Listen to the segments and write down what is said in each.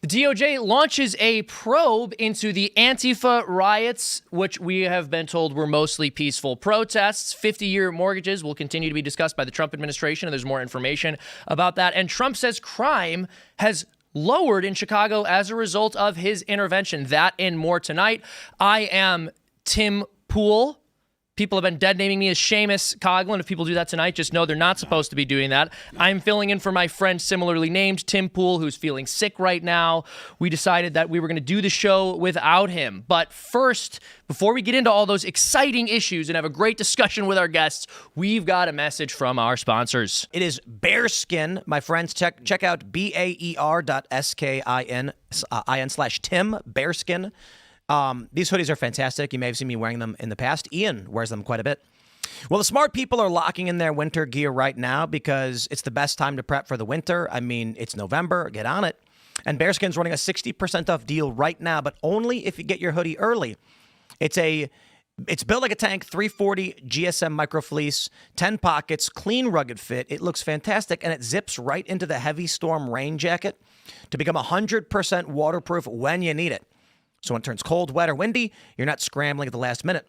The DOJ launches a probe into the Antifa riots, which we have been told were mostly peaceful protests. 50-year mortgages will continue to be discussed by the Trump administration, and there's more information about that. And Trump says crime has lowered in Chicago as a result of his intervention. That and more tonight. I am Tim Pool. People have been dead naming me as Seamus Coughlin. If people do that tonight, just know they're not supposed to be doing that. I'm filling in for my friend similarly named Tim Pool, who's feeling sick right now. We decided that we were going to do the show without him. But first, before we get into all those exciting issues and have a great discussion with our guests, we've got a message from our sponsors. It is Bearskin, my friends. Check out BAER.SKIN/Tim, Bearskin. These hoodies are fantastic. You may have seen me wearing them in the past. Ian wears them quite a bit. Well, the smart people are locking in their winter gear right now because it's the best time to prep for the winter. I mean, it's November. Get on it. And Bearskin's running a 60% off deal right now, but only if you get your hoodie early. It's built like a tank, 340 GSM microfleece, 10 pockets, clean, rugged fit. It looks fantastic, and it zips right into the heavy storm rain jacket to become 100% waterproof when you need it. So when it turns cold, wet, or windy, you're not scrambling at the last minute.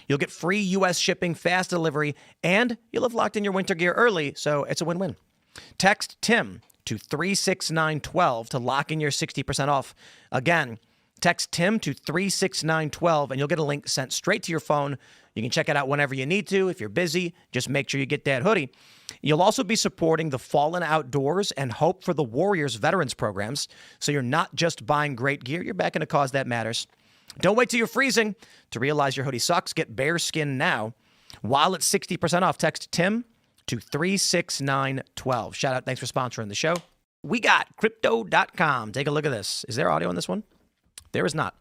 You'll get free U.S. shipping, fast delivery, and you'll have locked in your winter gear early, so it's a win-win. Text TIM to 36912 to lock in your 60% off. Again, text TIM to 36912, and you'll get a link sent straight to your phone. You can check it out whenever you need to. If you're busy, just make sure you get that hoodie. You'll also be supporting the Fallen Outdoors and Hope for the Warriors veterans programs, so you're not just buying great gear, you're backing a cause that matters. Don't wait till you're freezing to realize your hoodie sucks. Get Bearskin now. While it's 60% off, text TIM to 36912. Shout out, thanks for sponsoring the show. We got Crypto.com. Take a look at this. Is there audio on this one? There is not.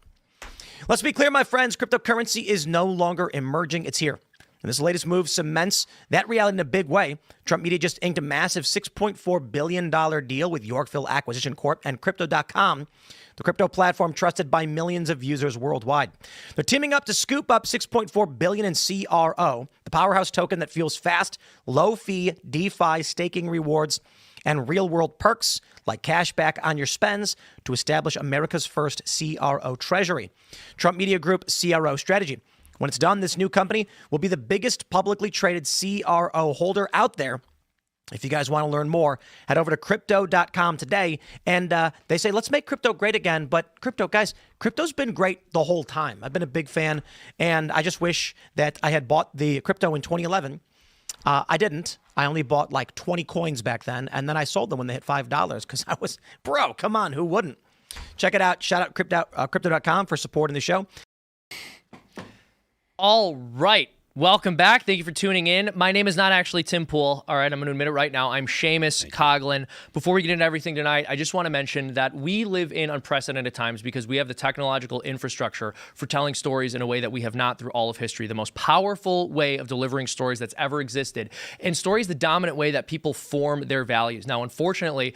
Let's be clear, my friends. Cryptocurrency is no longer emerging. It's here. And this latest move cements that reality in a big way. Trump Media just inked a massive $6.4 billion deal with Yorkville Acquisition Corp and Crypto.com, the crypto platform trusted by millions of users worldwide. They're teaming up to scoop up $6.4 billion in CRO, the powerhouse token that fuels fast, low-fee DeFi staking rewards and real-world perks like cash back on your spends to establish America's first CRO treasury. Trump Media Group CRO strategy. When it's done, this new company will be the biggest publicly traded CRO holder out there. If you guys want to learn more, head over to Crypto.com today. And they say, let's make crypto great again. But crypto's been great the whole time. I've been a big fan. And I just wish that I had bought the crypto in 2011. I didn't. I only bought like 20 coins back then. And then I sold them when they hit $5 because I was, come on, who wouldn't? Check it out. Shout out Crypto.com for supporting the show. All right. Welcome back. Thank you for tuning in. My name is not actually Tim Pool. All right, I'm going to admit it right now. I'm Seamus Coughlin. Before we get into everything tonight, I just want to mention that we live in unprecedented times because we have the technological infrastructure for telling stories in a way that we have not through all of history. The most powerful way of delivering stories that's ever existed. And stories the dominant way that people form their values. Now, unfortunately,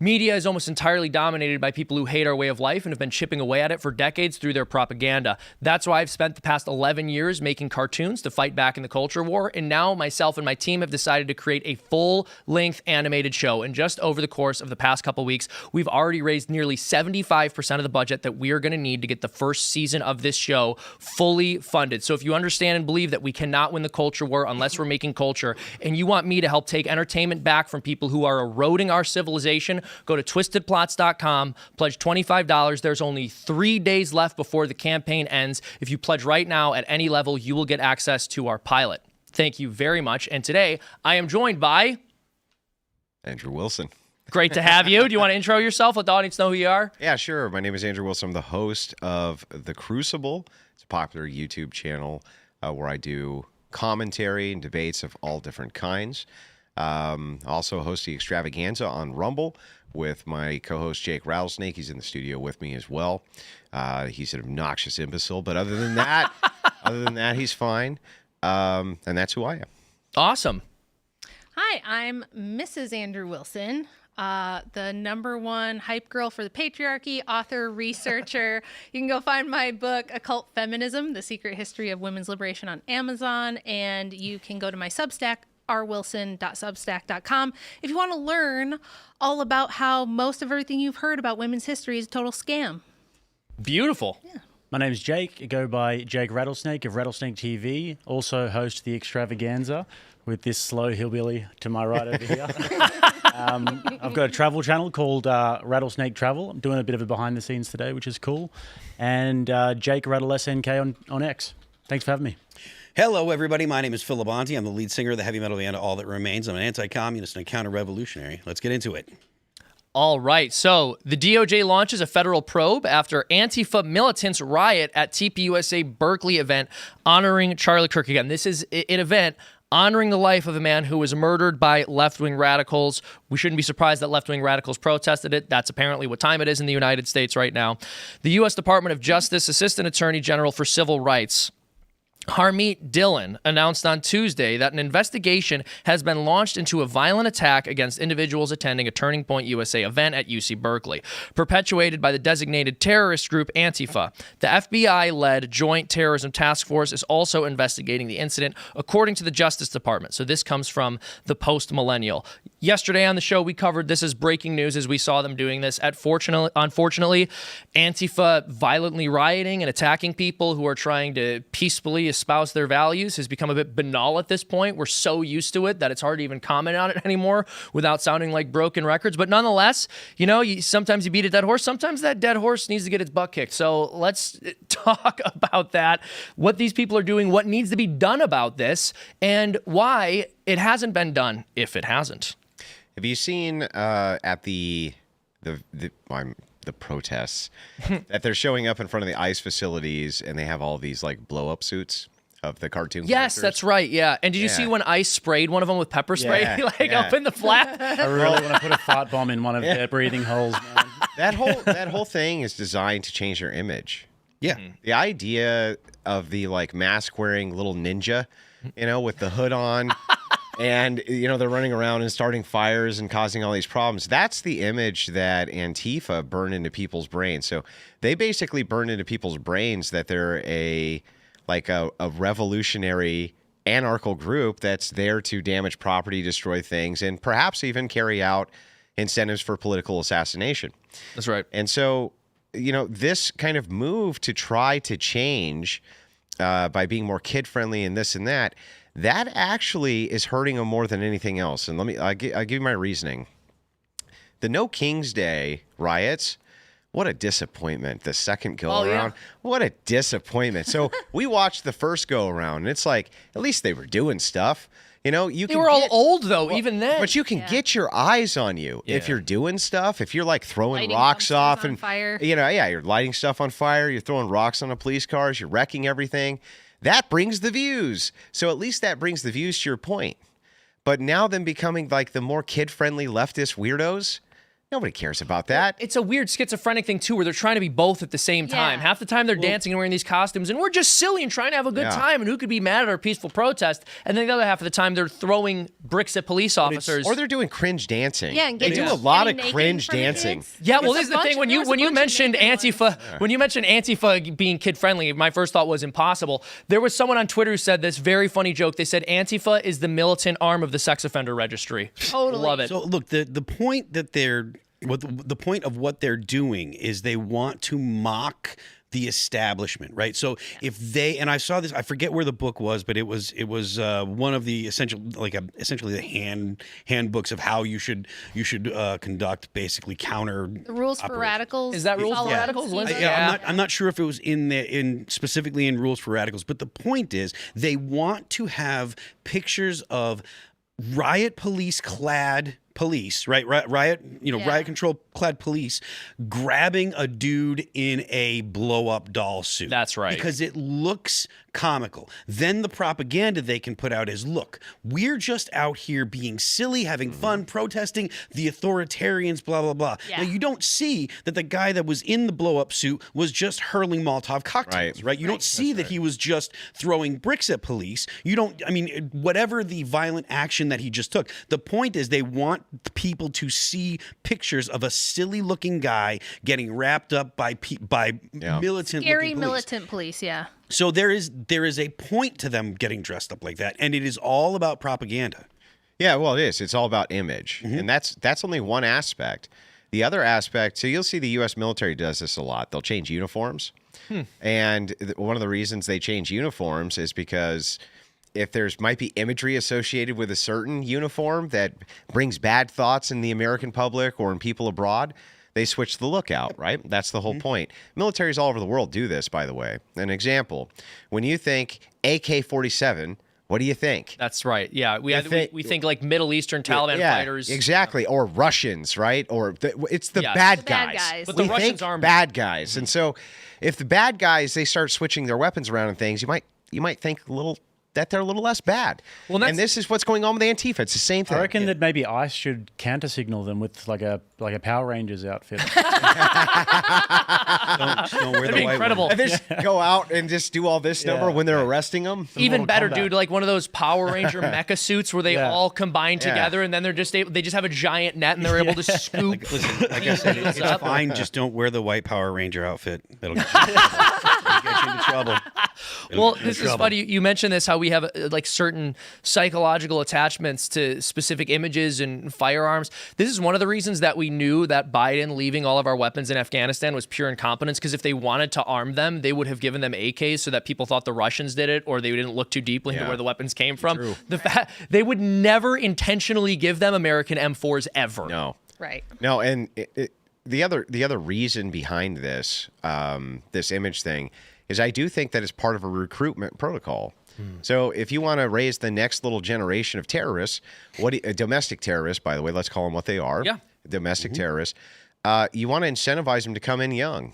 media is almost entirely dominated by people who hate our way of life and have been chipping away at it for decades through their propaganda. That's why I've spent the past 11 years making cartoons to fight back in the culture war. And now myself and my team have decided to create a full-length animated show. And just over the course of the past couple weeks, we've already raised nearly 75% of the budget that we are going to need to get the first season of this show fully funded. So if you understand and believe that we cannot win the culture war unless we're making culture, and you want me to help take entertainment back from people who are eroding our civilization, go to twistedplots.com, pledge $25. There's only 3 days left before the campaign ends. If you pledge right now at any level, you will get access to our pilot. Thank you very much. And today, I am joined by Andrew Wilson. Great to have you. Do you want to intro yourself? Let the audience know who you are. Yeah, sure. My name is Andrew Wilson. I'm the host of The Crucible. It's a popular YouTube channel where I do commentary and debates of all different kinds. Also host the Extravaganza on Rumble with my co-host Jake Rattlesnake. He's in the studio with me as well. He's an obnoxious imbecile, but other than that, he's fine. And that's who I am. Awesome. Hi, I'm Mrs. Andrew Wilson, the #1 hype girl for the patriarchy, author, researcher. You can go find my book, Occult Feminism, The Secret History of Women's Liberation on Amazon, and you can go to my Substack, rwilson.substack.com if you want to learn all about how most of everything you've heard about women's history is a total scam. Beautiful. Yeah. My name's Jake. I go by Jake Rattlesnake of Rattlesnake TV. Also host the Extravaganza with this slow hillbilly to my right over here. I've got a travel channel called Rattlesnake Travel. I'm doing a bit of a behind the scenes today, which is cool. And Jake Rattle SNK on X. Thanks for having me. Hello, everybody. My name is Phil Labonte. I'm the lead singer of the heavy metal band All That Remains. I'm an anti-communist and a counter-revolutionary. Let's get into it. All right. So the DOJ launches a federal probe after Antifa militants riot at TPUSA Berkeley event honoring Charlie Kirk. Again, this is an event honoring the life of a man who was murdered by left-wing radicals. We shouldn't be surprised that left-wing radicals protested it. That's apparently what time it is in the United States right now. The U.S. Department of Justice Assistant Attorney General for Civil Rights, Harmeet Dillon, announced on Tuesday that an investigation has been launched into a violent attack against individuals attending a Turning Point USA event at UC Berkeley, perpetuated by the designated terrorist group Antifa. The FBI-led Joint Terrorism Task Force is also investigating the incident, according to the Justice Department. So this comes from the Post-Millennial. Yesterday on the show, we covered this as breaking news as we saw them doing this. Unfortunately, Antifa violently rioting and attacking people who are trying to peacefully espouse their values has become a bit banal at this point. We're so used to it that it's hard to even comment on it anymore without sounding like broken records. But nonetheless, sometimes you beat a dead horse. Sometimes that dead horse needs to get its butt kicked. So let's talk about that, what these people are doing, what needs to be done about this, and why it hasn't been done if it hasn't. Have you seen at the protests that they're showing up in front of the ICE facilities and they have all these like blow up suits of the cartoon Yes, characters? that's right. Yeah. And did you see when ICE sprayed one of them with pepper spray up in the flap? I really want to put a fart bomb in one of their breathing holes, man. That whole thing is designed to change their image. Yeah. The idea of the like mask wearing little ninja, with the hood on. And, they're running around and starting fires and causing all these problems. That's the image that Antifa burned into people's brains. So they basically burned into people's brains that they're a revolutionary anarchical group that's there to damage property, destroy things, and perhaps even carry out incentives for political assassination. That's right. And so, this kind of move to try to change by being more kid-friendly and this and that actually is hurting them more than anything else. And I'll give you my reasoning. The No King's Day riots, what a disappointment. The second go around, what a disappointment. So we watched the first go around, and it's like, at least they were doing stuff. They were all old though, even then. But you can get your eyes on you if you're doing stuff. If you're like throwing Lighting rocks off on and fire. You're lighting stuff on fire. You're throwing rocks on the police cars. You're wrecking everything. That brings the views. So at least that brings the views to your point. But now them becoming like the more kid-friendly leftist weirdos, nobody cares about that. It's a weird schizophrenic thing, too, where they're trying to be both at the same time. Yeah. Half the time they're dancing and wearing these costumes, and we're just silly and trying to have a good time, and who could be mad at our peaceful protest? And then the other half of the time, they're throwing bricks at police officers. Or they're doing cringe dancing. Yeah, and they do a lot of cringe dancing. Yeah, well, There's this is a the bunch- thing. When there you was a when you bunch of mentioned naked Antifa, when you mentioned Antifa being kid friendly, my first thought was impossible. There was someone on Twitter who said this very funny joke. They said Antifa is the militant arm of the sex offender registry. Totally. Love it. So look, the point that the point of what they're doing is they want to mock the establishment, right? So if they, and I saw this, I forget where the book was, but it was one of the essentially the handbooks of how you should conduct basically counter The rules for operations. radicals. Is that Rules for Follow up Radicals? season. Yeah. I'm not sure if it was specifically in Rules for Radicals, but the point is they want to have pictures of riot police clad police, right? Riot control clad police grabbing a dude in a blow up doll suit. That's right. Because it looks comical. Then the propaganda they can put out is, look, we're just out here being silly, having fun, protesting the authoritarians, blah, blah, blah. Yeah. Now, you don't see that the guy that was in the blow up suit was just hurling Molotov cocktails, right? You don't see that he was just throwing bricks at police. Whatever the violent action that he just took. The point is they want people to see pictures of a silly looking guy getting wrapped up by militant Scary looking police. militant police, yeah. So there is a point to them getting dressed up like that, and it is all about propaganda. Yeah, well, it is. It's all about image, and that's only one aspect. The other aspect, so you'll see the U.S. military does this a lot. They'll change uniforms, and one of the reasons they change uniforms is because if there's might be imagery associated with a certain uniform that brings bad thoughts in the American public or in people abroad, they switch the look out, right? That's the whole point. Militaries all over the world do this, by the way. An example, when you think AK-47, what do you think? That's right. Yeah, we think like Middle Eastern Taliban fighters. Exactly, or Russians, right? Or it's the Yes. bad The bad guys. guys. But the We Russians think aren't. bad guys, and so if the bad guys they start switching their weapons around and things, you might think that they're a little less bad. Well, and this is what's going on with Antifa. It's the same thing. I reckon that maybe ICE should counter signal them with like a Power Rangers outfit. Don't wear That'd the be white incredible. one. And they just go out and just do all this number when they're arresting them. Even Mortal better, Kombat. dude, like one of those Power Ranger mecha suits where they Yeah. all combine Yeah. together and then they're just they just have a giant net and they're able to scoop. Listen, like I said, it's up. fine. Just don't wear the white Power Ranger outfit. That'll get you in trouble. It'll get you into trouble. Well, this is funny. You mentioned this, how we have like certain psychological attachments to specific images and firearms. This is one of the reasons that we knew that Biden leaving all of our weapons in Afghanistan was pure incompetence, because if they wanted to arm them, they would have given them AKs so that people thought the Russians did it, or they didn't look too deeply into Yeah. where the weapons came from. The fact they would never intentionally give them American M4s ever. No. Right. No, and the other reason behind this this image thing is I do think that it's part of a recruitment protocol. So if you want to raise the next little generation of terrorists, domestic terrorists, by the way, let's call them what they are. Yeah. Domestic terrorists. You want to incentivize them to come in young.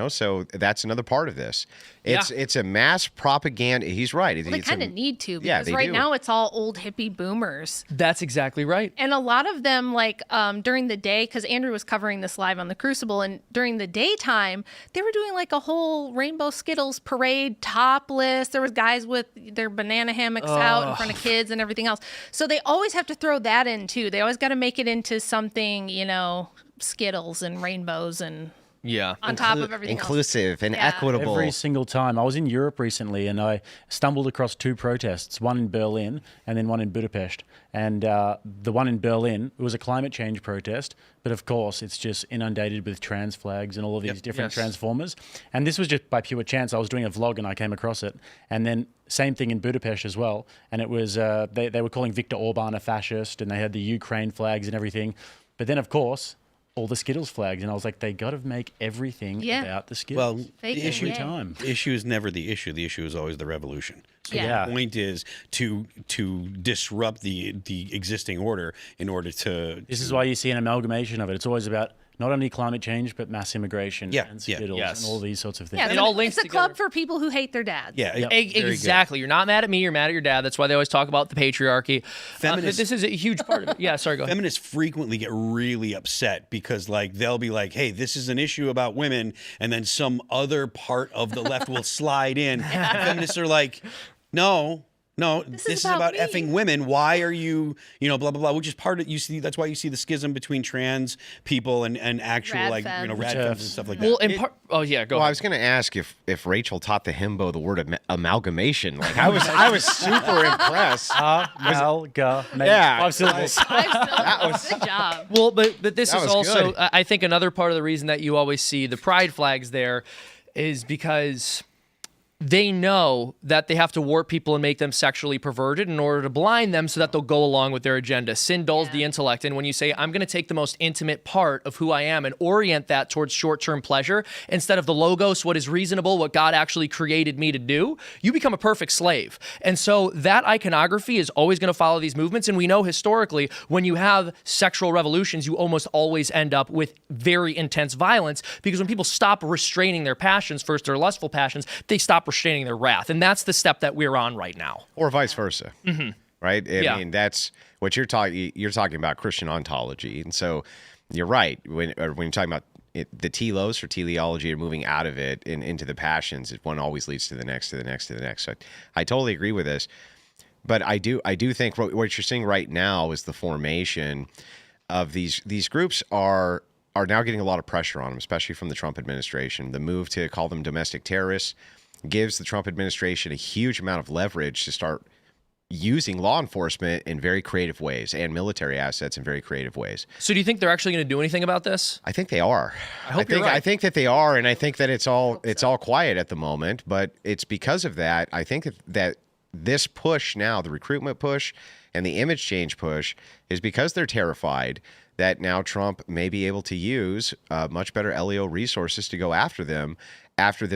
So that's another part of this. It's a mass propaganda. He's right. Well, they kind of need to, because Yeah, they right do. now it's all old hippie boomers. That's exactly right. And a lot of them, like during the day, because Andrew was covering this live on the Crucible, and during the daytime, they were doing like a whole Rainbow Skittles parade, topless. There was guys with their banana hammocks out in front of kids and everything else. So they always have to throw that in too. They always got to make it into something, Skittles and rainbows and Yeah. on top of everything else. inclusive and Yeah. equitable. Every single time. I was in Europe recently and I stumbled across two protests, one in Berlin and then one in Budapest. And the one in Berlin, it was a climate change protest, but of course it's just inundated with trans flags and all of these different transformers. And this was just by pure chance. I was doing a vlog and I came across it. And then same thing in Budapest as well. And it was, they were calling Viktor Orban a fascist and they had the Ukraine flags and everything. But then of course, all the Skittles flags, and I was like, they got to make everything about the Skittles. Well, Fake the it, issue yay. time. The issue is never the issue. The issue is always the revolution. So Yeah. the point is to disrupt the existing order in order to. This is why you see an amalgamation of it. It's always about not only climate change, but mass immigration Yeah, and yeah. Skittles Yes. and all these sorts of things. Yeah, It all links it's a club together. for people who hate their dads. Yeah, very good. Exactly. You're not mad at me. You're mad at your dad. That's why they always talk about the patriarchy. Feminists- This is a huge part of it. Yeah, sorry, go ahead. Feminists frequently get really upset because, like, they'll be like, "Hey, this is an issue about women," and then some other part of the left will slide in. And feminists are like, "No, this is about me." effing women. Why are you, blah blah blah?" Which is part of That's why you see the schism between trans people and actual Rad rad femmes. femmes and stuff like that. Well, in part. Oh yeah, go Well, I ahead. was going to ask if Rachel taught the himbo the word amalgamation. Like I was super impressed. Yeah. 5 syllables. Good job. Well, but this That is was also, good. I think, another part of the reason that you always see the pride flags there is because they know that they have to warp people and make them sexually perverted in order to blind them so that they'll go along with their agenda. Sin dulls the intellect. And when you say, I'm going to take the most intimate part of who I am and orient that towards short-term pleasure instead of the logos, what is reasonable, what God actually created me to do, you become a perfect slave. And so that iconography is always going to follow these movements. And we know historically, when you have sexual revolutions, you almost always end up with very intense violence, because when people stop restraining their passions, first their lustful passions, they stop restraining their wrath. And that's the step that we're on right now. Or vice versa, right? Yeah. I mean, that's what you're talking. You're talking about Christian ontology, and so you're right when you're talking about the telos or teleology, or moving out of it and into the passions. One always leads to the next, to the next, to the next. So I totally agree with this, but I do think what you're seeing right now is the formation of these groups are now getting a lot of pressure on them, especially from the Trump administration. The move to call them domestic terrorists gives the Trump administration a huge amount of leverage to start using law enforcement in very creative ways and military assets in very creative ways. So do you think they're actually going to do anything about this? I think they are. I hope you're right. I think that they are, and I think that it's all quiet at the moment. But it's because of that. I think that this push now, the recruitment push and the image change push, is because they're terrified that now Trump may be able to use much better LEO resources to go after them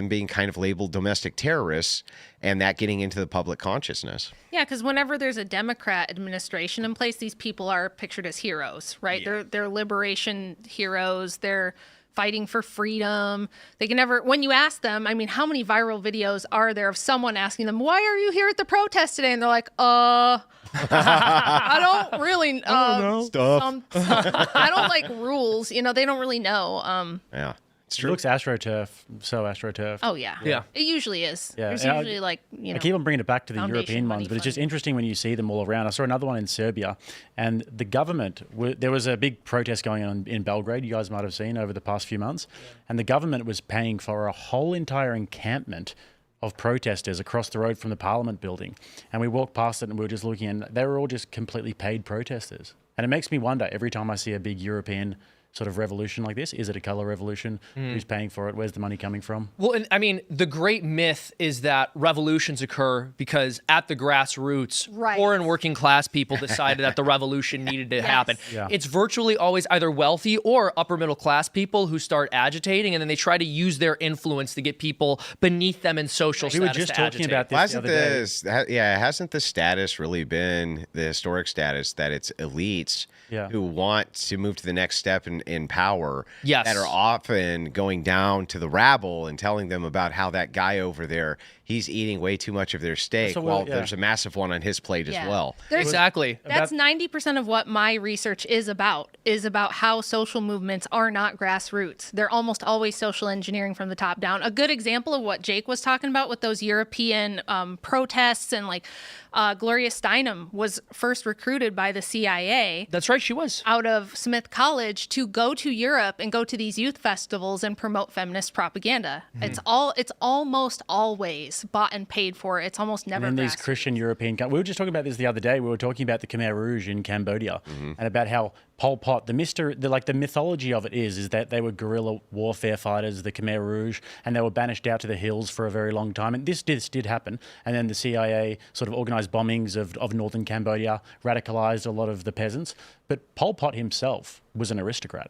being kind of labeled domestic terrorists, and that getting into the public consciousness. Yeah, because whenever there's a Democrat administration in place, these people are pictured as heroes, right? Yeah. They're liberation heroes. They're fighting for freedom. They can never, when you ask them, I mean, how many viral videos are there of someone asking them, why are you here at the protest today? And they're like, I don't really Stuff. I don't like rules. You know, they don't really know. Yeah, it's It true. looks AstroTurf, so AstroTurf. Oh, yeah. Yeah. It usually is. Yeah, There's and I- usually like, you know. I keep on bringing it back to the foundation European money ones, but it's just funding. interesting when you see them all around. I saw another one in Serbia, and the government, there was a big protest going on in Belgrade, you guys might have seen over the past few months, and the government was paying for a whole entire encampment of protesters across the road from the Parliament building. And we walked past it and we were just looking, and they were all just completely paid protesters. And it makes me wonder every time I see a big European sort of revolution like this, is it a color revolution? Who's paying for it? Where's the money coming from? Well, and I mean, the great myth is that revolutions occur because at the grassroots, Right. poor and working class people decided that the revolution needed to happen. Yeah. It's virtually always either wealthy or upper middle class people who start agitating, and then they try to use their influence to get people beneath them in social We were status just to talking agitate. about this the other day. Hasn't the status really been the historic status that it's elites Yeah. who want to move to the next step in power Yes. that are often going down to the rabble and telling them about how that guy over there, he's eating way too much of their steak So, while well, yeah. there's a massive one on his plate Yeah. as well. There's, Exactly. That's 90% of what my research is about how social movements are not grassroots. They're almost always social engineering from the top down. A good example of what Jake was talking about with those European protests and like Gloria Steinem was first recruited by the CIA That's right, she was. out of Smith College to go to Europe and go to these youth festivals and promote feminist propaganda. It's almost always bought and paid for. It's almost never And then these grassroots. Christian European we were just talking about this the other day. We were talking about the Khmer Rouge in Cambodia and about how Pol Pot, the mythology of it is that they were guerrilla warfare fighters, the Khmer Rouge, and they were banished out to the hills for a very long time. And this did happen. And then the CIA sort of organized bombings of northern Cambodia, radicalized a lot of the peasants. But Pol Pot himself was an aristocrat.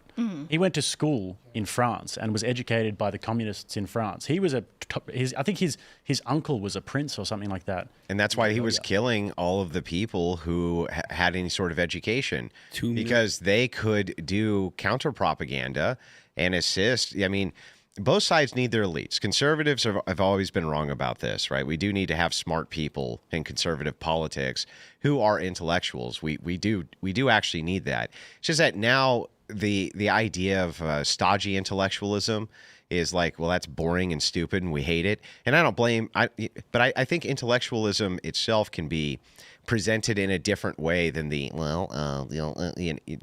He went to school in France and was educated by the communists in France. He was I think his uncle was a prince or something like that. And that's why he was killing all of the people who had any sort of education, because they could do counter propaganda and assist. I mean, both sides need their elites. Conservatives have always been wrong about this, right? We do need to have smart people in conservative politics who are intellectuals. We do actually need that. It's just that now the idea of stodgy intellectualism is like, well, that's boring and stupid and we hate it. And I don't blame, but I think intellectualism itself can be presented in a different way than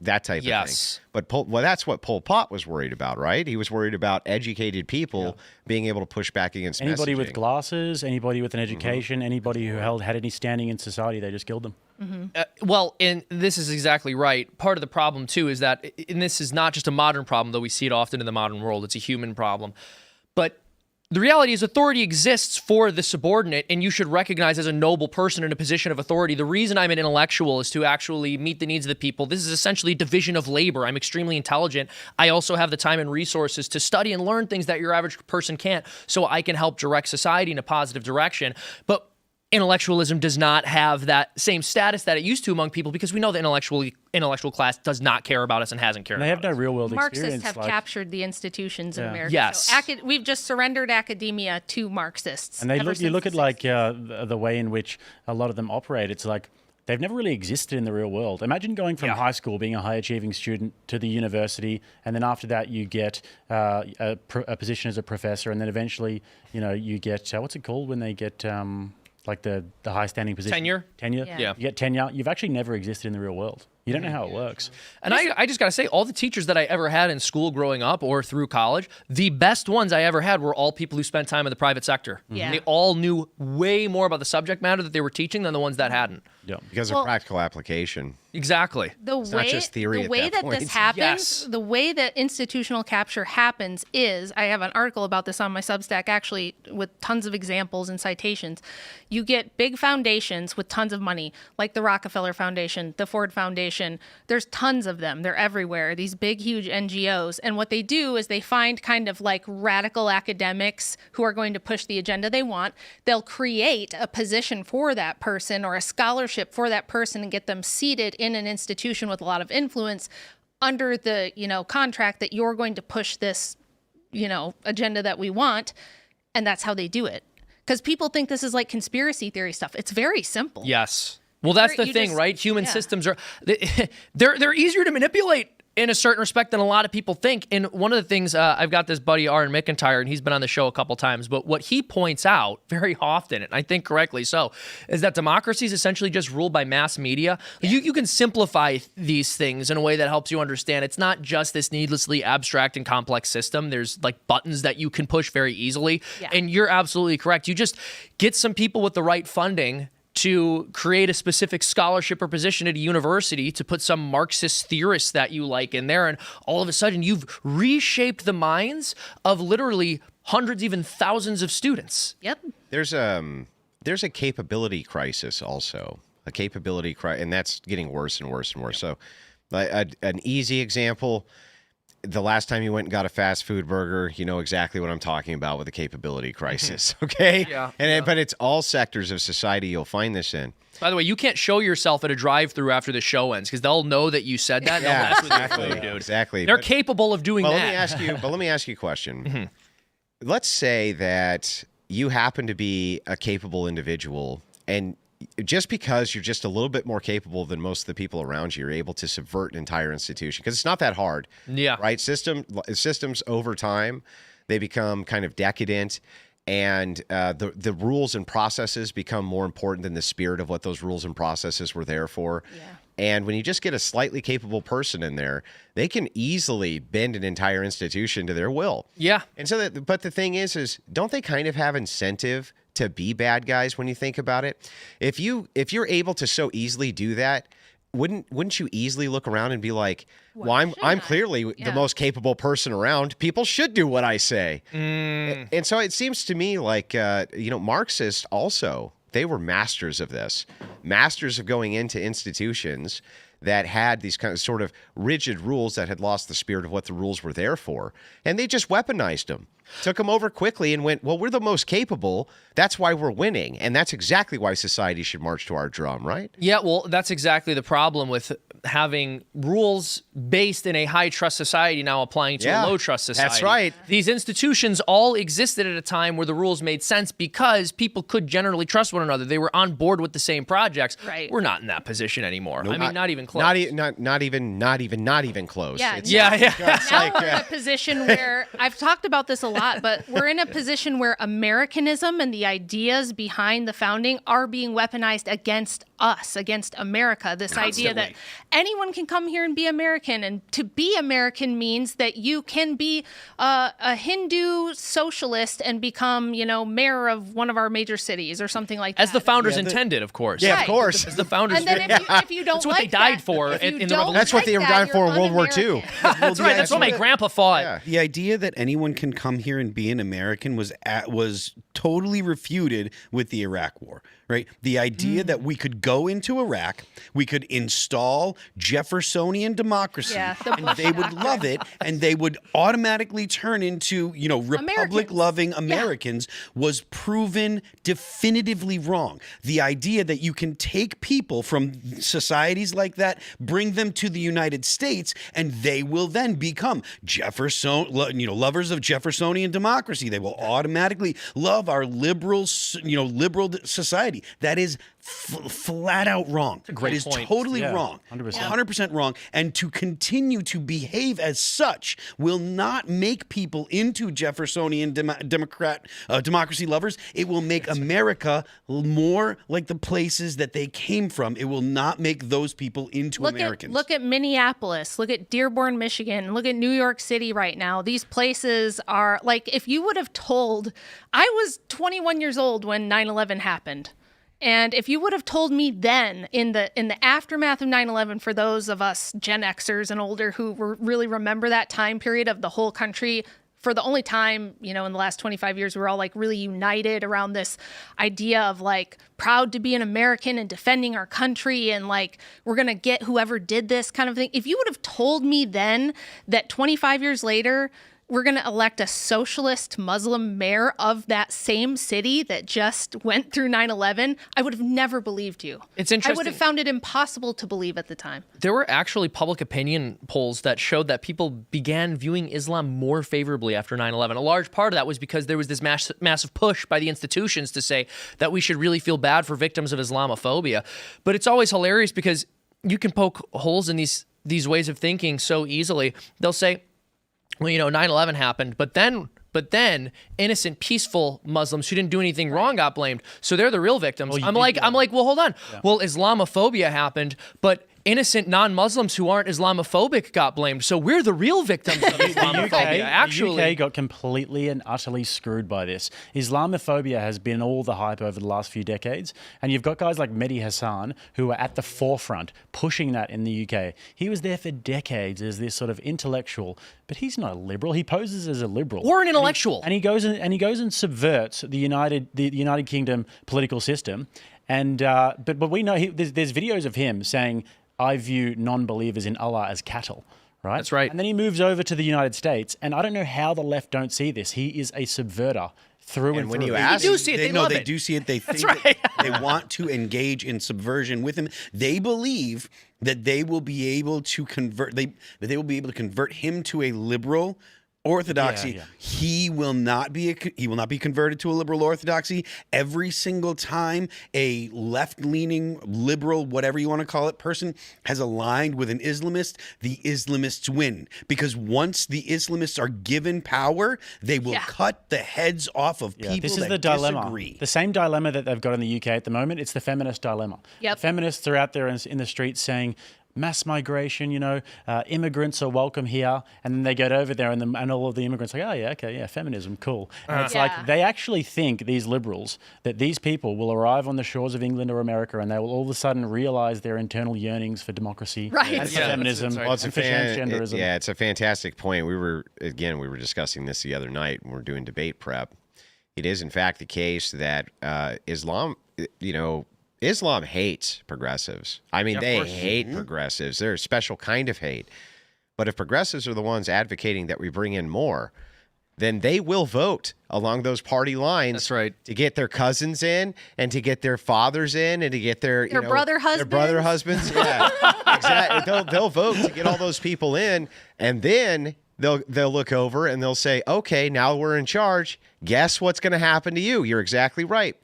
that type of Yes. thing. But that's what Pol Pot was worried about, right? He was worried about educated people being able to push back against Anybody messaging. with glasses, anybody with an education, anybody who had any standing in society, they just killed them. Well, and this is exactly right. Part of the problem, too, is that, and this is not just a modern problem, though we see it often in the modern world, it's a human problem. But the reality is authority exists for the subordinate, and you should recognize as a noble person in a position of authority. The reason I'm an intellectual is to actually meet the needs of the people. This is essentially division of labor. I'm extremely intelligent. I also have the time and resources to study and learn things that your average person can't, so I can help direct society in a positive direction. But intellectualism does not have that same status that it used to among people, because we know the intellectual class does not care about us and hasn't cared And they have about no us. real world Marxists experience. have captured the institutions in America. Yes. So we've just surrendered academia to Marxists. And you look at like the way in which a lot of them operate. It's like they've never really existed in the real world. Imagine going from high school, being a high achieving student, to the university, and then after that you get a position as a professor, and then eventually you get what's it called when they get like the high standing position? Tenure? Tenure. Yeah. You get tenure. You've actually never existed in the real world. You don't know how it works. And I just got to say, all the teachers that I ever had in school growing up or through college, the best ones I ever had were all people who spent time in the private sector. Yeah. They all knew way more about the subject matter that they were teaching than the ones that hadn't. Yeah. Because of practical application. Exactly. It's not just theory the at way that that this point. happens, Yes. the way that institutional capture happens is, I have an article about this on my Substack actually with tons of examples and citations. You get big foundations with tons of money, like the Rockefeller Foundation, the Ford Foundation. There's tons of them. They're everywhere. These big, huge NGOs. And what they do is they find kind of like radical academics who are going to push the agenda they want. They'll create a position for that person or a scholarship for that person and get them seated in an institution with a lot of influence under the, contract that you're going to push this, agenda that we want. And that's how they do it. Because people think this is like conspiracy theory stuff. It's very simple. Yes. Well, that's the thing, right? Human systems are they're easier to manipulate in a certain respect than a lot of people think. And one of the things, I've got this buddy, Aaron McIntyre, and he's been on the show a couple times, but what he points out very often, and I think correctly so, is that democracy is essentially just ruled by mass media. Yeah. You can simplify these things in a way that helps you understand it's not just this needlessly abstract and complex system. There's like buttons that you can push very easily. Yeah. And you're absolutely correct. You just get some people with the right funding to create a specific scholarship or position at a university, to put some Marxist theorists that you like in there, and all of a sudden you've reshaped the minds of literally hundreds, even thousands of students. Yep. There's a capability crisis also, and that's getting worse and worse and worse. So an easy example, the last time you went and got a fast food burger, you know exactly what I'm talking about with the capability crisis, okay? But it's all sectors of society you'll find this in. By the way, you can't show yourself at a drive-through after the show ends because they'll know that you said that. And they'll mess with your food, dude. Exactly. They're capable of doing that. Let me ask you a question. Let's say that you happen to be a capable individual, and just because you're just a little bit more capable than most of the people around you, you're able to subvert an entire institution, because it's not that hard. Yeah. Right? Systems over time, they become kind of decadent, and the rules and processes become more important than the spirit of what those rules and processes were there for. Yeah. And when you just get a slightly capable person in there, they can easily bend an entire institution to their will. Yeah. And so, but the thing is don't they kind of have incentive to be bad guys when you think about it? If you're able to so easily do that, wouldn't you easily look around and be like, well, I'm clearly the most capable person around. People should do what I say. And so it seems to me like Marxists also, they were masters of this, masters of going into institutions that had these kind of sort of rigid rules that had lost the spirit of what the rules were there for. And they just weaponized them, took them over quickly and went, well, we're the most capable. That's why we're winning. And that's exactly why society should march to our drum, right? Yeah, well, that's exactly the problem with having rules based in a high-trust society now applying to a low-trust society. That's right. These institutions all existed at a time where the rules made sense because people could generally trust one another. They were on board with the same projects. Right. We're not in that position anymore. Nope. I mean, not even close. Not even close. Yeah. Now we're in a position where, I've talked about this a lot, but we're in a position where Americanism and the ideas behind the founding are being weaponized against us, against America. This idea that anyone can come here and be American, and to be American means that you can be a Hindu socialist and become, mayor of one of our major cities or something like that. As the founders intended, of course. Yeah, of course. As the founders and then if you don't that's what like they died that, for if in you the don't revolution. That's what they were dying for in World War II. That's right. That's what my grandpa fought. Yeah. The idea that anyone can come here and be an American was totally refuted with the Iraq War, right? The idea that we could go into Iraq, we could install Jeffersonian democracy, and they would love it, and they would automatically turn into, republic-loving Americans was proven definitively wrong. The idea that you can take people from societies like that, bring them to the United States, and they will then become lovers of Jeffersonian democracy. They will automatically love our liberal society. That is flat out wrong. great it is point. totally Yeah, wrong. 100%. 100% wrong. And to continue to behave as such will not make people into Jeffersonian democracy lovers. It will make America more like the places that they came from. It will not make those people into Americans. Look at Minneapolis. Look at Dearborn, Michigan. Look at New York City right now. These places are like, if you would have told, I was 21 years old when 9/11 happened. And if you would have told me then, in the aftermath of 9/11, for those of us Gen Xers and older who really remember that time period of the whole country, for the only time, in the last 25 years, we're all like really united around this idea of like proud to be an American and defending our country and like we're going to get whoever did this kind of thing. If you would have told me then that 25 years later, we're going to elect a socialist Muslim mayor of that same city that just went through 9/11, I would have never believed you. It's interesting. I would have found it impossible to believe at the time. There were actually public opinion polls that showed that people began viewing Islam more favorably after 9/11. A large part of that was because there was this massive push by the institutions to say that we should really feel bad for victims of Islamophobia. But it's always hilarious because you can poke holes in these ways of thinking so easily. They'll say, well, 9/11 happened, but then innocent, peaceful Muslims who didn't do anything wrong got blamed. So they're the real victims. I'm like, well, hold on. Yeah. Well, Islamophobia happened, but innocent non-Muslims who aren't Islamophobic got blamed. So we're the real victims of Islamophobia. Actually, the UK got completely and utterly screwed by this. Islamophobia has been all the hype over the last few decades, and you've got guys like Mehdi Hassan who are at the forefront pushing that in the UK. He was there for decades as this sort of intellectual, but he's not a liberal. He poses as a liberal or an intellectual, and he goes and subverts the United Kingdom political system. And but we know there's videos of him saying, I view non-believers in Allah as cattle, right? That's right. And then he moves over to the United States, and I don't know how the left don't see this. He is a subverter through and when through. you ask, they do see it. They love they it. do see it. They think That's right. they want to engage in subversion with him. They believe that they will be able to convert. That they will be able to convert him to a liberal orthodoxy. Yeah. He will not be converted to a liberal orthodoxy. Every single time a left-leaning liberal, whatever you want to call it, person has aligned with an Islamist, the Islamists win, because once the Islamists are given power, they will cut the heads off of people this is that the dilemma. disagree. The same dilemma that they've got in the UK at the moment. It's the feminist dilemma. Yep. The feminists are out there in the streets saying, mass migration, immigrants are welcome here, and then they get over there and all of the immigrants are like, oh yeah, okay, yeah, feminism, cool. And it's like they actually think, these liberals, that these people will arrive on the shores of England or America and they will all of a sudden realize their internal yearnings for democracy and for feminism and for transgenderism. It's a fantastic point. We were discussing this the other night when we were doing debate prep. It is in fact the case that Islam hates progressives. I mean, they hate progressives. They're a special kind of hate. But if progressives are the ones advocating that we bring in more, then they will vote along those party lines. That's right. To get their cousins in and to get their fathers in and to get their brother husbands. Their brother husbands. Yeah, exactly. They'll vote to get all those people in, and then they'll look over and they'll say, okay, now we're in charge. Guess what's going to happen to you? You're exactly right.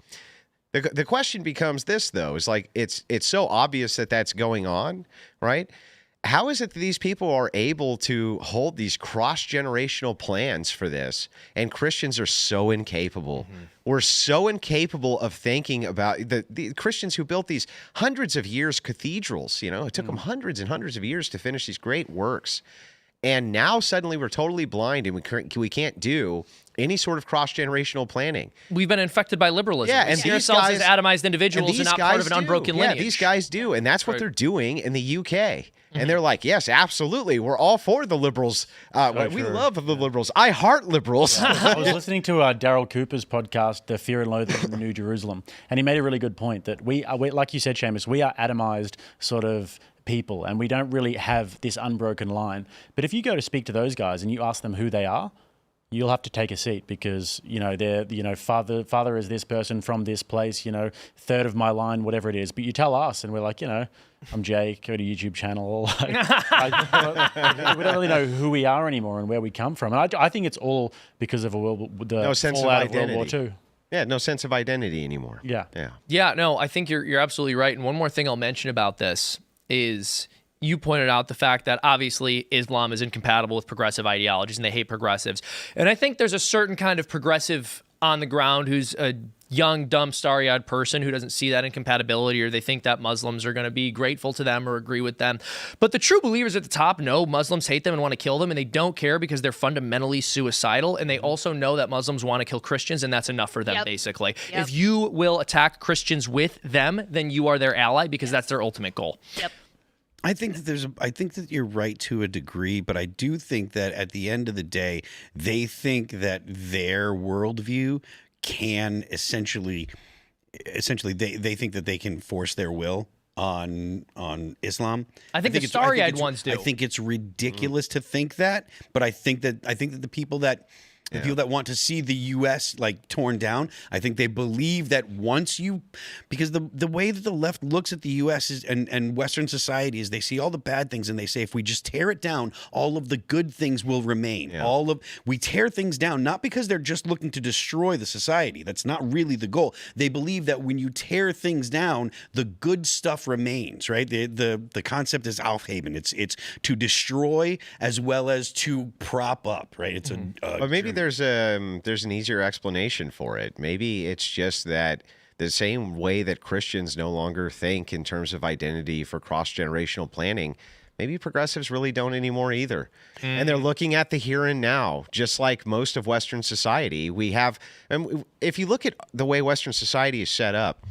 The question becomes this, though, is like it's so obvious that that's going on, right? How is it that these people are able to hold these cross-generational plans for this, and Christians are so incapable? Mm-hmm. We're so incapable of thinking about the Christians who built these hundreds of years cathedrals. It took them hundreds and hundreds of years to finish these great works. And now suddenly we're totally blind and we can't do any sort of cross-generational planning. We've been infected by liberalism. Yeah, we see ourselves as atomized individuals and not part of an unbroken lineage. Yeah, these guys do, and that's what they're doing in the UK. And they're like, yes, absolutely, we're all for the liberals. We love the liberals. I heart liberals. I was listening to Daryl Cooper's podcast, The Fear and Loathing in the New Jerusalem, and he made a really good point that we like you said, Seamus, we are atomized sort of people, and we don't really have this unbroken line. But if you go to speak to those guys and you ask them who they are, you'll have to take a seat because, they're, father is this person from this place, third of my line, whatever it is. But you tell us and we're like, I'm Jake, go to YouTube channel. We don't really know who we are anymore and where we come from. And I think it's all because of the sense fallout of identity. World War II. Yeah, no sense of identity anymore. Yeah. Yeah. Yeah, no, I think you're absolutely right. And one more thing I'll mention about this is you pointed out the fact that obviously Islam is incompatible with progressive ideologies and they hate progressives. And I think there's a certain kind of progressive on the ground who's a young, dumb, starry-eyed person who doesn't see that incompatibility, or they think that Muslims are going to be grateful to them or agree with them. But the true believers at the top know Muslims hate them and want to kill them, and they don't care because they're fundamentally suicidal, and they also know that Muslims want to kill Christians, and that's enough for them, basically. Yep. If you will attack Christians with them, then you are their ally because that's their ultimate goal. Yep. I think that you're right to a degree, but I do think that at the end of the day, they think that their worldview can essentially they think that they can force their will on Islam. I think the starry-eyed ones do. I think it's ridiculous to think that, but I think that the people that want to see the U.S. like torn down, I think they believe that once you, because the way that the left looks at the U.S. is and Western society is they see all the bad things and they say if we just tear it down, all of the good things will remain. Yeah. We tear things down not because they're just looking to destroy the society. That's not really the goal. They believe that when you tear things down, the good stuff remains. Right. The concept is Aufheben. It's to destroy as well as to prop up. Right. It's But maybe there's an easier explanation for it. Maybe it's just that the same way that Christians no longer think in terms of identity for cross-generational planning, maybe progressives really don't anymore either. And they're looking at the here and now, just like most of Western society. We have, and if you look at the way Western society is set up,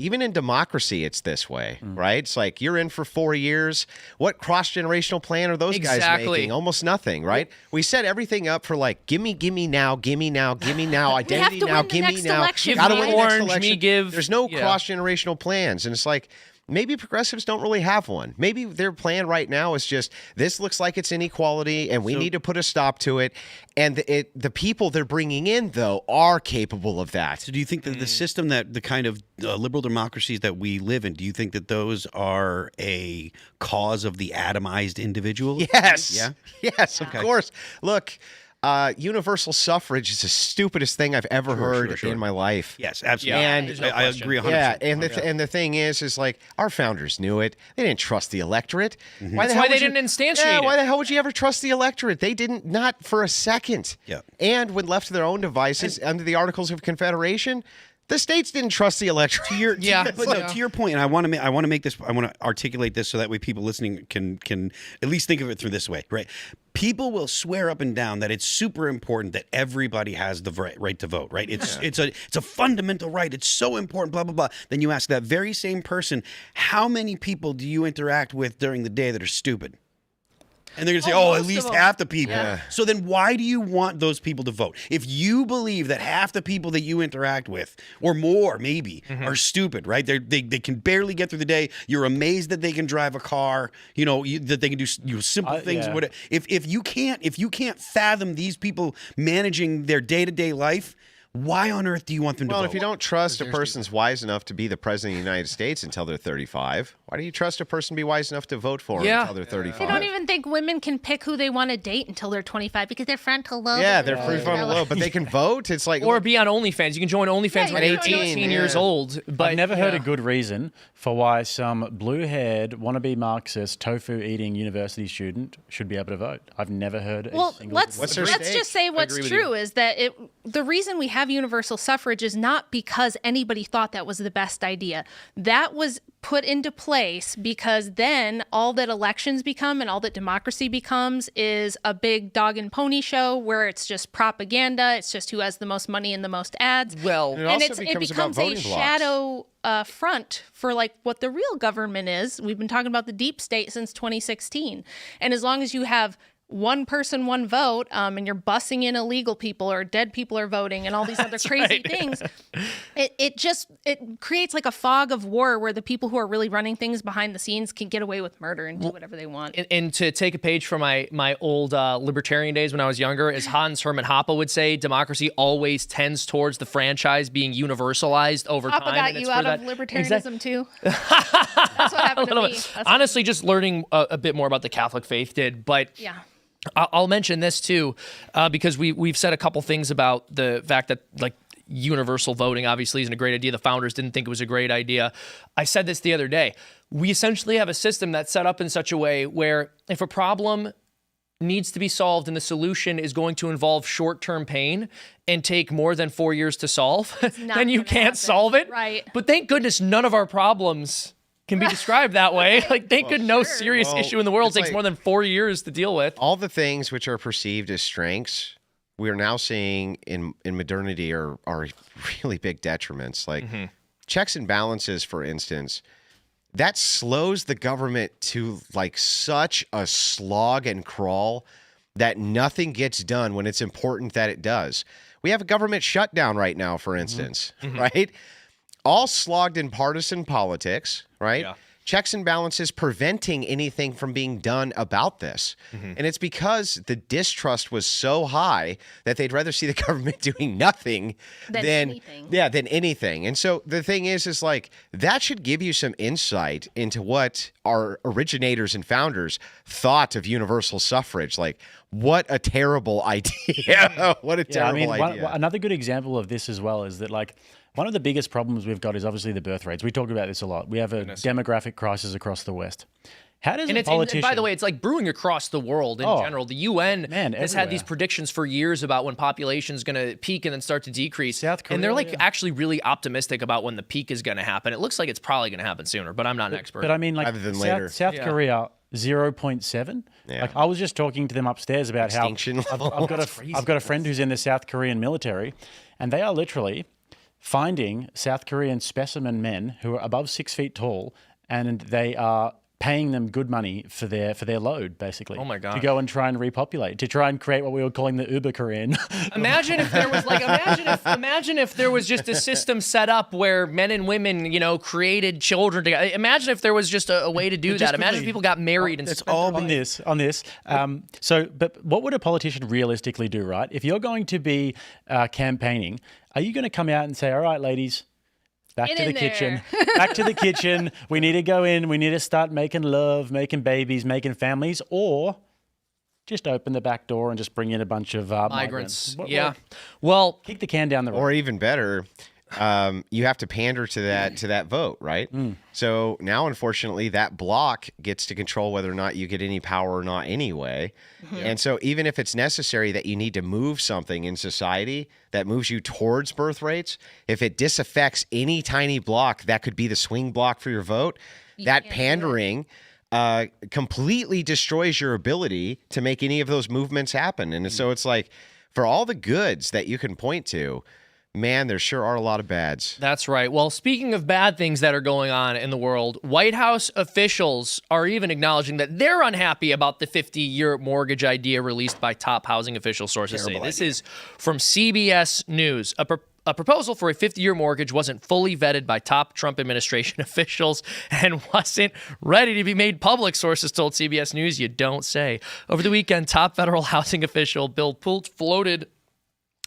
even in democracy, it's this way, right? It's like you're in for 4 years. What cross-generational plan are those guys making? Almost nothing, right? We set everything up for like, gimme now, gimme now, identity now, gimme now. Gotta win win the next orange, election. me give. There's no Yeah. cross-generational plans. And it's like, maybe progressives don't really have one. Maybe their plan right now is just, this looks like it's inequality and we need to put a stop to it. And the people they're bringing in, though, are capable of that. So do you think that the system that the kind of liberal democracies that we live in, do you think that those are a cause of the atomized individual? Yes. Yeah? Yes, of course. Look, universal suffrage is the stupidest thing I've ever heard in my life. Yes, absolutely. Yeah, And there's no I question. agree 100%. Yeah, and the thing is like our founders knew it. They didn't trust the electorate. Why That's why they didn't instantiate Yeah, it. why the hell would you ever trust the electorate? They didn't, not for a second. Yeah. And when left to their own devices under the Articles of Confederation, the states didn't trust the electorate. To your point, and I want to make this. I want to articulate this so that way people listening can at least think of it through this way, right? People will swear up and down that it's super important that everybody has the right to vote, right? It's a fundamental right. It's so important. Blah blah blah. Then you ask that very same person, how many people do you interact with during the day that are stupid? And they're going to say, at most least of them. half the people. Yeah. So then why do you want those people to vote? If you believe that half the people that you interact with, or more maybe, are stupid, right? They can barely get through the day. You're amazed that they can drive a car, that they can do simple things. Yeah. Whatever. If you can't fathom these people managing their day-to-day life, why on earth do you want them to vote? Well, if you don't trust a person's wise enough to be the president of the United States until they're 35, why do you trust a person to be wise enough to vote for them until they're 35? They don't even think women can pick who they want to date until they're 25 because their frontal lobe. Yeah, they're prefrontal lobe, but they can vote. It's like, Or be on OnlyFans. You can join OnlyFans Yeah, when you you're can join 18 years old. But I've never heard a good reason for why some blue-haired, wannabe Marxist, tofu-eating university student should be able to vote. I've never heard a Well, single let's good their reason. let's stake? just say what's agree with true is that the reason we have universal suffrage is not because anybody thought that was the best idea. That was put into place because then all that elections become and all that democracy becomes is a big dog and pony show where it's just propaganda. It's just who has the most money and the most ads. Well, it and also it becomes about becomes a voting blocks. shadow front for like what the real government is. We've been talking about the deep state since 2016. And as long as you have one person, one vote, and you're bussing in illegal people or dead people are voting and all these other crazy things, it creates like a fog of war where the people who are really running things behind the scenes can get away with murder and do whatever they want. and to take a page from my old libertarian days when I was younger, as Hans Hermann Hoppe would say, democracy always tends towards the franchise being universalized over Papa time. got and it's you for out that- of libertarianism too. That's what happened to me. That's Honestly, just learning a bit more about the Catholic faith did. But yeah. I'll mention this too, because we've said a couple things about the fact that like universal voting obviously isn't a great idea. The founders didn't think it was a great idea. I said this the other day. We essentially have a system that's set up in such a way where if a problem needs to be solved and the solution is going to involve short-term pain and take more than 4 years to solve, then you can't solve it. Right. But thank goodness none of our problems can be described that way. Like, thank goodness no serious issue in the world takes more than 4 years to deal with. All the things which are perceived as strengths, we are now seeing in modernity are really big detriments. Like checks and balances, for instance, that slows the government to like such a slog and crawl that nothing gets done when it's important that it does. We have a government shutdown right now, for instance, right? All slogged in partisan politics, right? Yeah. Checks and balances preventing anything from being done about this. And it's because the distrust was so high that they'd rather see the government doing nothing than anything. Yeah, than anything. And so the thing is like that should give you some insight into what our originators and founders thought of universal suffrage. Like, what a terrible idea. What a terrible idea. Another good example of this as well is that, like, one of the biggest problems we've got is obviously the birth rates. We talk about this a lot. We have a demographic crisis across the West. How does a politician... And by the way, it's like brewing across the world in general. The UN has had these predictions for years about when population is going to peak and then start to decrease. South Korea, and they're like actually really optimistic about when the peak is going to happen. It looks like it's probably going to happen sooner, but I'm not an expert. But I mean, like, Rather than later. South Korea, 0.7. Yeah. Like, I was just talking to them upstairs about Extinction how I've got a friend who's in the South Korean military, and they are literally finding South Korean specimen men who are above 6 feet tall, and they are paying them good money for their load, basically. Oh my God. To go and try and repopulate, to try and create what we were calling the Uber Korean. Imagine if there was like, imagine if there was just a system set up where men and women, you know, created children together. Imagine if there was just a way to do that. Imagine if people got married and It's all on this. But what would a politician realistically do, right? If you're going to be campaigning, are you going to come out and say, all right, ladies, back to the kitchen. Back to the kitchen. We need to go in. We need to start making love, making babies, making families, or just open the back door and just bring in a bunch of migrants. Well, kick the can down the road. Or even better, you have to pander to that vote, right? So now, unfortunately, that block gets to control whether or not you get any power or not anyway. And so even if it's necessary that you need to move something in society that moves you towards birth rates, if it disaffects any tiny block that could be the swing block for your vote, that pandering completely destroys your ability to make any of those movements happen. And so it's like, for all the goods that you can point to, man, there sure are a lot of bads. That's right. Well, speaking of bad things that are going on in the world, White House officials are even acknowledging that they're unhappy about the 50-year mortgage idea released by top housing official sources. This is from CBS News. A proposal for a 50-year mortgage wasn't fully vetted by top Trump administration officials and wasn't ready to be made public, sources told CBS News. You don't say. Over the weekend, top federal housing official Bill Pult floated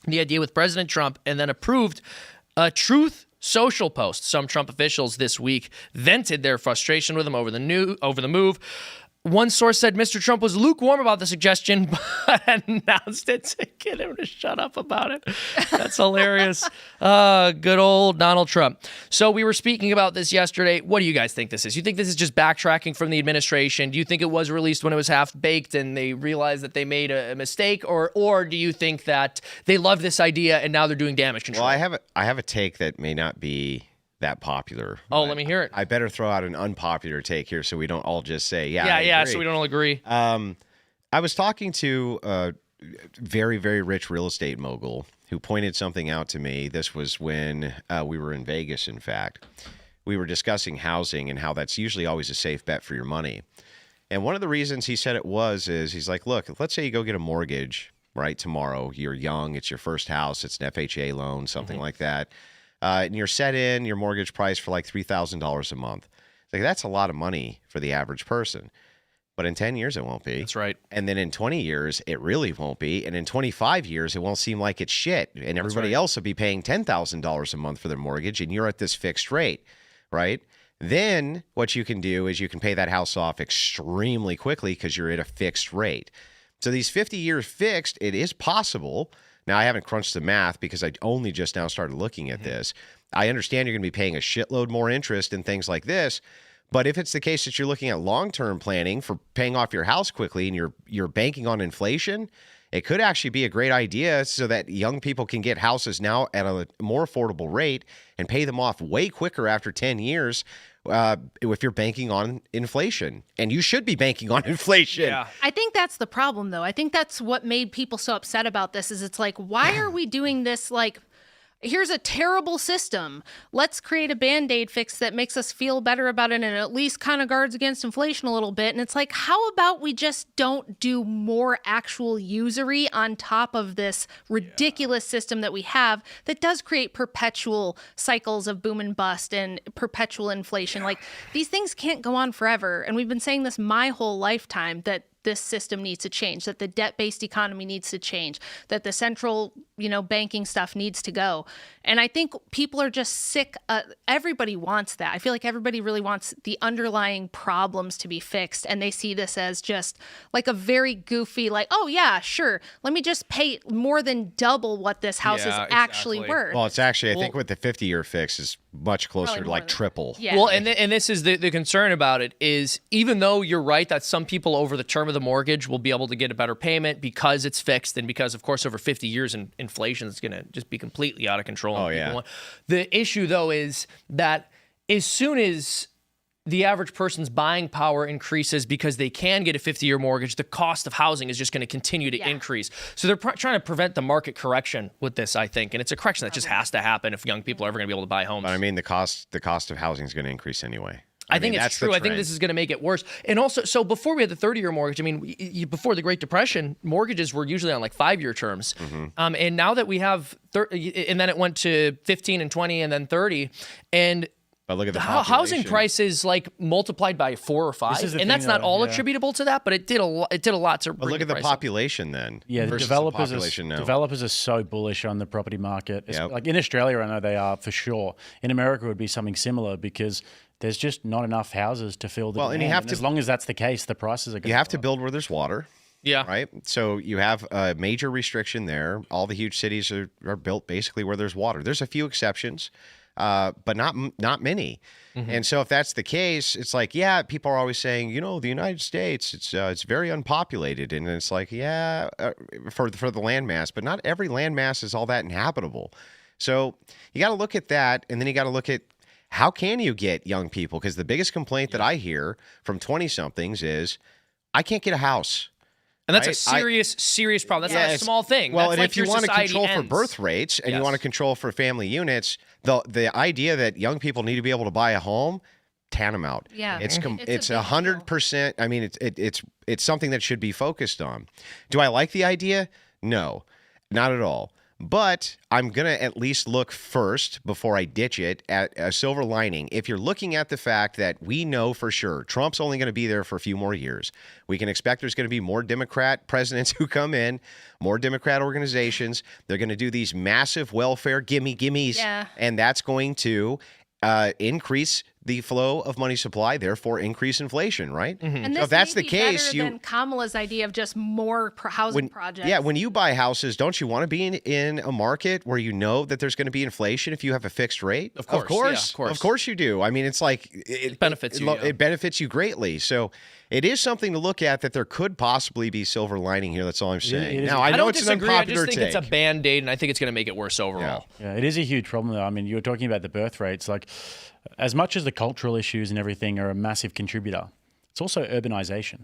the idea with President Trump and then approved a Truth Social post. Some Trump officials this week vented their frustration with him over the move. One source said Mr. Trump was lukewarm about the suggestion, but announced it to get him to shut up about it. That's hilarious. Good old Donald Trump. So we were speaking about this yesterday. What do you guys think this is? You think this is just backtracking from the administration? Do you think it was released when it was half-baked and they realized that they made a mistake? Or do you think that they love this idea and now they're doing damage control? Well, I have a take that may not be that popular. Oh, let me hear it. I better throw out an unpopular take here so we don't all just say, I agree. So we don't all agree. I was talking to a very, very rich real estate mogul who pointed something out to me. This was when we were in Vegas, in fact. We were discussing housing and how that's usually always a safe bet for your money. And one of the reasons he said it is he's like, look, let's say you go get a mortgage, right, tomorrow. You're young. It's your first house. It's an FHA loan, something like that. And you're set in your mortgage price for like $3,000 a month. Like, that's a lot of money for the average person. But in 10 years, it won't be. That's right. And then in 20 years, it really won't be. And in 25 years, it won't seem like it's shit. And everybody else will be paying $10,000 a month for their mortgage, and you're at this fixed rate, right? Then what you can do is you can pay that house off extremely quickly because you're at a fixed rate. So these 50 years fixed, it is possible Now, I haven't crunched the math because I only just now started looking at this. I understand you're going to be paying a shitload more interest in things like this. But if it's the case that you're looking at long-term planning for paying off your house quickly and you're banking on inflation, it could actually be a great idea so that young people can get houses now at a more affordable rate and pay them off way quicker after 10 years if you're banking on inflation. And you should be banking on inflation. Yeah. I think that's the problem, though. I think that's what made people so upset about this is it's like, why are we doing this? Like, here's a terrible system. Let's create a Band-Aid fix that makes us feel better about it and at least kind of guards against inflation a little bit. And it's like, how about we just don't do more actual usury on top of this ridiculous system that we have that does create perpetual cycles of boom and bust and perpetual inflation? Like, these things can't go on forever. And we've been saying this my whole lifetime, that this system needs to change, that the debt-based economy needs to change, that the central, banking stuff needs to go. And I think people are just sick. Everybody wants that. I feel like everybody really wants the underlying problems to be fixed. And they see this as just like a very goofy, like, oh yeah, sure. Let me just pay more than double what this house is actually worth. Well, it's actually, I think with the 50-year fix is much closer to like triple. Yeah. Well, and this is the concern about it is, even though you're right that some people over the term of the mortgage will be able to get a better payment because it's fixed, and because, of course, over 50 years inflation is going to just be completely out of control. Oh, yeah. The issue, though, is that as soon as the average person's buying power increases because they can get a 50-year mortgage, the cost of housing is just going to continue to increase. So they're trying to prevent the market correction with this, I think. And it's a correction that just has to happen if young people are ever going to be able to buy homes. But I mean, the cost of housing is going to increase anyway. I think it's true. I think this is going to make it worse. And also, so before we had the 30-year mortgage, I mean, before the Great Depression, mortgages were usually on like 5-year terms. And now that we have, and then it went to 15 and 20 and then 30. And but look at the housing prices like multiplied by 4 or 5, and that's not all attributable to that, but it did a lot. It did a lot to. But look at the population then. Yeah, the developers are so bullish on the property market. Like in Australia, I know they are for sure. In America, it would be something similar because there's just not enough houses to fill the demand. And as long as that's the case, the prices are going to go up. You have to build where there's water. Yeah. Right. So you have a major restriction there. All the huge cities are built basically where there's water. There's a few exceptions. But not many. And so if that's the case, it's like, yeah, people are always saying, the United States, it's very unpopulated. And it's like, yeah, for the landmass, but not every landmass is all that inhabitable. So you got to look at that. And then you got to look at how can you get young people? Because the biggest complaint that I hear from 20-somethings is, I can't get a house. And that's a serious problem. That's not a small thing. Well, that's and like if you want to control for birth rates and you want to control for family units, the idea that young people need to be able to buy a home, tantamount. Yeah, it's 100%. I mean, it's something that should be focused on. Do I like the idea? No, not at all. But I'm going to at least look first before I ditch it at a silver lining. If you're looking at the fact that we know for sure Trump's only going to be there for a few more years, we can expect there's going to be more Democrat presidents who come in, more Democrat organizations. They're going to do these massive welfare gimmies, and that's going to increase the flow of money supply, therefore increase inflation, right? And so if that's the case, than Kamala's idea of just more housing projects. Yeah, when you buy houses, don't you want to be in a market where you know that there's going to be inflation if you have a fixed rate? Of course. Of course you do. I mean, it's like it benefits you. It benefits you greatly. So it is something to look at, that there could possibly be silver lining here. That's all I'm saying. Now, I know it's an unpopular I just think take. it's a Band-Aid, and I think it's going to make it worse overall. Yeah, it is a huge problem, though. I mean, you were talking about the birth rates. Like, as much as the cultural issues and everything are a massive contributor, it's also urbanization.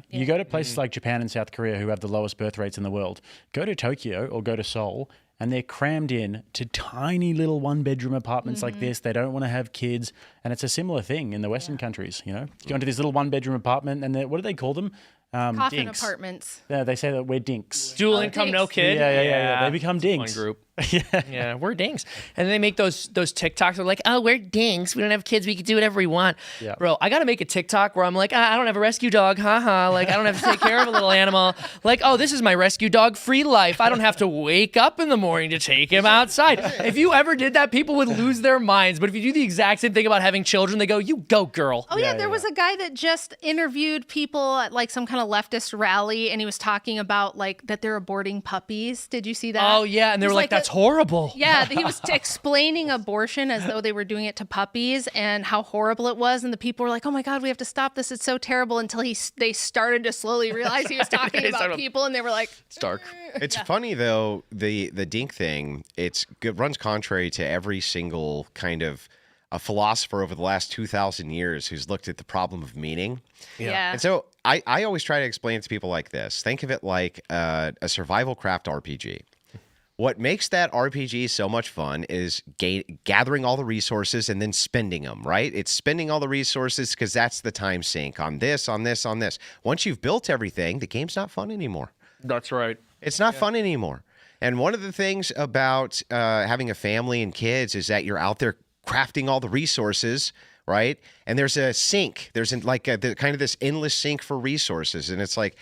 You go to places like Japan and South Korea who have the lowest birth rates in the world. Go to Tokyo or go to Seoul, and they're crammed in to tiny little one-bedroom apartments like this. They don't want to have kids, and it's a similar thing in the Western countries. You go into this little one-bedroom apartment, and what do they call them? Coffin dinks. apartments. Yeah, they say that we're dinks. Dual income, no kid. Yeah. They become dinks. One group. Yeah, we're dings. And then they make those TikToks. They're like, oh, we're dings. We don't have kids. We can do whatever we want. Yeah. Bro, I got to make a TikTok where I'm like, I don't have a rescue dog. Haha. Like, I don't have to take care of a little animal. Like, oh, this is my rescue dog free life. I don't have to wake up in the morning to take him outside. If you ever did that, people would lose their minds. But if you do the exact same thing about having children, they go, you go, girl. Oh, yeah, there was a guy that just interviewed people at like some kind of leftist rally, and he was talking about like that they're aborting puppies. Did you see that? Oh, yeah. And they were like, that's horrible. Yeah, he was explaining abortion as though they were doing it to puppies and how horrible it was. And the people were like, oh my God, we have to stop this. It's so terrible, until they started to slowly realize he was talking about people, and they were like, it's dark. It's funny though, the dink thing, it runs contrary to every single kind of a philosopher over the last 2,000 years who's looked at the problem of meaning. yeah. And so I always try to explain it to people like this. Think of it like a survival craft RPG. What makes that RPG so much fun is gathering all the resources and then spending them, right? It's spending all the resources because that's the time sink on this, on this, on this. Once you've built everything, the game's not fun anymore. That's right. It's not fun anymore. And one of the things about having a family and kids is that you're out there crafting all the resources, right? And there's a sink. There's kind of this endless sink for resources. And it's like,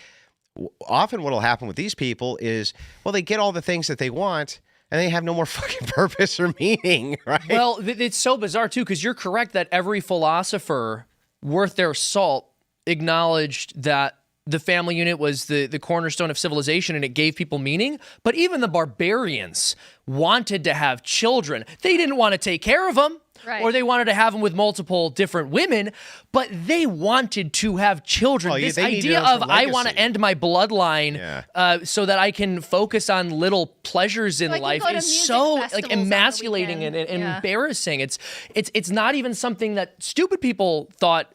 often what will happen with these people is, well, they get all the things that they want and they have no more fucking purpose or meaning, right? Well, it's so bizarre, too, because you're correct that every philosopher worth their salt acknowledged that the family unit was the cornerstone of civilization and it gave people meaning. But even the barbarians wanted to have children. They didn't want to take care of them. Right. Or they wanted to have them with multiple different women, but they wanted to have children. Well, this they needed idea them of for I want to legacy. end my bloodline so that I can focus on little pleasures in So I can life go to is music so festivals like on the emasculating and weekend. Yeah. embarrassing. It's not even something that stupid people thought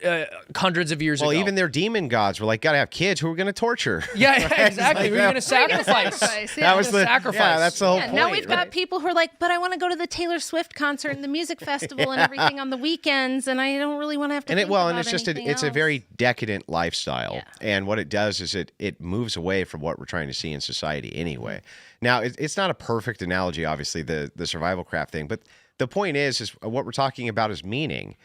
hundreds of years Well, ago. even their demon gods were like, gotta have kids who are going to torture. yeah, exactly. Who are you going to sacrifice? That was the sacrifice. Yeah, that's the whole Yeah, point. now we've got right? people who are like, but I want to go to the Taylor Swift concert and the music festival and everything on the weekends, and I don't really want to have to. And think and about it's just anything it's a else. very decadent lifestyle. Yeah. And what it does is it moves away from what we're trying to see in society anyway. Now, it's not a perfect analogy, obviously, the survival craft thing, but the point is what we're talking about is meaning.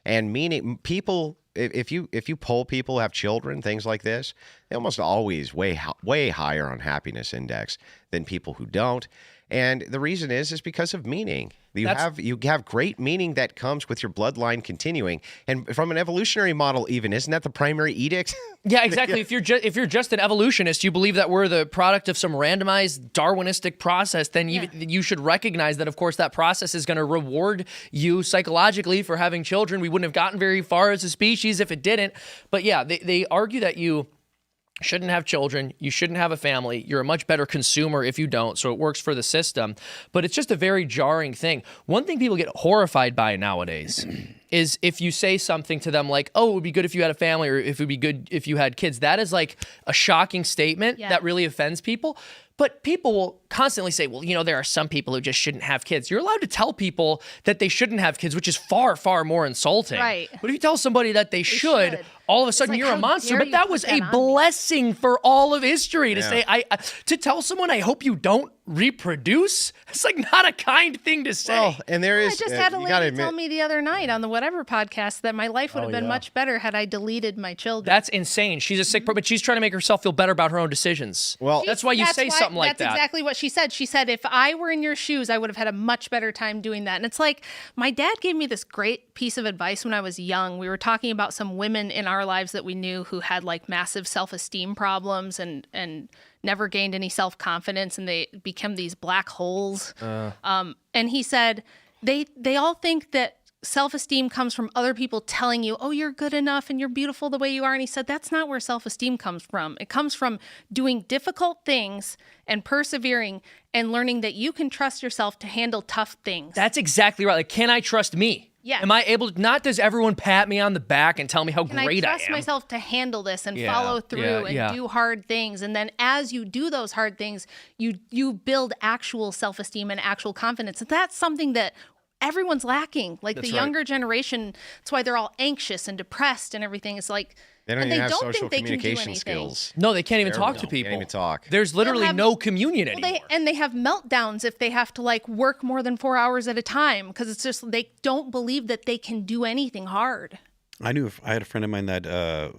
And meaning, people, if you poll people who have children, things like this, they almost always way higher on happiness index than people who don't. And the reason is because of meaning. You have great meaning that comes with your bloodline continuing. And from an evolutionary model, even, isn't that the primary edict? Yeah, exactly. If you're just an evolutionist, you believe that we're the product of some randomized Darwinistic process, then you should recognize that, of course, that process is going to reward you psychologically for having children. We wouldn't have gotten very far as a species if it didn't. But yeah, they argue that you shouldn't have children, you shouldn't have a family, you're a much better consumer if you don't, so it works for the system. But it's just a very jarring thing. One thing people get horrified by nowadays is if you say something to them like, oh, it would be good if you had a family, or if it would be good if you had kids. That is like a shocking statement that really offends people. But people will constantly say, well, there are some people who just shouldn't have kids. You're allowed to tell people that they shouldn't have kids, which is far, far more insulting. Right. But if you tell somebody that they should, all of a sudden like, you're a how monster. dare But you that put was that a on me? blessing for all of history to say, to tell someone, I hope you don't reproduce. It's like not a kind thing to say. Well, and there I is. just had a you gotta lady tell admit, me the other night on the whatever podcast that my life would have been yeah. much better had I deleted my children. That's insane. She's a sick, but she's trying to make herself feel better about her own decisions. Well, that's why you say something like that. That's exactly what she said. She said, if I were in your shoes, I would have had a much better time doing that. And it's like, my dad gave me this great piece of advice when I was young. We were talking about some women in our lives that we knew who had like massive self-esteem problems and never gained any self-confidence, and they became these black holes. And he said, they all think that self-esteem comes from other people telling you, oh, you're good enough and you're beautiful the way you are. And he said, that's not where self-esteem comes from. It comes from doing difficult things and persevering and learning that you can trust yourself to handle tough things. That's exactly right. Like, can I trust me? Yeah. Am I able to, not does everyone pat me on the back and tell me how Can I great I trust am? myself to handle this and Yeah, follow through yeah. and do hard things? And then as you do those hard things, you build actual self-esteem and actual confidence. And that's something that everyone's lacking. Like the younger generation, that's why they're all anxious and depressed and everything. It's like They don't And even they have don't social think they can do communication anything. skills. No, they can't even talk to Terrible. people. Can't even talk. There's literally have- no communion Well, anymore. they have meltdowns if they have to like work more than 4 hours at a time because it's just they don't believe that they can do anything hard. I had a friend of mine that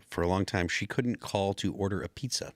for a long time she couldn't call to order a pizza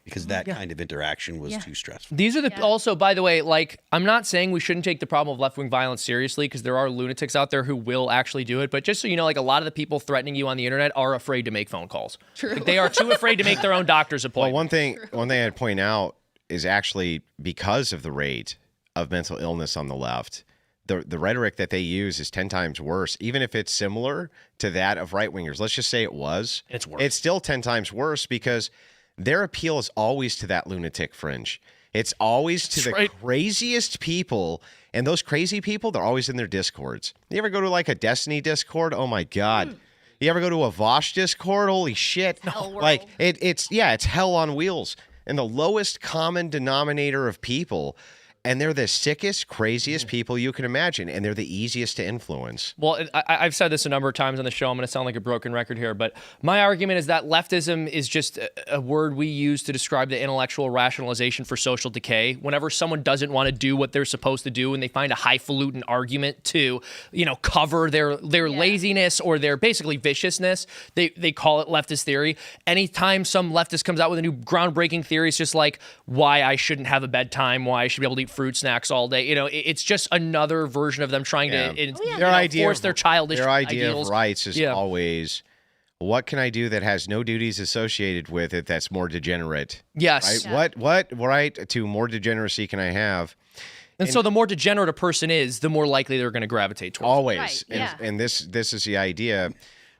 because that kind of interaction was too stressful. These are the also, by the way, like I'm not saying we shouldn't take the problem of left-wing violence seriously because there are lunatics out there who will actually do it. But just so you know, like a lot of the people threatening you on the internet are afraid to make phone calls. True. Like, they are too afraid to make their own doctor's Well, appointment. one thing I'd point out is actually because of the rate of mental illness on the left, the rhetoric that they use is 10 times worse, even if it's similar to that of right-wingers. Let's just say it was. It's worse. It's still 10 times worse because their appeal is always to that lunatic fringe. It's always to the craziest people, and those crazy people, they're always in their discords. You ever go to like a Destiny Discord? Oh my God. You ever go to a Vosh Discord? Holy shit. Like it's hell on wheels. And the lowest common denominator of people, and they're the sickest, craziest people you can imagine, and they're the easiest to influence. Well, I've said this a number of times on the show. I'm going to sound like a broken record here, but my argument is that leftism is just a word we use to describe the intellectual rationalization for social decay. Whenever someone doesn't want to do what they're supposed to do and they find a highfalutin argument to, cover their laziness or their basically viciousness, they call it leftist theory. Anytime some leftist comes out with a new groundbreaking theory, it's just like why I shouldn't have a bedtime, why I should be able to eat fruit snacks all day. It's just another version of them trying to force their childish ideals. of rights is always, what can I do that has no duties associated with it that's more degenerate? Yes. Right? What right to more degeneracy can I have? And so the more degenerate a person is, the more likely they're going to gravitate towards always. Right, And this is the idea.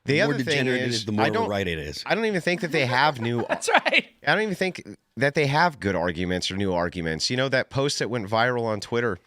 The more other thing degenerate is, the more of a right it is. I don't even think that they have new. That's right. I don't even think that they have good arguments or new arguments. You know that post that went viral on Twitter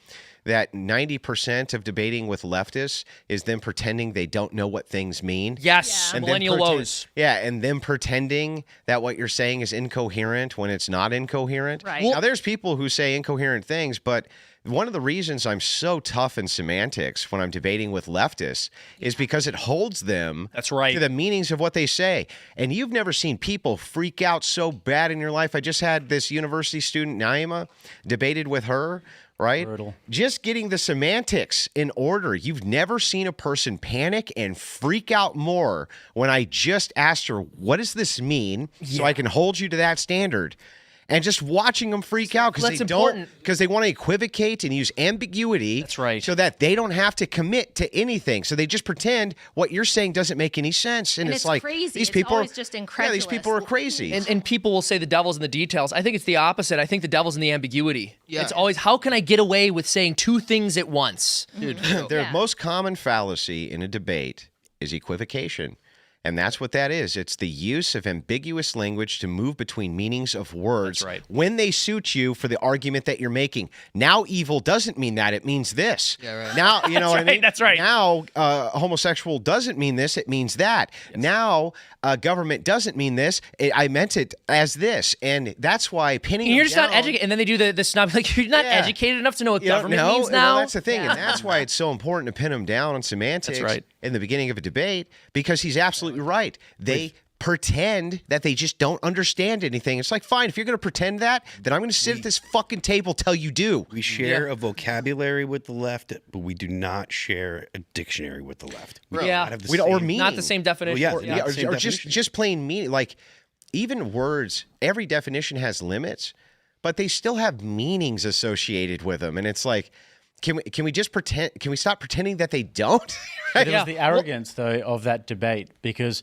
that 90% of debating with leftists is them pretending they don't know what things mean. Yes, And millennial then lows. Yeah, and them pretending that what you're saying is incoherent when it's not incoherent. Right. Now, there's people who say incoherent things, but one of the reasons I'm so tough in semantics when I'm debating with leftists is because it holds them That's right. to the meanings of what they say. And you've never seen people freak out so bad in your life. I just had this university student, Naima, debated with her, right? Brutal. Just getting the semantics in order. You've never seen a person panic and freak out more when I just asked her, what does this mean? So I can hold you to that standard. And just watching them freak out because they want to equivocate and use ambiguity. That's right. So that they don't have to commit to anything. So they just pretend what you're saying doesn't make any sense. And it's like crazy. these It's people always just Yeah, incredulous. these people are crazy. And people will say the devil's in the details. I think it's the opposite. I think the devil's in the ambiguity. Yeah. It's always, how can I get away with saying two things at once? Dude, the most common fallacy in a debate is equivocation. And that's what that is. It's the use of ambiguous language to move between meanings of words That's right. when they suit you for the argument that you're making. Now, evil doesn't mean that. It means this. Yeah, right. Now, you know what I mean? That's right. Now, homosexual doesn't mean this. It means that. Yes. Now, government doesn't mean this. I meant it as this. And that's why pinning You're them just down, not educated. And then they do the snub. Like, you're not educated enough to know what you don't government know? means now. Well, that's the thing. And that's why it's so important to pin them down on semantics right. in the beginning of a debate, because he's absolutely right. They pretend that they just don't understand anything. It's like, fine, if you're going to pretend that, then I'm going to sit at this fucking table till you do. We share a vocabulary with the left, but we do not share a dictionary with the left. We do not have the We don't- or same- meaning. Not the same definition. Well, yeah, not the same or definition. just plain meaning. Like, even words, every definition has limits, but they still have meanings associated with them. And it's like, can we just pretend? Can we stop pretending that they don't? But it was the arrogance, though, of that debate, because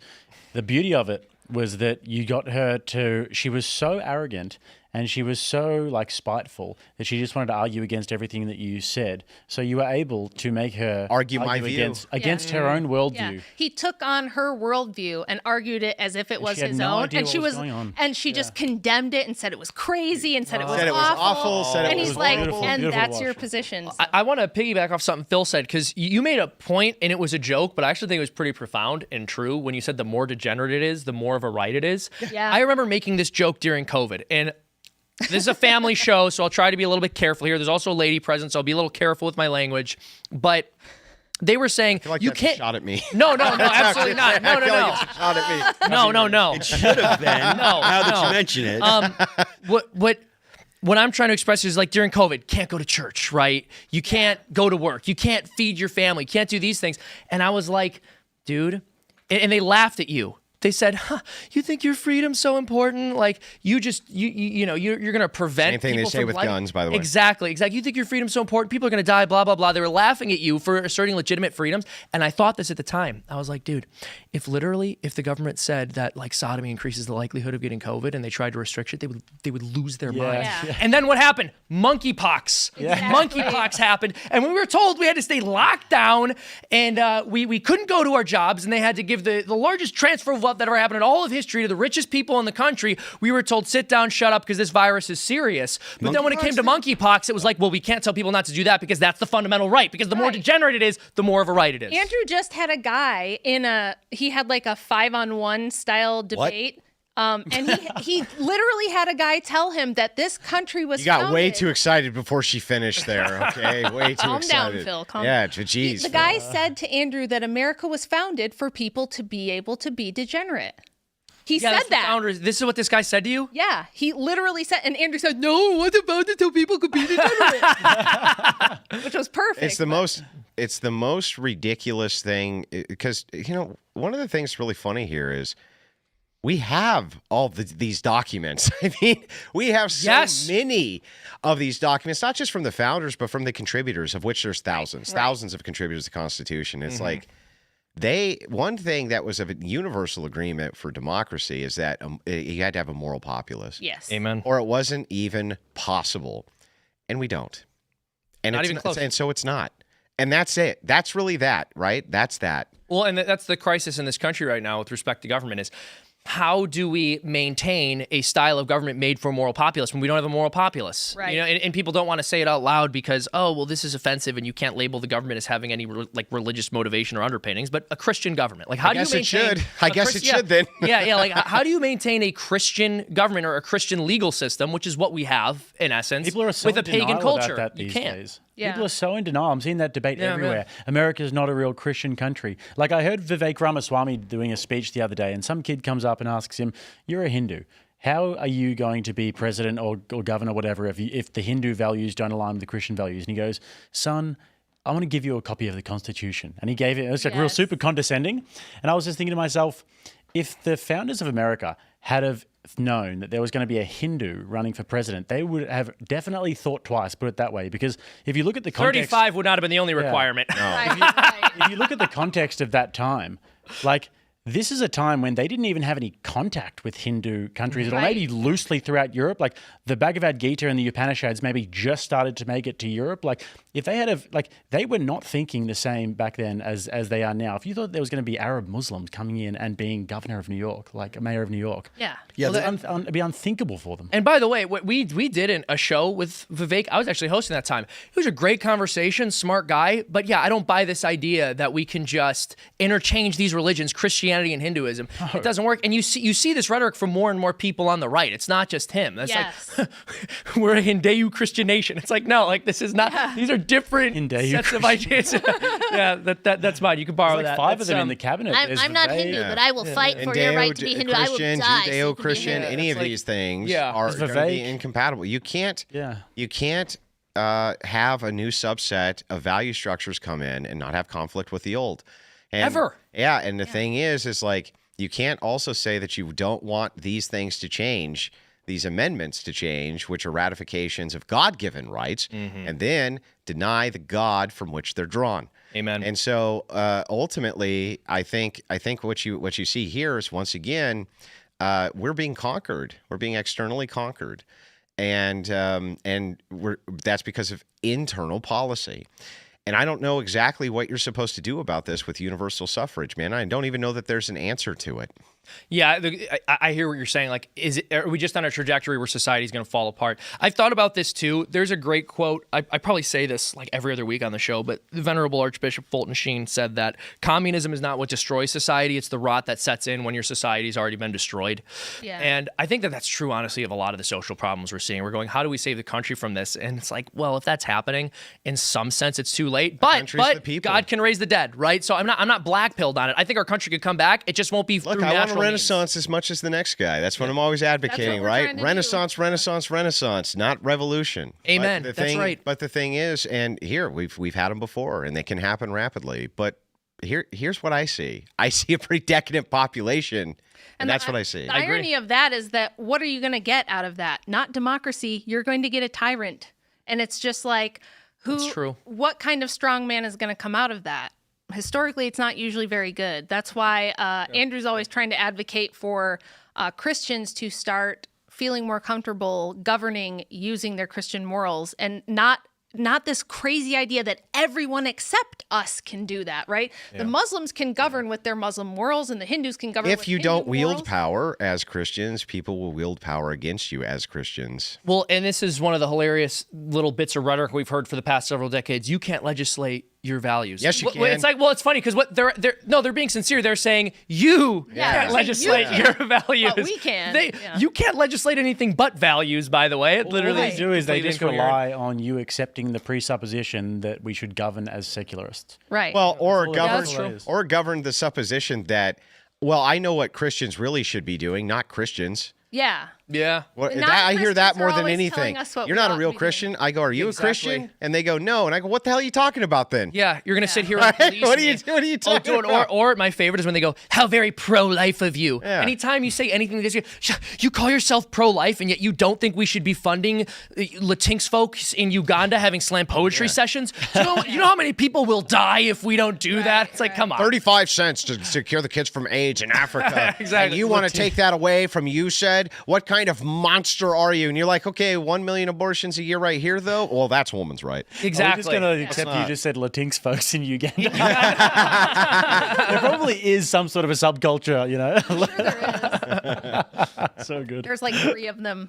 the beauty of it was that you got her to, she was so arrogant and she was so like spiteful that she just wanted to argue against everything that you said. So you were able to make her Argue my view. against her own worldview. Yeah. He took on her worldview and argued it as if it was she had his no own, idea and what she was going on. and she just condemned it and said it was crazy and said it was Said it was awful, said it and was he's like, beautiful, and beautiful that's your watch. position. I want to piggyback off something Phil said, because you made a point and it was a joke, but I actually think it was pretty profound and true when you said the more degenerate it is, the more of a right it is. Yeah. I remember making this joke during COVID, and this is a family show, so I'll try to be a little bit careful here. There's also a lady present, so I'll be a little careful with my language. But They were saying like you that's a can't. shot at me. No, absolutely not. No. Like it's a shot at me. No. It should have been. No, now that no. you mention it. What I'm trying to express is like during COVID, can't go to church, right? You can't go to work. You can't feed your family. You can't do these things. And I was like, dude, and they laughed at you. They said, you think your freedom's so important? Like you're going to prevent Same thing they people say from with life. guns, by the way. Exactly. You think your freedom's so important? People are going to die, blah, blah, blah. They were laughing at you for asserting legitimate freedoms. And I thought this at the time. I was like, dude, if the government said that like sodomy increases the likelihood of getting COVID and they tried to restrict it, they would lose their mind. Yeah. And then what happened? Monkeypox. Exactly. Monkeypox happened. And we were told we had to stay locked down and we couldn't go to our jobs and they had to give the largest transfer of wealth that ever happened in all of history to the richest people in the country. We were told, sit down, shut up, because this virus is serious. But then when it came to monkeypox, it was like, well, we can't tell people not to do that because that's the fundamental right. Because the more degenerate it is, the more of a right it is. Andrew just had a guy he had like a 5-on-1 style debate. And he literally had a guy tell him that this country was You got founded. way too excited before she finished there, okay? Way too Calm excited. down, Phil. Calm Yeah, down. geez. The guy said to Andrew that America was founded for people to be able to be degenerate. He Yeah, said that's the that. founders. This is what this guy said to you? Yeah, he literally said, and Andrew said, "No, it wasn't founded so people could be degenerate," which was perfect. It's the most ridiculous thing because one of the things really funny here is we have all these documents. I mean, we have so many of these documents, not just from the founders, but from the contributors, of which there's thousands of contributors to the Constitution. It's like one thing that was of a universal agreement for democracy is that you had to have a moral populace. Yes. Amen. Or it wasn't even possible. And we don't. And Not it's even close. And so it's not. And that's it. That's really that, right? That's that. Well, and that's the crisis in this country right now with respect to government is how do we maintain a style of government made for a moral populace when we don't have a moral populace? Right. And people don't want to say it out loud because, oh, well, this is offensive and you can't label the government as having any religious motivation or underpinnings, but a Christian government. Like, how do you maintain? I guess it should then. Yeah. Like, how do you maintain a Christian government or a Christian legal system, which is what we have in essence, People are so with a in pagan denial culture? about that You these can't. days. Yeah. People are so in denial. I'm seeing that debate Yeah, everywhere. yeah. America's not a real Christian country. Like I heard Vivek Ramaswamy doing a speech the other day, and some kid comes up and asks him, "You're a Hindu. How are you going to be president or governor, whatever, if the Hindu values don't align with the Christian values?" And he goes, "Son, I want to give you a copy of the Constitution." And he gave it. It was like real super condescending. And I was just thinking to myself, if the founders of America had have known that there was going to be a Hindu running for president, they would have definitely thought twice, put it that way. Because if you look at the context... 35 would not have been the only requirement. If you look at the context of that time, like... This is a time when they didn't even have any contact with Hindu countries, or maybe loosely throughout Europe. Like the Bhagavad Gita and the Upanishads maybe just started to make it to Europe. Like if they had they were not thinking the same back then as they are now. If you thought there was going to be Arab Muslims coming in and being governor of New York, like a mayor of New York, it'd be unthinkable for them. And by the way, what we did a show with Vivek. I was actually hosting that time. It was a great conversation, smart guy. But yeah, I don't buy this idea that we can just interchange these religions, Christianity and Hinduism. It doesn't work. And you see this rhetoric from more and more people on the right. It's not just him. That's like we're a Hindu Christian nation. It's like no, like this is not. These are different sets of ideas. Yeah, that's mine. You can borrow There's that. five of them in the cabinet. I'm not Hindu, but I will fight for your right to be Hindu. I will Christian, die. so you can be Judeo-Christian, Hindu. any of these things Yeah. are going to be Vivek. incompatible. You can't have a new subset of value structures come in and not have conflict with the old. And, Ever. Yeah, and the thing is like you can't also say that you don't want these things to change, these amendments to change, which are ratifications of God-given rights, and then deny the God from which they're drawn. Amen. And so ultimately, I think what you see here is once again, we're being conquered. We're being externally conquered, and that's because of internal policy. And I don't know exactly what you're supposed to do about this with universal suffrage, man. I don't even know that there's an answer to it. Yeah, I hear what you're saying. Like, are we just on a trajectory where society is going to fall apart? I've thought about this too. There's a great quote. I probably say this like every other week on the show, but the Venerable Archbishop Fulton Sheen said that communism is not what destroys society. It's the rot that sets in when your society's already been destroyed. Yeah. And I think that that's true, honestly, of a lot of the social problems we're seeing. We're going, how do we save the country from this? And it's like, well, if that's happening, in some sense, it's too late. But the people. God can raise the dead, right? So I'm not black-pilled on it. I think our country could come back. It just won't be through Look, I want a natural Renaissance as much as the next guy. That's what I'm always advocating, we're right? trying to Renaissance, Renaissance, Renaissance, not revolution. Amen. But That's right. But the thing is, and here we've had them before, and they can happen rapidly. But here's what I see. I see a pretty decadent population, and that's what I see. The irony of that is that what are you going to get out of that? Not democracy. You're going to get a tyrant. And it's just like, That's true. what kind of strong man is going to come out of that? Historically, it's not usually very good. That's why Andrew's always trying to advocate for Christians to start feeling more comfortable governing using their Christian morals, and not this crazy idea that everyone except us can do that, right? The Muslims can govern with their Muslim morals, and the Hindus can govern with If you Hindu don't wield morals. power as Christians, people will wield power against you as Christians. Well, and this is one of the hilarious little bits of rhetoric we've heard for the past several decades. You can't legislate your values. Yes, you Well, can. It's like, well, it's funny because what they're being sincere. They're saying you can't Yeah. legislate You your can. values. But we can. Yeah. You can't legislate anything but values. By the way, it literally What they do is they completely just incoherent. rely on you accepting the presupposition that we should govern as secularists. Right. Well, or all it govern, is. That's true. or govern the supposition that, well, I know what Christians really should be doing, not Christians. yeah. Yeah. Well, Not I hear that Christians more are than always anything. telling us what You're we not a ought real to be Christian. I go, are you Exactly. a Christian? And they go, no. And I go, what the hell are you talking about then? Yeah, you're gonna sit here. Right? And police What are you- me. what are you talking dude, about? Or my favorite is when they go, "How very pro-life of you." Yeah. Anytime you say anything like this, you call yourself pro-life, and yet you don't think we should be funding Latinx folks in Uganda having slam poetry sessions. You know how many people will die if we don't do that? It's like, come on. 35 cents to secure the kids from AIDS in Africa. Exactly. And you want to take that away from you said? What kind of monster are you? And you're like, okay, 1 million abortions a year right here, though? Well, that's woman's right. Exactly. I'm just going to accept you just said Latinx folks in Uganda. There probably is some sort of a subculture, you know. Sure there is. So good. There's like 3 of them.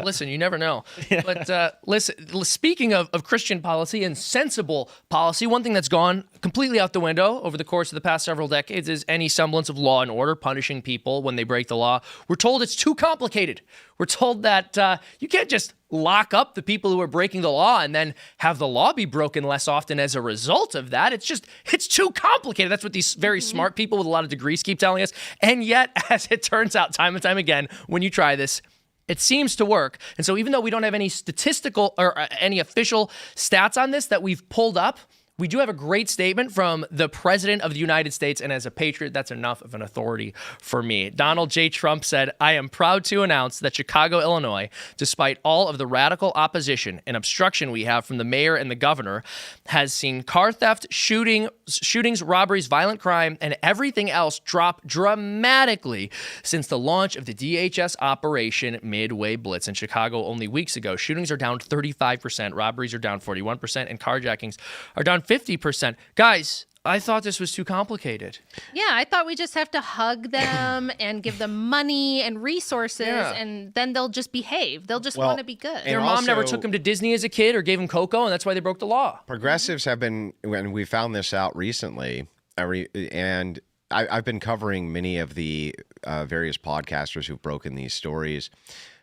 Listen, you never know. But listen, speaking of Christian policy and sensible policy, one thing that's gone completely out the window over the course of the past several decades is any semblance of law and order, punishing people when they break the law. We're told it's too complicated. We're told that you can't just lock up the people who are breaking the law and then have the law be broken less often as a result of that. It's too complicated. That's what these very smart people with a lot of degrees keep telling us. And yet, as it turns out time and time again, when you try this, it seems to work. And so even though we don't have any statistical or any official stats on this that we've pulled up, we do have a great statement from the President of the United States, and as a patriot, that's enough of an authority for me. Donald J. Trump said, "I am proud to announce that Chicago, Illinois, despite all of the radical opposition and obstruction we have from the mayor and the governor, has seen car theft, shootings, robberies, violent crime, and everything else drop dramatically since the launch of the DHS Operation Midway Blitz in Chicago only weeks ago. Shootings are down 35%, robberies are down 41%, and carjackings are down 50%. Guys, I thought this was too complicated. Yeah, I thought we just have to hug them and give them money and resources, and then they'll just behave. They'll just want to be good. Their mom never took him to Disney as a kid or gave him cocoa, and that's why they broke the law. Progressives have been, and we found this out recently, and I've been covering many of the various podcasters who've broken these stories,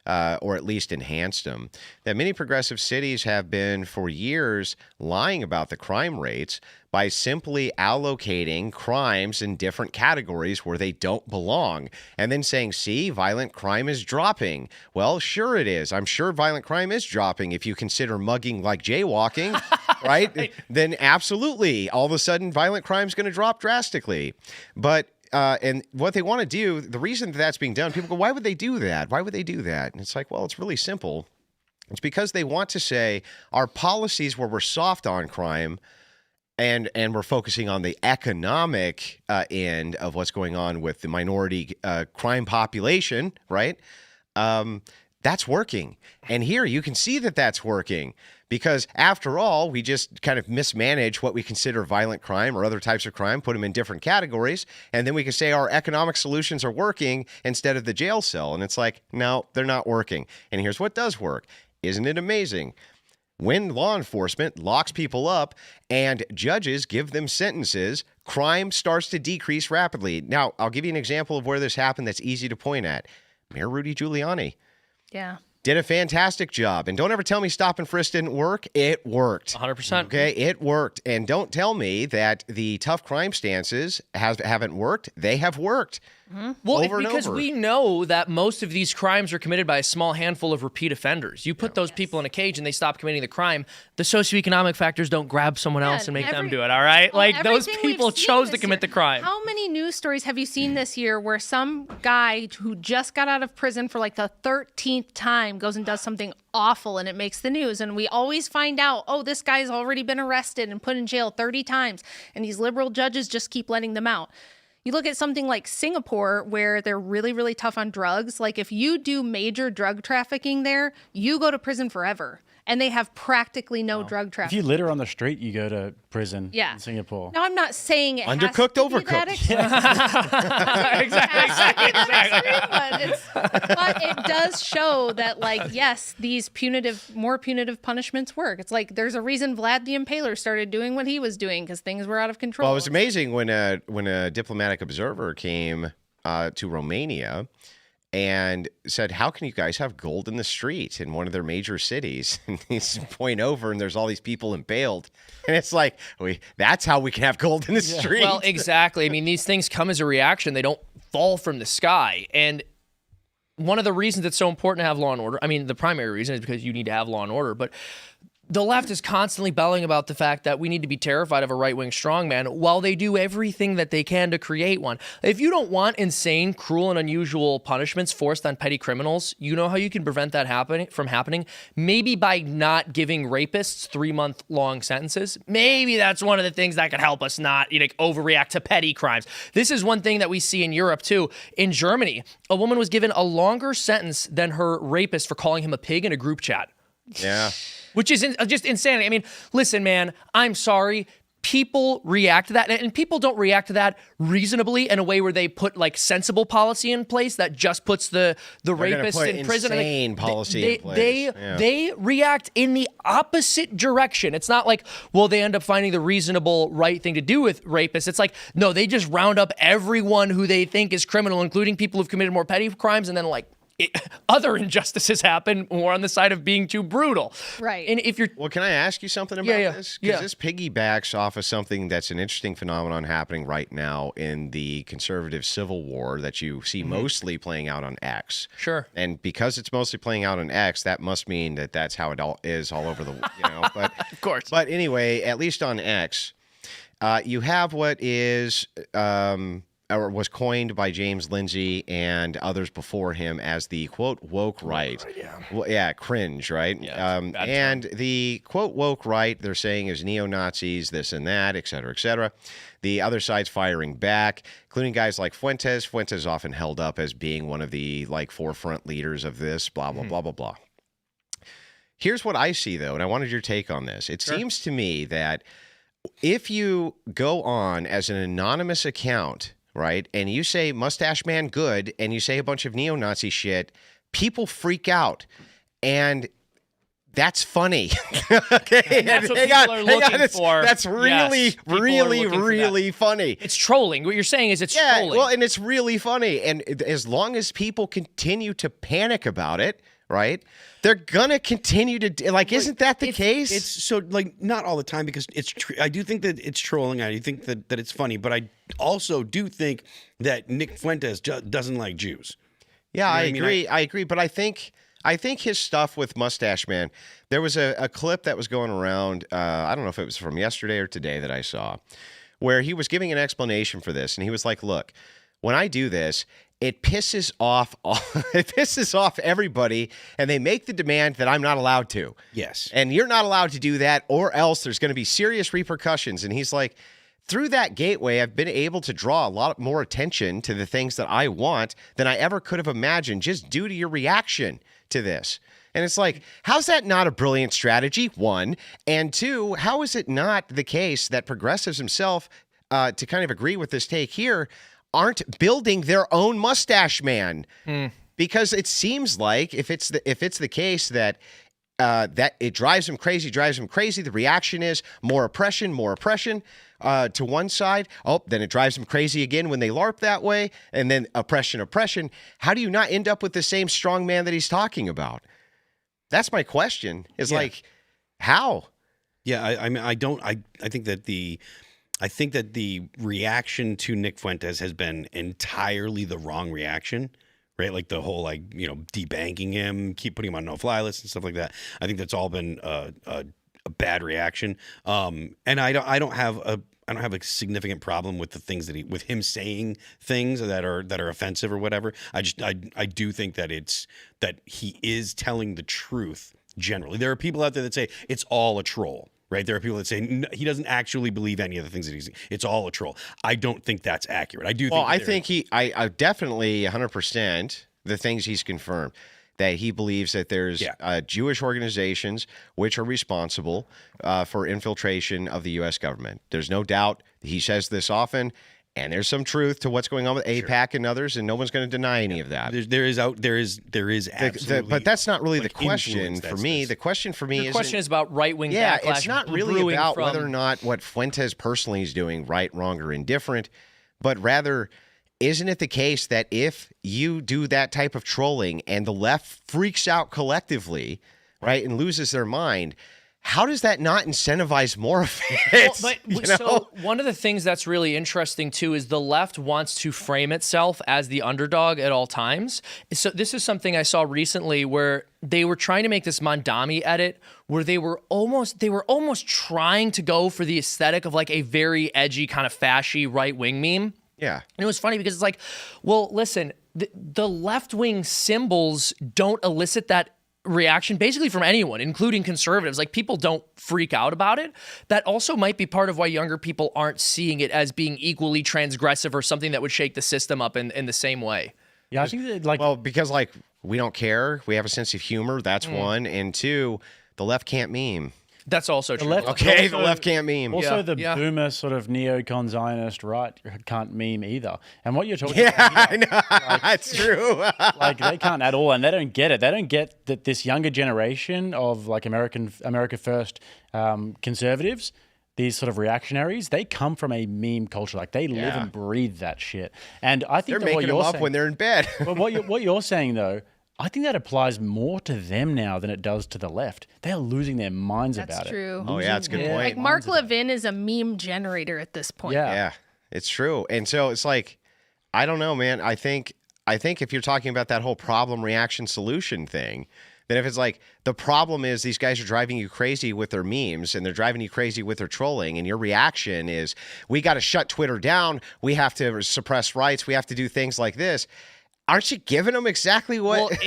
or at least enhanced them, that many progressive cities have been for years lying about the crime rates by simply allocating crimes in different categories where they don't belong, and then saying, see, violent crime is dropping. Well, sure it is. I'm sure violent crime is dropping if you consider mugging like jaywalking, right? Then absolutely, all of a sudden, violent crime is going to drop drastically. But and what they want to do, the reason that that's being done, people go, why would they do that? Why would they do that? And it's like, well, it's really simple. It's because they want to say our policies where we're soft on crime and we're focusing on the economic end of what's going on with the minority crime population, right? That's working. And here you can see that that's working because after all, we just kind of mismanage what we consider violent crime or other types of crime, put them in different categories. And then we can say our economic solutions are working instead of the jail cell. And it's like, no, they're not working. And here's what does work. Isn't it amazing? When law enforcement locks people up and judges give them sentences, crime starts to decrease rapidly. Now, I'll give you an example of where this happened that's easy to point at. Mayor Rudy Giuliani. Yeah. Did a fantastic job. And don't ever tell me stop and frisk didn't work. It worked. 100%. Okay, it worked. And don't tell me that the tough crime stances haven't worked. They have worked. Well, over and because over. we know that most of these crimes are committed by a small handful of repeat offenders. You put those people in a cage and they stop committing the crime. The socioeconomic factors don't grab someone else and make them do it, all right? Well, Like, those everything we've people seen chose to this commit the year. crime. How many news stories have you seen this year where some guy who just got out of prison for like the 13th time goes and does something awful and it makes the news? And we always find out, oh, this guy's already been arrested and put in jail 30 times. And these liberal judges just keep letting them out. You look at something like Singapore, where they're really, really tough on drugs. Like, if you do major drug trafficking there, you go to prison forever. And they have practically no drug If trafficking. you litter on the street, you go to prison Yeah. in Singapore. Now, I'm not saying it Undercooked, has to be that overcooked. exactly. But it does show that, like, yes, these more punitive punishments work. It's like there's a reason Vlad the Impaler started doing what he was doing because things were out of control. Well, it was amazing when a diplomatic observer came to Romania and said, how can you guys have gold in the street in one of their major cities? And he's point over and there's all these people impaled. And it's like, that's how we can have gold in the street. Well, exactly. I mean, these things come as a reaction. They don't fall from the sky. And one of the reasons it's so important to have law and order, I mean, the primary reason is because you need to have law and order, but the left is constantly belling about the fact that we need to be terrified of a right-wing strongman while they do everything that they can to create one. If you don't want insane, cruel, and unusual punishments forced on petty criminals, you know how you can prevent that from happening? Maybe by not giving rapists 3-month-long sentences. Maybe that's one of the things that could help us not overreact to petty crimes. This is one thing that we see in Europe, too. In Germany, a woman was given a longer sentence than her rapist for calling him a pig in a group chat. Yeah. Which is just insanity. I mean, listen, man, I'm sorry. People react to that, and people don't react to that reasonably in a way where they put like sensible policy in place that just puts the rapist in prison. Insane policy in place. They react in the opposite direction. It's not like, well, they end up finding the reasonable right thing to do with rapists. It's like, no, they just round up everyone who they think is criminal, including people who've committed more petty crimes, and then other injustices happen more on the side of being too brutal. Right. And if you're... Well, can I ask you something about this? Because this piggybacks off of something that's an interesting phenomenon happening right now in the conservative civil war that you see mostly playing out on X. Sure. And because it's mostly playing out on X, that must mean that that's how it all is all over the, But of course. But anyway, at least on X, you have what is... or was coined by James Lindsay and others before him as the, quote, woke right. Cringe, right? Yeah, and the, quote, woke right, they're saying is neo-Nazis, this and that, et cetera, et cetera. The other side's firing back, including guys like Fuentes. Fuentes often held up as being one of the, forefront leaders of this, blah, blah, blah, blah, blah. Here's what I see, though, and I wanted your take on this. It seems to me that if you go on as an anonymous account, right, and you say Mustache Man good, and you say a bunch of neo-Nazi shit, people freak out, and that's funny. Okay, that's what people are looking for. That's really, really funny. It's trolling. What you're saying is it's trolling. Well, and it's really funny, and as long as people continue to panic about it, right, they're gonna continue to isn't that the case? It's so not all the time because I do think that it's trolling. I do think that it's funny, but I also do think that Nick Fuentes doesn't like Jews. Yeah, I agree. I agree, but I think his stuff with Mustache Man. There was a clip that was going around. I don't know if it was from yesterday or today that I saw, where he was giving an explanation for this, and he was like, "Look, when I do this, it pisses off everybody, and they make the demand that I'm not allowed to. Yes. And you're not allowed to do that, or else there's going to be serious repercussions." And he's like, through that gateway, I've been able to draw a lot more attention to the things that I want than I ever could have imagined just due to your reaction to this. And it's like, how's that not a brilliant strategy? One. And two, how is it not the case that progressives themselves, to kind of agree with this take here, aren't building their own mustache man? Because it seems like if it's the case that that it drives them crazy, the reaction is more oppression to one side. Oh, then it drives them crazy again when they LARP that way, and then oppression. How do you not end up with the same strong man that he's talking about? That's my question. Is like, how? Yeah, I mean, I think that the reaction to Nick Fuentes has been entirely the wrong reaction, right? Like the whole debanking him, keep putting him on no-fly lists and stuff like that. I think that's all been a bad reaction. And I don't have a significant problem with the things with him saying things that are offensive or whatever. I do think that he is telling the truth generally. There are people out there that say it's all a troll, right? There are people that say he doesn't actually believe any of the things that it's all a troll. I don't think that's accurate. I do think I definitely 100% the things he's confirmed, that he believes that there's Jewish organizations which are responsible for infiltration of the U.S. government. There's no doubt. He says this often, and there's some truth to what's going on with AIPAC and others, and no one's going to deny any of that. There is absolutely. But that's not really the question for me. The question for me is about right-wing backlash. It's not really about whether or not what Fuentes personally is doing right, wrong, or indifferent, but rather, isn't it the case that if you do that type of trolling and the left freaks out collectively, right, and loses their mind, how does that not incentivize more of it? So one of the things that's really interesting too is the left wants to frame itself as the underdog at all times. So this is something I saw recently where they were trying to make this Mondami edit where they were almost trying to go for the aesthetic of like a very edgy kind of fashy right-wing meme. Yeah. And it was funny because it's like, well, listen, the left-wing symbols don't elicit that reaction basically from anyone, including conservatives. Like, people don't freak out about it. That also might be part of why younger people aren't seeing it as being equally transgressive or something that would shake the system up in the same way. Yeah, I think that because we don't care. We have a sense of humor. That's one. And two, the left can't meme. That's also true. The left can't meme. Also, boomer sort of neocon Zionist right can't meme either. And what you're talking about, I know, that's true. Like, they can't at all, and they don't get it. They don't get that this younger generation of like America First conservatives, these sort of reactionaries, they come from a meme culture. Like, they live and breathe that shit. And I think they're making them up when they're in bed. But what you're saying though, I think that applies more to them now than it does to the left. They are losing their minds about it. That's true. Oh, yeah, that's a good point. Like, Mark Levin is a meme generator at this point. Yeah, it's true. And so it's like, I don't know, man. I think if you're talking about that whole problem, reaction, solution thing, then if it's like, the problem is these guys are driving you crazy with their memes and they're driving you crazy with their trolling, and your reaction is, we got to shut Twitter down, we have to suppress rights, we have to do things like this. Aren't you giving them exactly what?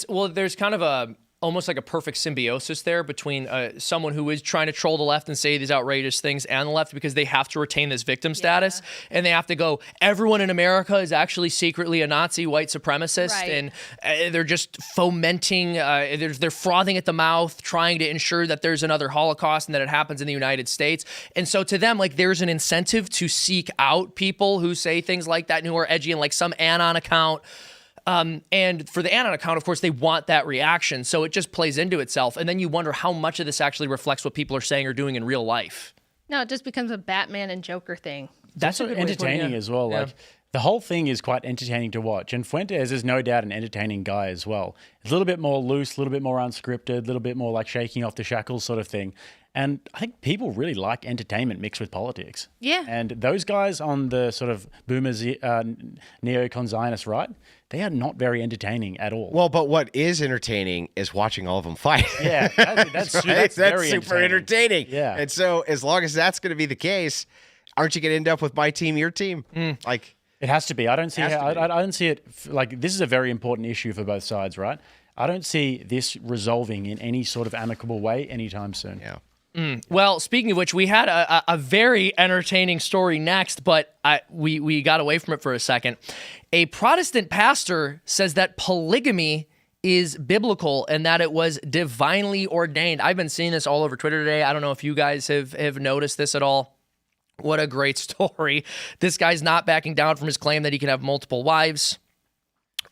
Well, there's kind of almost like a perfect symbiosis there between someone who is trying to troll the left and say these outrageous things and the left, because they have to retain this victim status, and they have to go, everyone in America is actually secretly a Nazi white supremacist, and they're just fomenting, they're frothing at the mouth, trying to ensure that there's another Holocaust and that it happens in the United States. And so to them, like, there's an incentive to seek out people who say things like that and who are edgy, and like some Anon account. And for the Anon account, of course, they want that reaction. So it just plays into itself. And then you wonder how much of this actually reflects what people are saying or doing in real life. No, it just becomes a Batman and Joker thing. That's entertaining as well. Like, the whole thing is quite entertaining to watch. And Fuentes is no doubt an entertaining guy as well. It's a little bit more loose, a little bit more unscripted, a little bit more like shaking off the shackles sort of thing. And I think people really like entertainment mixed with politics. Yeah. And those guys on the sort of boomers, neocon Zionist right, they are not very entertaining at all. Well, but what is entertaining is watching all of them fight. Yeah, that's very super entertaining. Yeah. And so as long as that's going to be the case, aren't you going to end up with my team, your team? Like, it has to be. I don't see I don't see it like, this is a very important issue for both sides, right? I don't see this resolving in any sort of amicable way anytime soon. Yeah. Well, speaking of which, we had a very entertaining story next, but we got away from it for a second. A Protestant pastor says that polygamy is biblical and that it was divinely ordained. I've been seeing this all over Twitter today. I don't know if you guys have noticed this at all. What a great story. This guy's not backing down from his claim that he can have multiple wives.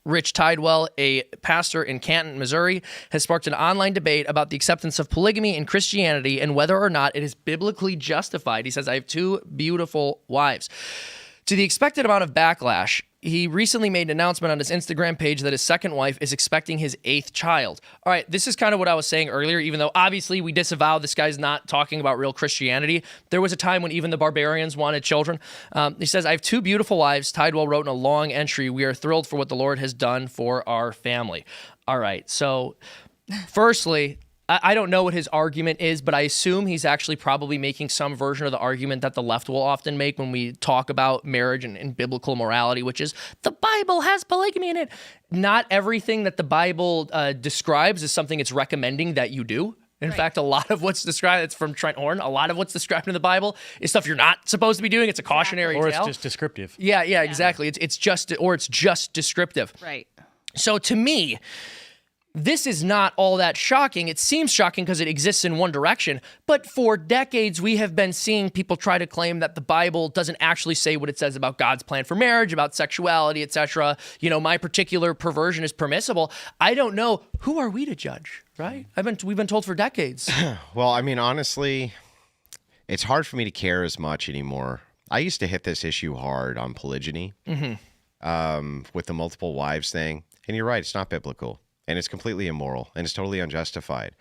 Rich Tidwell, a pastor in Canton, Missouri, has sparked an online debate about the acceptance of polygamy in Christianity and whether or not it is biblically justified. He says, I have 2 beautiful wives. To the expected amount of backlash, he recently made an announcement on his Instagram page that his second wife is expecting his 8th child. All right, this is kind of what I was saying earlier, even though obviously we disavow this guy's not talking about real Christianity. There was a time when even the barbarians wanted children. He says, I have 2 beautiful wives. Tidwell wrote in a long entry, we are thrilled for what the Lord has done for our family. All right, so firstly, I don't know what his argument is, but I assume he's actually probably making some version of the argument that the left will often make when we talk about marriage and biblical morality, which is the Bible has polygamy in it. Not everything that the Bible describes is something it's recommending that you do. In fact, a lot of what's described, it's from Trent Horn, a lot of what's described in the Bible is stuff you're not supposed to be doing. It's a cautionary tale. Or it's just descriptive. Yeah, exactly. It's just descriptive. Right. So to me, this is not all that shocking. It seems shocking because it exists in one direction, but for decades we have been seeing people try to claim that the Bible doesn't actually say what it says about God's plan for marriage, about sexuality, etc. You know, my particular perversion is permissible. I don't know. Who are we to judge, right? We've been told for decades. Well, I mean, honestly, it's hard for me to care as much anymore. I used to hit this issue hard on polygyny with the multiple wives thing, and you're right, it's not biblical. And it's completely immoral, and it's totally unjustified.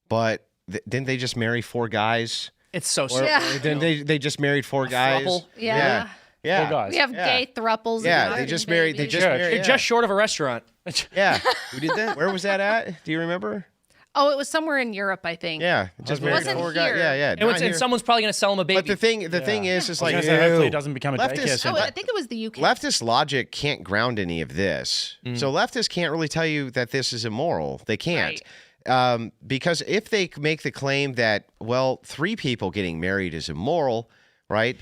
But didn't they just marry 4 guys? It's so Didn't they just married 4 guys? throuple? Yeah. 4 guys. We have gay thruples. Yeah, they just married. They just married. You're just short of a restaurant. Yeah. Who did that? Where was that at? Do you remember? Oh, it was somewhere in Europe, I think. Yeah, just married wasn't 4 guys. here. Yeah. And someone's probably going to sell him a baby. But the thing is like, Hopefully it doesn't become a daycare Leftists- center. Oh, I think it was the UK. leftist logic can't ground any of this. So leftists can't really tell you that this is immoral. They can't. Because if they make the claim that, well, 3 people getting married is immoral, right?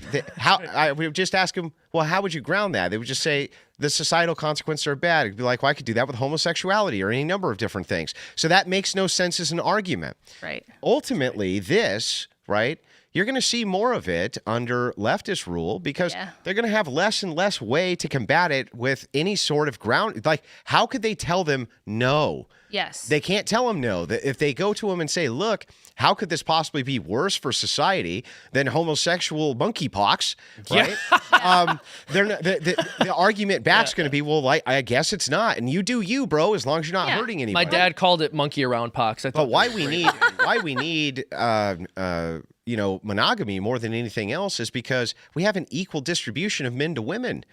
We would just ask them, well, how would you ground that? They would just say the societal consequences are bad. It'd be like, well, I could do that with homosexuality or any number of different things. So that makes no sense as an argument. Right. Ultimately, this, right? You're going to see more of it under leftist rule because they're going to have less and less way to combat it with any sort of ground. Like, how could they tell them no? Yes. They can't tell them no. If they go to them and say, look, how could this possibly be worse for society than homosexual monkeypox, right? The argument back's going to be, well, I guess it's not. And you do you, bro, as long as you're not hurting anybody. My dad called it monkey around pox. But why we need monogamy more than anything else is because we have an equal distribution of men to women.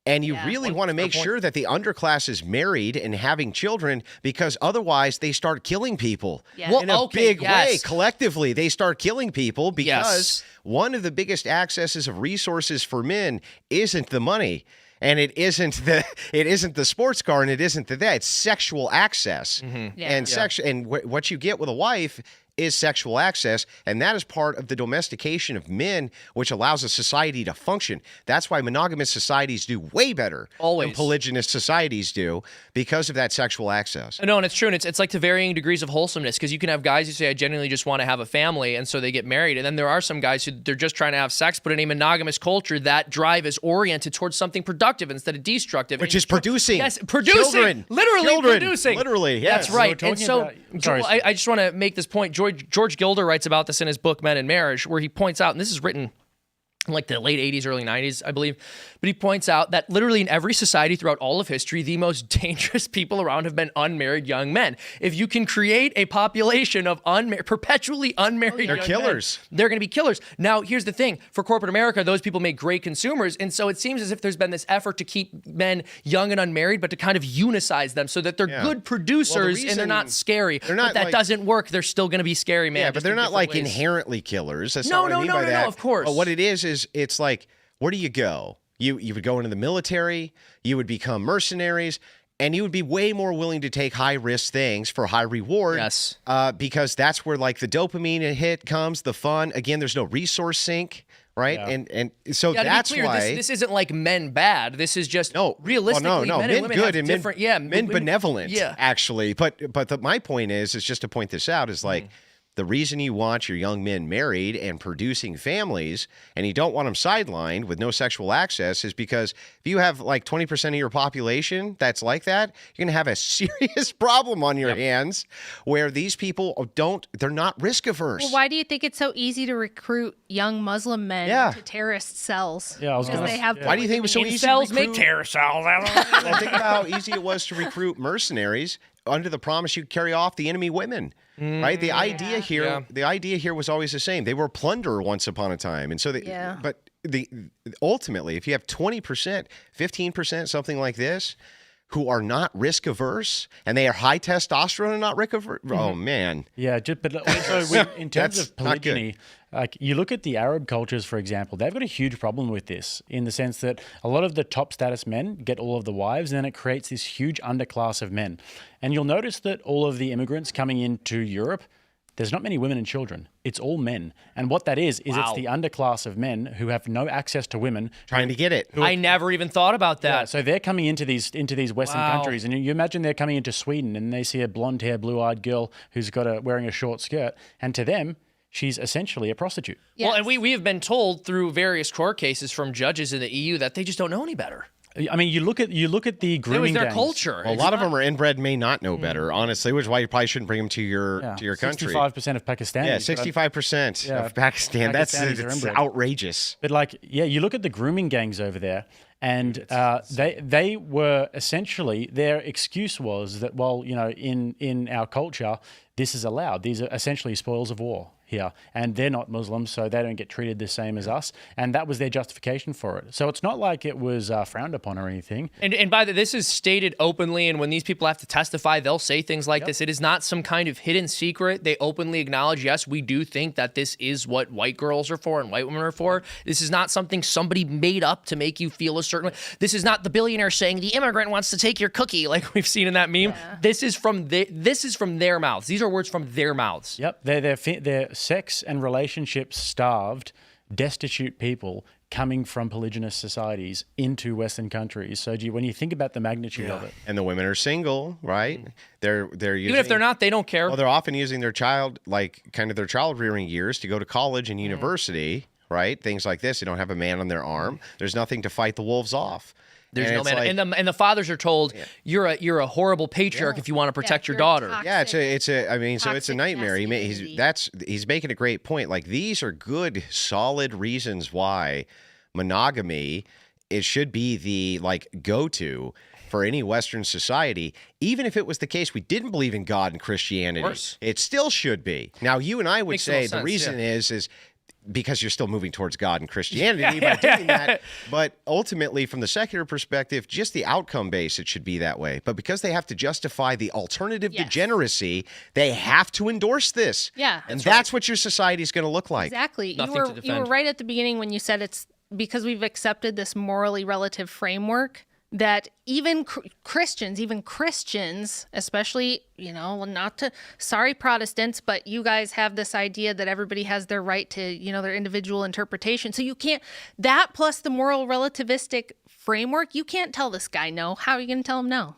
And you really want to make sure that the underclass is married and having children because otherwise they start killing people in a big way. Collectively, they start killing people because one of the biggest accesses of resources for men isn't the money. And it isn't the sports car, and it isn't that. It's sexual access, and what you get with a wife is sexual access, and that is part of the domestication of men, which allows a society to function. That's why monogamous societies do way better than polygynous societies do because of that sexual access. No, and it's true, and it's like to varying degrees of wholesomeness because you can have guys who say, I genuinely just want to have a family, and so they get married, and then there are some guys who they're just trying to have sex, but in a monogamous culture, that drive is oriented towards something productive instead of destructive. Which is producing. Yes, producing. Children. Literally producing. Literally, yes. That's right. So And so I just want to make this point. George Gilder writes about this in his book, Men and Marriage, where he points out, and this is written in like the late 80s, early 90s, I believe. But he points out that literally in every society throughout all of history, the most dangerous people around have been unmarried young men. If you can create a population of perpetually unmarried young killers. men, they're going to be killers. Now, here's the thing. For corporate America, those people make great consumers. And so it seems as if there's been this effort to keep men young and unmarried, but to kind of unicize them so that they're good producers and they're not scary. But that doesn't work. They're still going to be scary, man. Yeah, but they're not like inherently killers. That's not what I mean by that. No, of course. But what it is it's like, where do you go? You would go into the military, you would become mercenaries, And you would be way more willing to take high-risk things for high reward. Yes. Because that's where, like, the dopamine hit comes, the fun. Again, there's no resource sink, right? Yeah. And so that's to be clear, why... This isn't like men bad. This is just realistically no, men and women good have and different... men benevolent, Yeah. actually. But my point is just to point this out, is like... The reason you want your young men married and producing families and you don't want them sidelined with no sexual access is because if you have like 20% of your population that's like that, you're going to have a serious problem on your hands where these people they're not risk averse. Well, why do you think it's so easy to recruit young Muslim men into terrorist cells? Yeah, I was Because gonna they s- have yeah. Why do you think it was so easy to Incels make recruit? terror cells. Well, think about how easy it was to recruit mercenaries under the promise you carry off the enemy women. Right? The idea here was always the same. They were plunder once upon a time. And so but ultimately, if you have 20%, 15%, something like this, who are not risk averse and they are high testosterone and not risk averse. Oh man. Yeah, but also in terms That's of not good. polygyny, like you look at the Arab cultures, for example, they've got a huge problem with this in the sense that a lot of the top status men get all of the wives, and then it creates this huge underclass of men. And you'll notice that all of the immigrants coming into Europe, there's not many women and children. It's all men. And what that is it's the underclass of men who have no access to women. Trying to get it. I never even thought about that. Yeah, so they're coming into these Western countries, and you imagine they're coming into Sweden, and they see a blonde-haired, blue-eyed girl who's wearing a short skirt, and to them, she's essentially a prostitute. Well, and we have been told through various court cases from judges in the EU that they just don't know any better. I mean, you look at the It grooming was their gangs. culture. Well, a lot of them are inbred, may not know better, honestly, which is why you probably shouldn't bring them to your country. 65% of Pakistanis. Yeah, but 65% Yeah, of Pakistan. That's Pakistanis are it's inbred. outrageous. But you look at the grooming gangs over there, and they were essentially, their excuse was that, well, in our culture, this is allowed. These are essentially spoils of war here, and they're not Muslims, so they don't get treated the same as us, and that was their justification for it. So it's not like it was frowned upon or anything. And by the this is stated openly, and when these people have to testify, they'll say things like this. It is not some kind of hidden secret. They openly acknowledge, yes, we do think that this is what white girls are for and white women are for. This is not something somebody made up to make you feel a certain way. This is not the billionaire saying the immigrant wants to take your cookie, like we've seen in that meme. Yeah. This is from their mouths. These are words from their mouths. Yep, they're sex and relationship starved, destitute people coming from polygynous societies into Western countries. So when you think about the magnitude of it. And the women are single, right? They're using, even if they're not, they don't care. Well, they're often using their child, like kind of their child rearing years to go to college and university, right? Things like this. They don't have a man on their arm. There's nothing to fight the wolves off. There's and no man, like, and the fathers are told you're a horrible patriarch if you want to protect your daughter. Yeah, it's a nightmare. He's making a great point. Like, these are good, solid reasons why monogamy should be the go-to for any Western society. Even if it was the case we didn't believe in God and Christianity, it still should be. Now, you and I would say the reason is because you're still moving towards God and Christianity by doing that. But ultimately, from the secular perspective, just the outcome base, it should be that way. But because they have to justify the alternative degeneracy, they have to endorse this. Yeah. And that's what your society is going to look like. Exactly. Nothing You to were defend. right at the beginning when you said it's because we've accepted this morally relative framework that even Christians, especially, sorry Protestants, but you guys have this idea that everybody has their right to, their individual interpretation. So you can't, that plus the moral relativistic framework, you can't tell this guy no. How are you going to tell him no?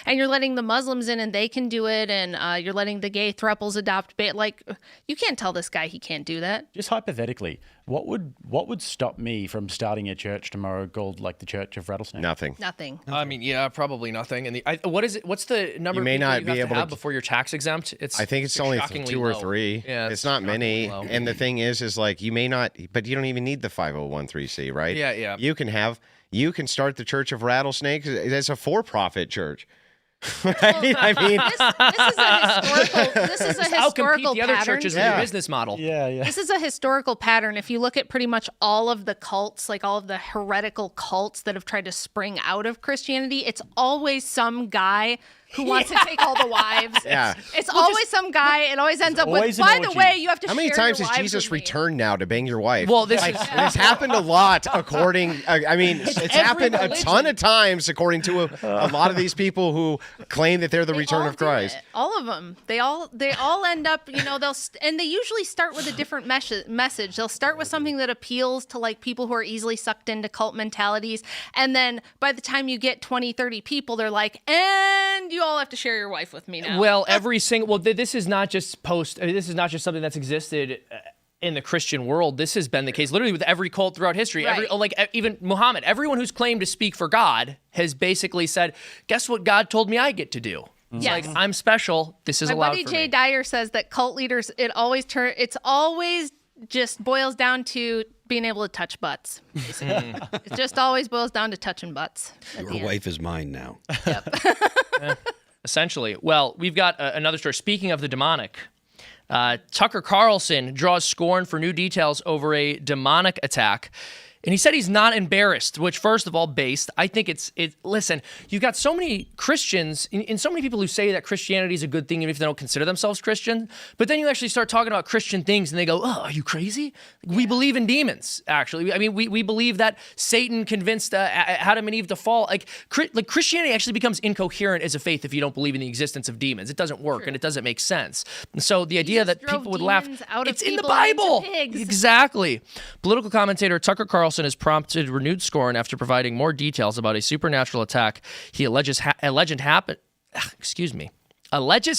And you're letting the Muslims in and they can do it, and you're letting the gay throuples adopt. You can't tell this guy he can't do that. Just hypothetically, what would stop me from starting a church tomorrow called the Church of Rattlesnake? Nothing. I mean, yeah, probably nothing. And what is it? What's the number You may of people not you be have to able have to- before you're tax exempt? I think it's only shockingly 2 or low. 3. Yeah, it's not many. shockingly low. And the thing is like you may not, but you don't even need the 5013C, right? Yeah. You can start the Church of Rattlesnake as a for-profit church. Right? I mean, This is a Outcompete historical the other pattern. churches with your business model. Yeah. This is a historical pattern. If you look at pretty much all of the cults, like all of the heretical cults that have tried to spring out of Christianity, it's always some guy who wants to take all the wives. Yeah. It's always some guy. It always ends up with, always an by the orgy. way, you have to How many share times your has wives Jesus with me." returned now to bang your wife? Well, this Like, is it's happened a lot according, I mean, it's happened a ton of times according to a lot of these people who claim that they're the They return all of do Christ. it. All of them. They all end up, and they usually start with a different message. They'll start with something that appeals to like people who are easily sucked into cult mentalities. And then by the time you get 20, 30 people, they're like, and you all have to share your wife with me now. Well, this is not just this is not just something that's existed in the Christian world. This has been the case literally with every cult throughout history. Right. Even Muhammad, everyone who's claimed to speak for God has basically said, guess what God told me I get to do? It's Yes. like, I'm special. This is My allowed buddy for Jay me. Dyer says that cult leaders, it's always just boils down to being able to touch butts. Basically. It just always boils down to touching butts. at the Your end. wife is mine now. Essentially. Well, we've got another story. Speaking of the demonic, Tucker Carlson draws scorn for new details over a demonic attack. And he said he's not embarrassed, which, first of all, based. I think listen, you've got so many Christians and so many people who say that Christianity is a good thing even if they don't consider themselves Christian. But then you actually start talking about Christian things and they go, oh, are you crazy? We believe in demons, actually. I mean, we believe that Satan convinced Adam and Eve to fall. Like Christianity actually becomes incoherent as a faith if you don't believe in the existence of demons. It doesn't work and it doesn't make sense. And so the idea that drove people would laugh, demons out of it's in the people and into Bible. pigs. Exactly. Political commentator Tucker Carlson has prompted renewed scorn after providing more details about a supernatural attack he alleges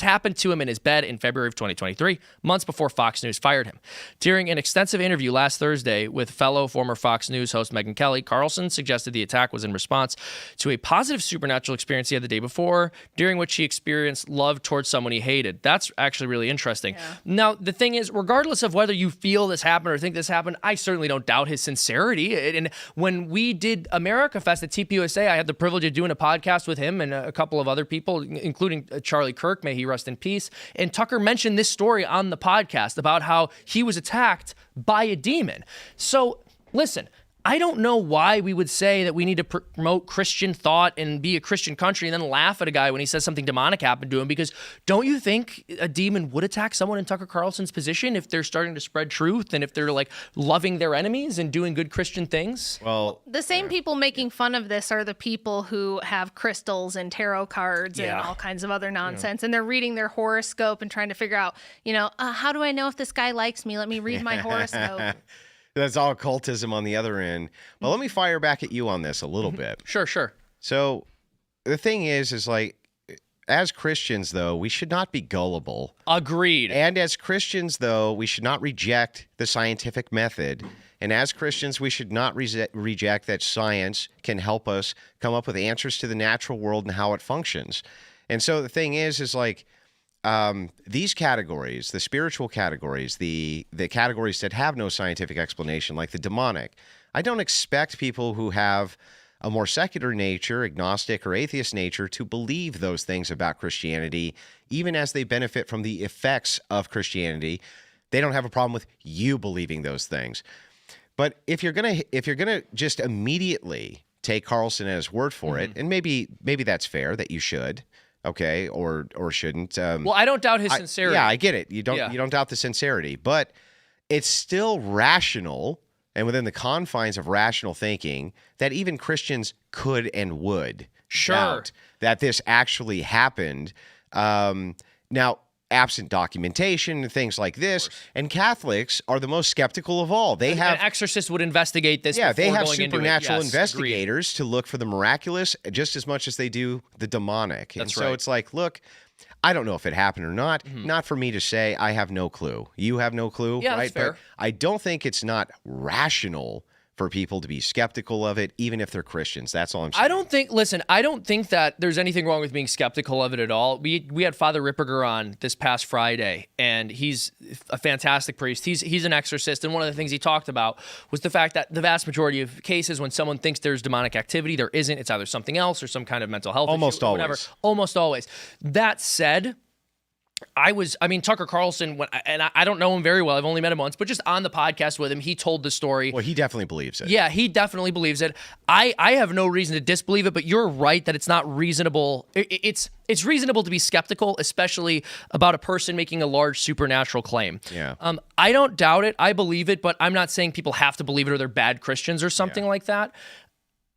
happened to him in his bed in February of 2023, months before Fox News fired him. During an extensive interview last Thursday with fellow former Fox News host Megyn Kelly, Carlson suggested the attack was in response to a positive supernatural experience he had the day before, during which he experienced love towards someone he hated. That's actually really interesting. Yeah. Now, the thing is, regardless of whether you feel this happened or think this happened, I certainly don't doubt his sincerity. And when we did America Fest at TPUSA, I had the privilege of doing a podcast with him and a couple of other people, including Charlie Kirk, may he rest in peace. And Tucker mentioned this story on the podcast about how he was attacked by a demon. So listen, I don't know why we would say that we need to promote Christian thought and be a Christian country and then laugh at a guy when he says something demonic happened to him, because don't you think a demon would attack someone in Tucker Carlson's position if they're starting to spread truth and if they're like loving their enemies and doing good Christian things? Well, The same people making fun of this are the people who have crystals and tarot cards and all kinds of other nonsense. And they're reading their horoscope and trying to figure out, how do I know if this guy likes me? Let me read my horoscope. that's all cultism on the other end. Well, let me fire back at you on this a little bit. Sure. So the thing is like, as Christians, though, we should not be gullible. Agreed. And as Christians, though, we should not reject the scientific method. And as Christians, we should not reject that science can help us come up with answers to the natural world and how it functions. And so the thing is like, these categories, the spiritual categories, the categories that have no scientific explanation, like the demonic, I don't expect people who have a more secular nature, agnostic or atheist nature, to believe those things about Christianity, even as they benefit from the effects of Christianity. They don't have a problem with you believing those things. But if you're gonna just immediately take Carlson at his word for it, and maybe that's fair that you should. Okay, or shouldn't. Well, I don't doubt his sincerity. Yeah, I get it. You don't doubt the sincerity, but it's still rational and within the confines of rational thinking that even Christians could and would doubt that this actually happened. Now, absent documentation and things like this, and Catholics are the most skeptical of all. They have an exorcist would investigate this. Yeah, they before have going into it. supernatural Yes, investigators to look for the miraculous just as much as they do the demonic. That's so right. it's like, look, I don't know if it happened or not. Not for me to say. I have no clue. You have no clue, Yeah, right? that's fair. But I don't think it's not rational for people to be skeptical of it, even if they're Christians. That's all I'm saying. I don't think that there's anything wrong with being skeptical of it at all. We had Father Ripperger on this past Friday, and he's a fantastic priest. He's an exorcist, and one of the things he talked about was the fact that the vast majority of cases when someone thinks there's demonic activity, there isn't. It's either something else or some kind of mental health Almost issue or always. whatever. Almost always. That said, Tucker Carlson, and I don't know him very well. I've only met him once, but just on the podcast with him, he told the story. Well, he definitely believes it. Yeah, he definitely believes it. I have no reason to disbelieve it, but you're right that it's not reasonable. It's reasonable to be skeptical, especially about a person making a large supernatural claim. Yeah. I don't doubt it. I believe it, but I'm not saying people have to believe it or they're bad Christians or something like that.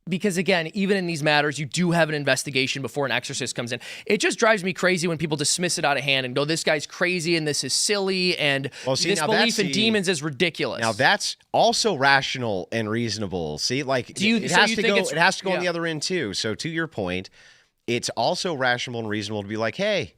Because again, even in these matters, you do have an investigation before an exorcist comes in. It just drives me crazy when people dismiss it out of hand and go, this guy's crazy and this is silly and this belief in demons is ridiculous. Now that's also rational and reasonable. See, like it has to go on the other end too. So to your point, it's also rational and reasonable to be like, hey,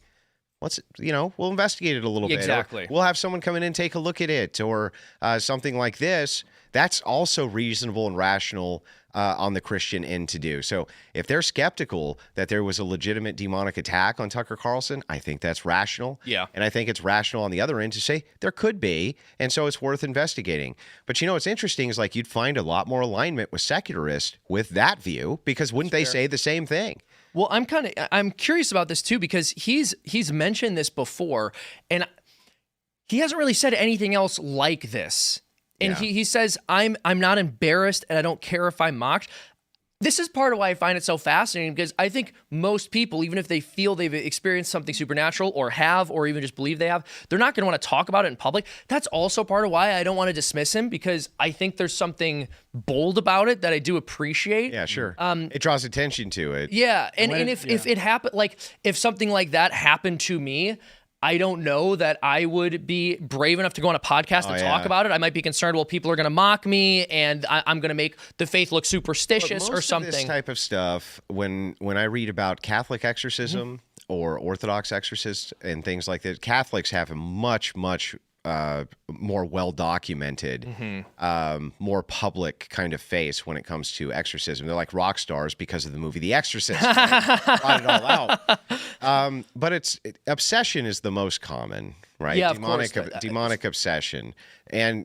we'll investigate it a little bit. Exactly. We'll have someone come in and take a look at it or something like this. That's also reasonable and rational on the Christian end to do. So if they're skeptical that there was a legitimate demonic attack on Tucker Carlson, I think that's rational. Yeah. And I think it's rational on the other end to say there could be, and so it's worth investigating. But what's interesting is like you'd find a lot more alignment with secularists with that view, because wouldn't they say the same thing? Well, I'm curious about this too, because he's mentioned this before, and he hasn't really said anything else like this. And he says, I'm not embarrassed and I don't care if I'm mocked. This is part of why I find it so fascinating, because I think most people, even if they feel they've experienced something supernatural or have, or even just believe they have, they're not going to want to talk about it in public. That's also part of why I don't want to dismiss him, because I think there's something bold about it that I do appreciate. Yeah, sure. It draws attention to it. Yeah. And if it happened, like if something like that happened to me, I don't know that I would be brave enough to go on a podcast and talk about it. I might be concerned, well, people are going to mock me and I'm going to make the faith look superstitious or something. Of this type of stuff, when I read about Catholic exorcism or Orthodox exorcists and things like that, Catholics have a much more well-documented, more public kind of face when it comes to exorcism. They're like rock stars because of the movie The Exorcist. Right? Brought it all out. But obsession is the most common, right? Yeah, demonic obsession. And,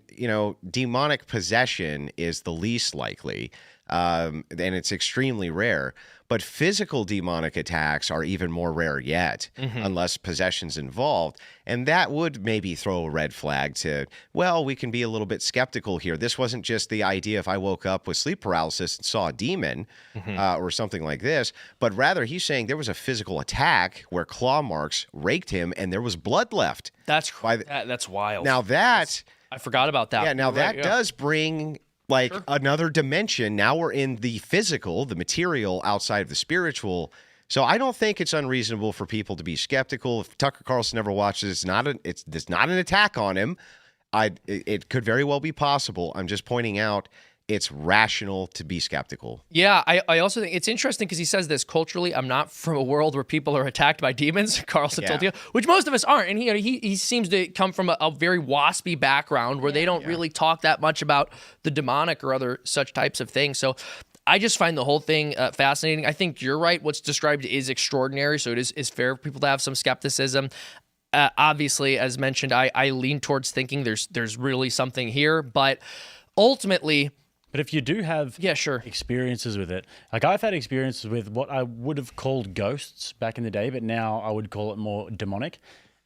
demonic possession is the least likely. And it's extremely rare. But physical demonic attacks are even more rare yet, unless possession's involved. And that would maybe throw a red flag to, well, we can be a little bit skeptical here. This wasn't just the idea if I woke up with sleep paralysis and saw a demon or something like this, but rather he's saying there was a physical attack where claw marks raked him and there was blood left. That's wild. Now I forgot about that. Yeah, now that does bring another dimension. Now we're in the physical, the material outside of the spiritual. So I don't think it's unreasonable for people to be skeptical. If Tucker Carlson ever watches, it's not an attack on him. It could very well be possible. I'm just pointing out it's rational to be skeptical. Yeah, I also think it's interesting because he says this culturally. I'm not from a world where people are attacked by demons, Carlson told you, which most of us aren't. And he seems to come from a very waspy background where they don't really talk that much about the demonic or other such types of things. So I just find the whole thing fascinating. I think you're right. What's described is extraordinary. So it is fair for people to have some skepticism. Obviously, as mentioned, I lean towards thinking there's really something here. But ultimately... But if you do have experiences with it, like I've had experiences with what I would have called ghosts back in the day, but now I would call it more demonic.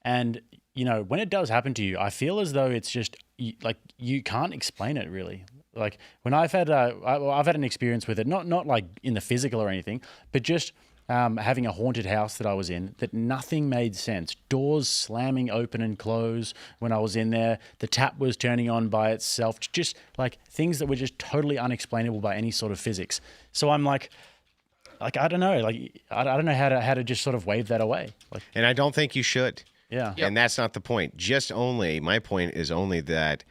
And, when it does happen to you, I feel as though it's just like you can't explain it really. Like when I've had an experience with it, not like in the physical or anything, but just having a haunted house that I was in, that nothing made sense. Doors slamming open and close when I was in there. The tap was turning on by itself. Just like things that were just totally unexplainable by any sort of physics. So I'm like I don't know. Like I don't know how to just sort of wave that away. And I don't think you should. Yeah. And that's not the point. My point is only that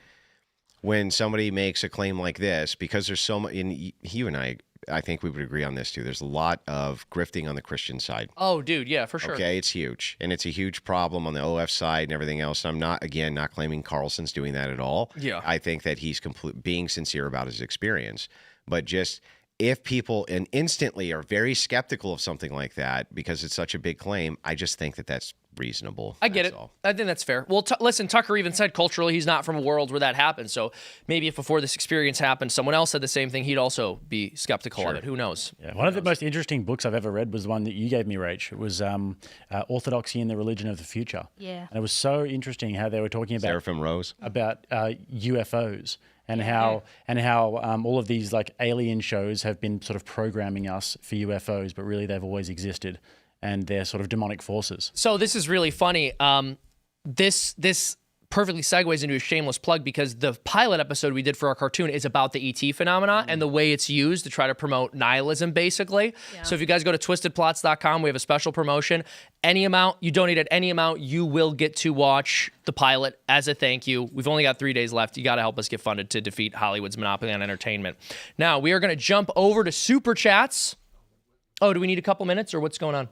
when somebody makes a claim like this, because there's so much, and you and I think we would agree on this too. There's a lot of grifting on the Christian side. Oh, dude, yeah, for sure. Okay, it's huge. And it's a huge problem on the OF side and everything else. And I'm not claiming Carlson's doing that at all. Yeah. I think that he's being sincere about his experience. But just if people instantly are very skeptical of something like that because it's such a big claim, I just think that that's reasonable. I get That's it. all. I think that's fair. Well, listen, Tucker even said culturally he's not from a world where that happens. So maybe if before this experience happened, someone else said the same thing, he'd also be skeptical of it. Who knows? Yeah, one of the most interesting books I've ever read was the one that you gave me, Rach. It was Orthodoxy and the Religion of the Future. Yeah. And it was so interesting how they were talking about Seraphim Rose. UFOs and how all of these like alien shows have been sort of programming us for UFOs, but really they've always existed, and they're sort of demonic forces. So this is really funny. This perfectly segues into a shameless plug because the pilot episode we did for our cartoon is about the ET phenomena and the way it's used to try to promote nihilism, basically. Yeah. So if you guys go to twistedplots.com, we have a special promotion. Any amount, you donate at any amount, you will get to watch the pilot as a thank you. We've only got 3 days left. You got to help us get funded to defeat Hollywood's monopoly on entertainment. Now, we are going to jump over to Super Chats. Oh, do we need a couple minutes or what's going on?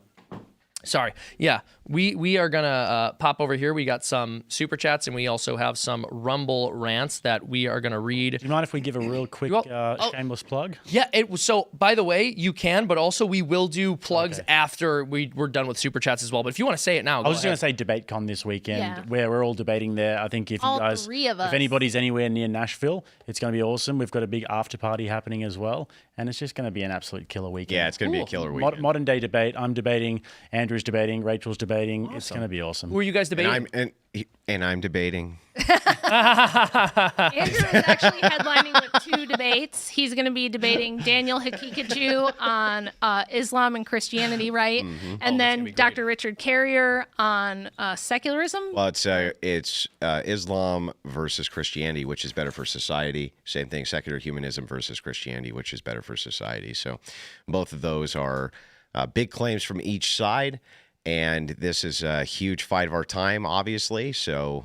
Sorry. Yeah, we are going to pop over here. We got some Super Chats, and we also have some Rumble rants that we are going to read. Do you mind if we give a real quick shameless plug? Yeah, so by the way, you can, but also we will do plugs after we're done with Super Chats as well. But if you want to say it now, I was just going to say DebateCon this weekend, where we're all debating there. I think if all you guys, three of us. if anybody's anywhere near Nashville, it's going to be awesome. We've got a big after party happening as well, and it's just going to be an absolute killer weekend. Yeah, it's going to be a killer weekend. Modern day debate. I'm debating. Andrew's debating. Rachel's debating. Awesome. It's going to be awesome. Who are you guys debating? And I'm debating. Andrew is actually headlining with 2 debates. He's going to be debating Daniel Hakikaju on Islam and Christianity, right? Mm-hmm. And then Dr. Richard Carrier on secularism. Well, it's Islam versus Christianity, which is better for society. Same thing, secular humanism versus Christianity, which is better for society. So both of those are big claims from each side. And this is a huge fight of our time, obviously. So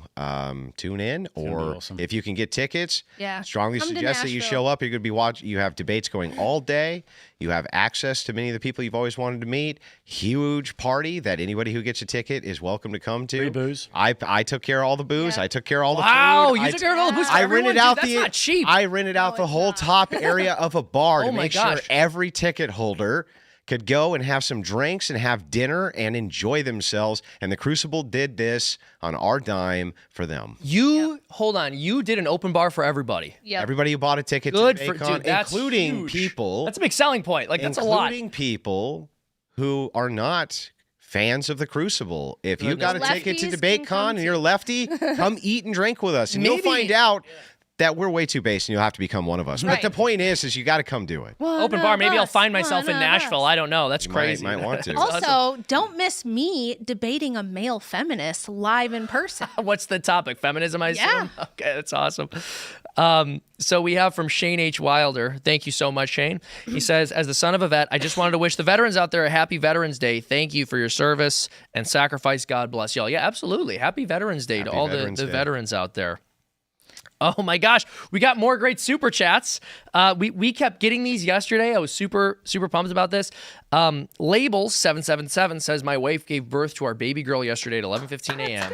tune in, or awesome. If you can get tickets, strongly Come to suggest that you show up. You're going to be watching. You have debates going all day. You have access to many of the people you've always wanted to meet. Huge party that anybody who gets a ticket is welcome to come to. Free booze. I took care of all the booze. I took care of all the food. Wow, you took care of all the booze for I everyone? rented out Dude, that's not cheap. I rented out the whole top area of a bar to my make gosh. sure every ticket holder could go and have some drinks and have dinner and enjoy themselves. And the Crucible did this on our dime for them. Hold on, you did an open bar for everybody. Yep. Everybody who bought a ticket Good to for Baycon, dude, that's including huge. people. That's a big selling point. Like that's a lot. Including people who are not fans of the Crucible. If you got a ticket to Lefties DebateCon can and you're a lefty, come eat and drink with us. And you'll Maybe- find out that we're way too base and you'll have to become one of us. Right. But the point is you got to come do it. Open bar. Maybe I'll find myself in Nashville. I don't know. That's crazy. Might want to. Also, don't miss me debating a male feminist live in person. What's the topic? Feminism, I assume? Yeah. Okay, that's awesome. So we have from Shane H. Wilder. Thank you so much, Shane. He says, as the son of a vet, I just wanted to wish the veterans out there a happy Veterans Day. Thank you for your service and sacrifice. God bless y'all. Yeah, absolutely. Happy Veterans Day to all the veterans out there. Oh my gosh, we got more great super chats. We kept getting these yesterday. I was super pumped about this. Labels777 says my wife gave birth to our baby girl yesterday at 11:15 a.m.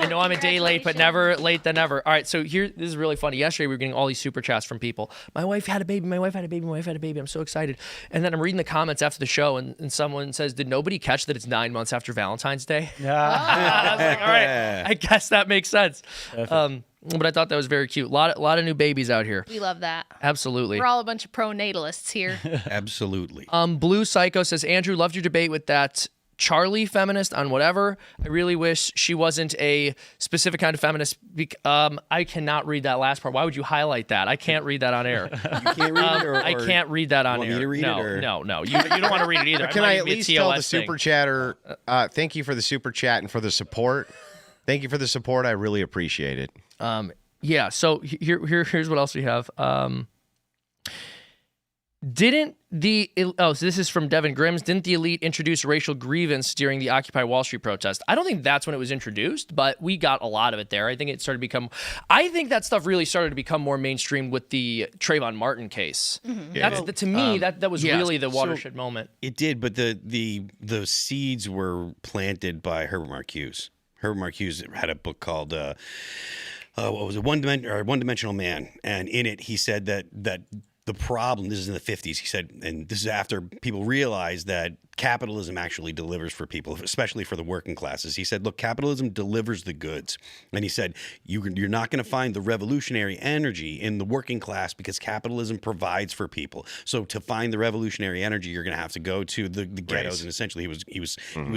I know I'm a day late, but never late than never. All right, so this is really funny. Yesterday we were getting all these super chats from people. My wife had a baby. My wife had a baby. My wife had a baby. I'm so excited. And then I'm reading the comments after the show, and someone says, "Did nobody catch that it's 9 months after Valentine's Day?" Yeah. I was like, all right, I guess that makes sense. But I thought that was very cute. A lot of new babies out here. We love that. Absolutely. We're all a bunch of pronatalists here. Absolutely. Blue Psycho says, Andrew, loved your debate with that Charlie feminist on whatever. I really wish she wasn't a specific kind of feminist. I cannot read that last part. Why would you highlight that? I can't read that on air. You can't read it, or I can't read that on want air. me to read no, it, or? no. You don't want to read it either. Can I at least tell the super chatter, thank you for the super chat and for the support. Thank you for the support. I really appreciate it. Yeah, so here's what else we have. So this is from Devin Grims. Didn't the elite introduce racial grievance during the Occupy Wall Street protest? I don't think that's when it was introduced, but we got a lot of it there. I think I think that stuff really started to become more mainstream with the Trayvon Martin case. Mm-hmm. Yeah. To me, that was really the watershed moment. It did, but the seeds were planted by Herbert Marcuse. Herbert Marcuse had a book called what was it? One Dimensional Man, and in it he said that the problem, this is in the 50s, he said, and this is after people realized that capitalism actually delivers for people, especially for the working classes. He said, look, capitalism delivers the goods. And he said, you're not going to find the revolutionary energy in the working class because capitalism provides for people. So to find the revolutionary energy, you're going to have to go to the ghettos. And essentially he was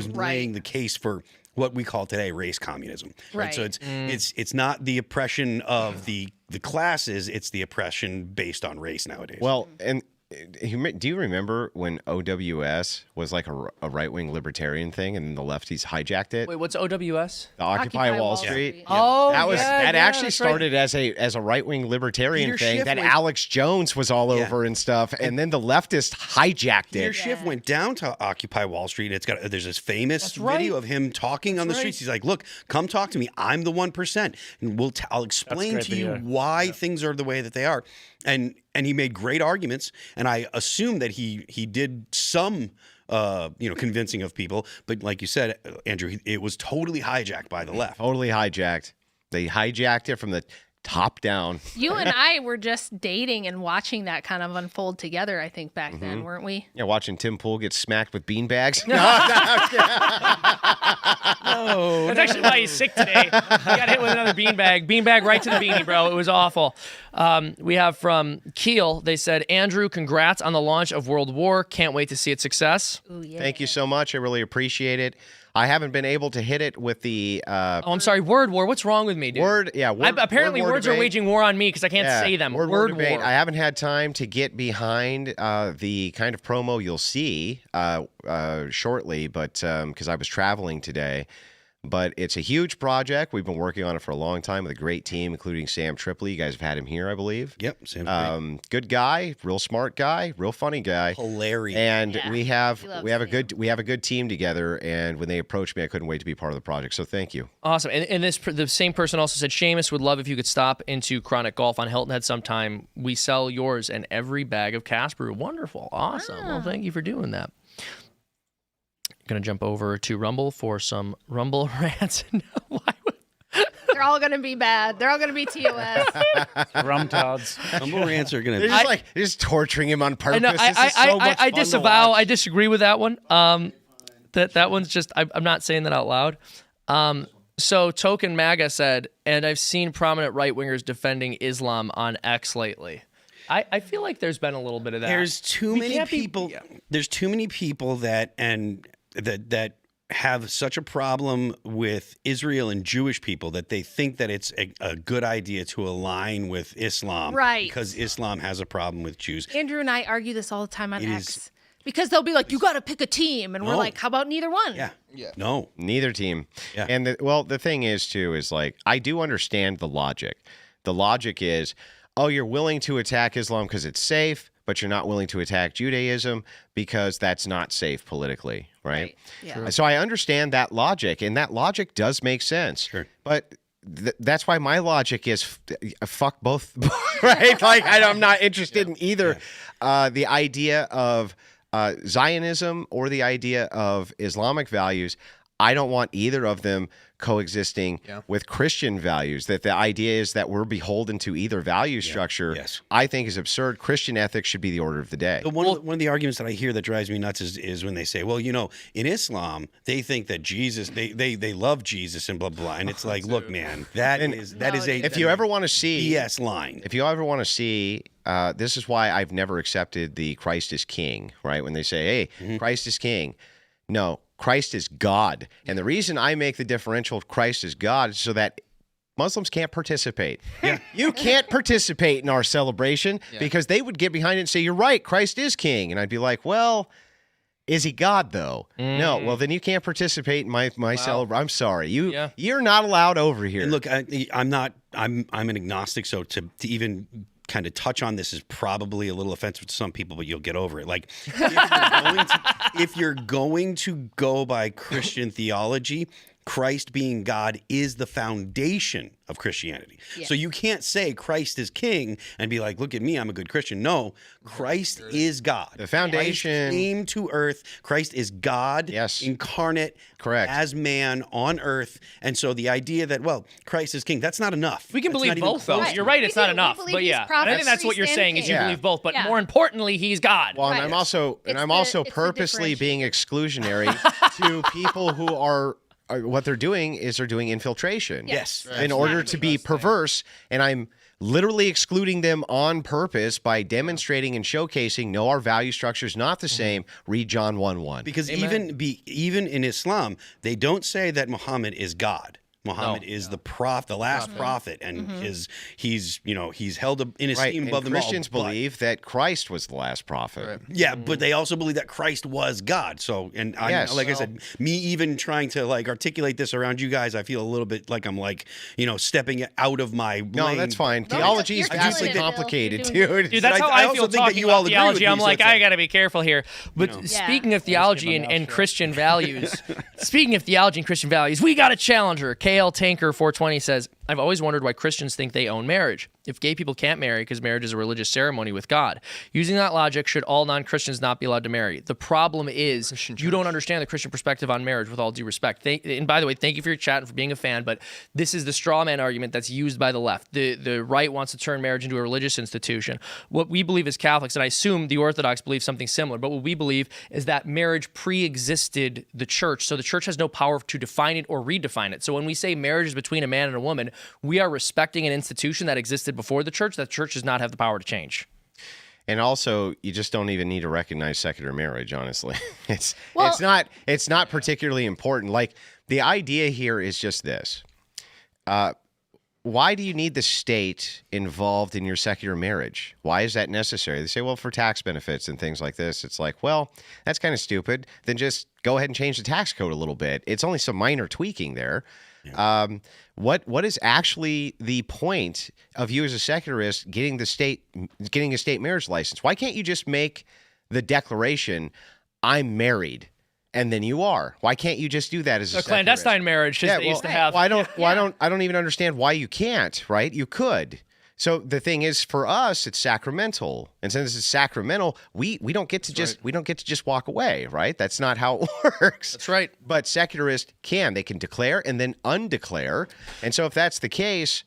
laying the case for what we call today race communism. Right. So it's not the oppression of the classes, it's the oppression based on race nowadays. Well, and do you remember when OWS was like a right-wing libertarian thing, and then the lefties hijacked it? Wait, what's OWS? The Occupy Wall Street. Yeah. Oh, that actually started as a right-wing libertarian thing that Alex Jones was all over and stuff, and then the leftists hijacked it. Peter Schiff went down to Occupy Wall Street. There's this famous video of him talking on the streets. He's like, "Look, come talk to me. I'm the 1%, and I'll explain to you why things are the way that they are." And he made great arguments, and I assume that he did some convincing of people, but like you said, Andrew, it was totally hijacked by the left. Totally hijacked. They hijacked it from the top down. You and I were just dating and watching that kind of unfold together, I think, back then, weren't we? Yeah, watching Tim Pool get smacked with beanbags. No, that's actually why he's sick today. He got hit with another beanbag right to the beanie, bro. It was awful. We have from Kiel, they said, Andrew, congrats on the launch of World War. Can't wait to see its success. Ooh, yeah. Thank you so much. I really appreciate it. I haven't been able to hit it with the... I'm sorry, word war. What's wrong with me, dude? Apparently words are waging war on me because I can't say them. Word war. I haven't had time to get behind the kind of promo you'll see shortly, but because I was traveling today. But it's a huge project. We've been working on it for a long time with a great team, including Sam Tripoli. You guys have had him here, I believe. Yep, Sam. Good guy, real smart guy, real funny guy, hilarious. And we have a good team together. And when they approached me, I couldn't wait to be part of the project. So thank you. Awesome. And the same person also said, Seamus would love if you could stop into Chronic Golf on Hilton Head sometime. We sell yours and every bag of Cask Brew. Wonderful, awesome. Well, thank you for doing that. Going to jump over to Rumble for some Rumble rants. They're all going to be bad. They're all going to be TOS. Rumtards. Rumble rants are going to be... They're just torturing him on purpose. I disavow. I disagree with that one. That one's just... I'm not saying that out loud. So Token MAGA said, and I've seen prominent right-wingers defending Islam on X lately. I feel like there's been a little bit of that. There's too many people. There's too many people that have such a problem with Israel and Jewish people that they think that it's a good idea to align with Islam, right? Because Islam has a problem with Jews. Andrew and I argue this all the time on X. Because they'll be like, you got to pick a team. And we're like, how about neither one? Yeah. No. Neither team. Yeah. And the thing is, too, is like, I do understand the logic. The logic is, oh, you're willing to attack Islam because it's safe, but you're not willing to attack Judaism because that's not safe politically, right? Yeah. So I understand that logic, and that logic does make sense. Sure. But that's why my logic is fuck both, right? Like, I'm not interested in either the idea of Zionism or the idea of Islamic values. I don't want either of them coexisting with Christian values. That the idea is that we're beholden to either value structure, I think is absurd. Christian ethics should be the order of the day. One of the arguments that I hear that drives me nuts is when they say, well, in Islam, they think that Jesus, they love Jesus and blah, blah. And it's like, look, man, that is a... If you ever want to see... BS line. If you ever want to see... this is why I've never accepted the Christ is King, right? When they say, hey, Christ is King. No, Christ is God. And the reason I make the differential of Christ is God is so that Muslims can't participate. Yeah. You can't participate in our celebration because they would get behind it and say, you're right, Christ is King. And I'd be like, well, is he God, though? No. Well, then you can't participate in my celebration. I'm sorry. You're not allowed over here. And look, I'm an agnostic, so to even kind of touch on this is probably a little offensive to some people, but you'll get over it. Like, if you're going to go by Christian theology, Christ being God is the foundation of Christianity. So you can't say Christ is king and be like, look at me, I'm a good Christian. No, Christ is God. The foundation Christ came to earth. Christ is God incarnate as man on earth. And so the idea that, well, Christ is king, that's not enough. We can believe both, though. You're right, it's not enough. But yeah, I think that's what you're saying is you believe both. But more importantly, he's God. Well, and I'm also purposely being exclusionary to people who are what they're doing is they're doing infiltration. Yes. In order to be perverse. And I'm literally excluding them on purpose by demonstrating and showcasing, no, our value structure is not the same. Read John 1:1. Because even in Islam, they don't say that Muhammad is God. Muhammad is the last prophet, and he's held in esteem above them all. Christians believe that Christ was the last prophet. Yeah, but they also believe that Christ was God. So, and I said, me even trying to like articulate this around you guys, I feel a little bit like I'm stepping out of my lane. No, that's fine. Theology is vastly complicated, dude. Dude, that's how I feel talking about theology. I'm like, I got to be careful here. But speaking of theology and Christian values, we got a challenger. KL Tanker 420 says, I've always wondered why Christians think they own marriage. If gay people can't marry because marriage is a religious ceremony with God. Using that logic, should all non-Christians not be allowed to marry? The problem is you don't understand the Christian perspective on marriage, with all due respect. And by the way, thank you for your chat and for being a fan, but this is the straw man argument that's used by the left. The right wants to turn marriage into a religious institution. What we believe as Catholics, and I assume the Orthodox believe something similar, but what we believe is that marriage pre-existed the church, so the church has no power to define it or redefine it. So when we say marriage is between a man and a woman, we are respecting an institution that existed before the church that church does not have the power to change. And also, you just don't even need to recognize secular marriage, honestly. It's not particularly important. Like, the idea here is just this. Why do you need the state involved in your secular marriage? Why is that necessary? They say, well, for tax benefits and things like this. It's like, well, that's kind of stupid. Then just go ahead and change the tax code a little bit. It's only some minor tweaking there. Yeah. What is actually the point of you as a secularist getting a state marriage license? Why can't you just make the declaration, I'm married, and then you are? Why can't you just do that as a clandestine marriage? They used to have. I don't even understand why you can't. Right? You could. So the thing is, for us, it's sacramental, and since it's sacramental, we don't get to just walk away, right? That's not how it works. That's right. But secularists can. They can declare and then undeclare, and so if that's the case,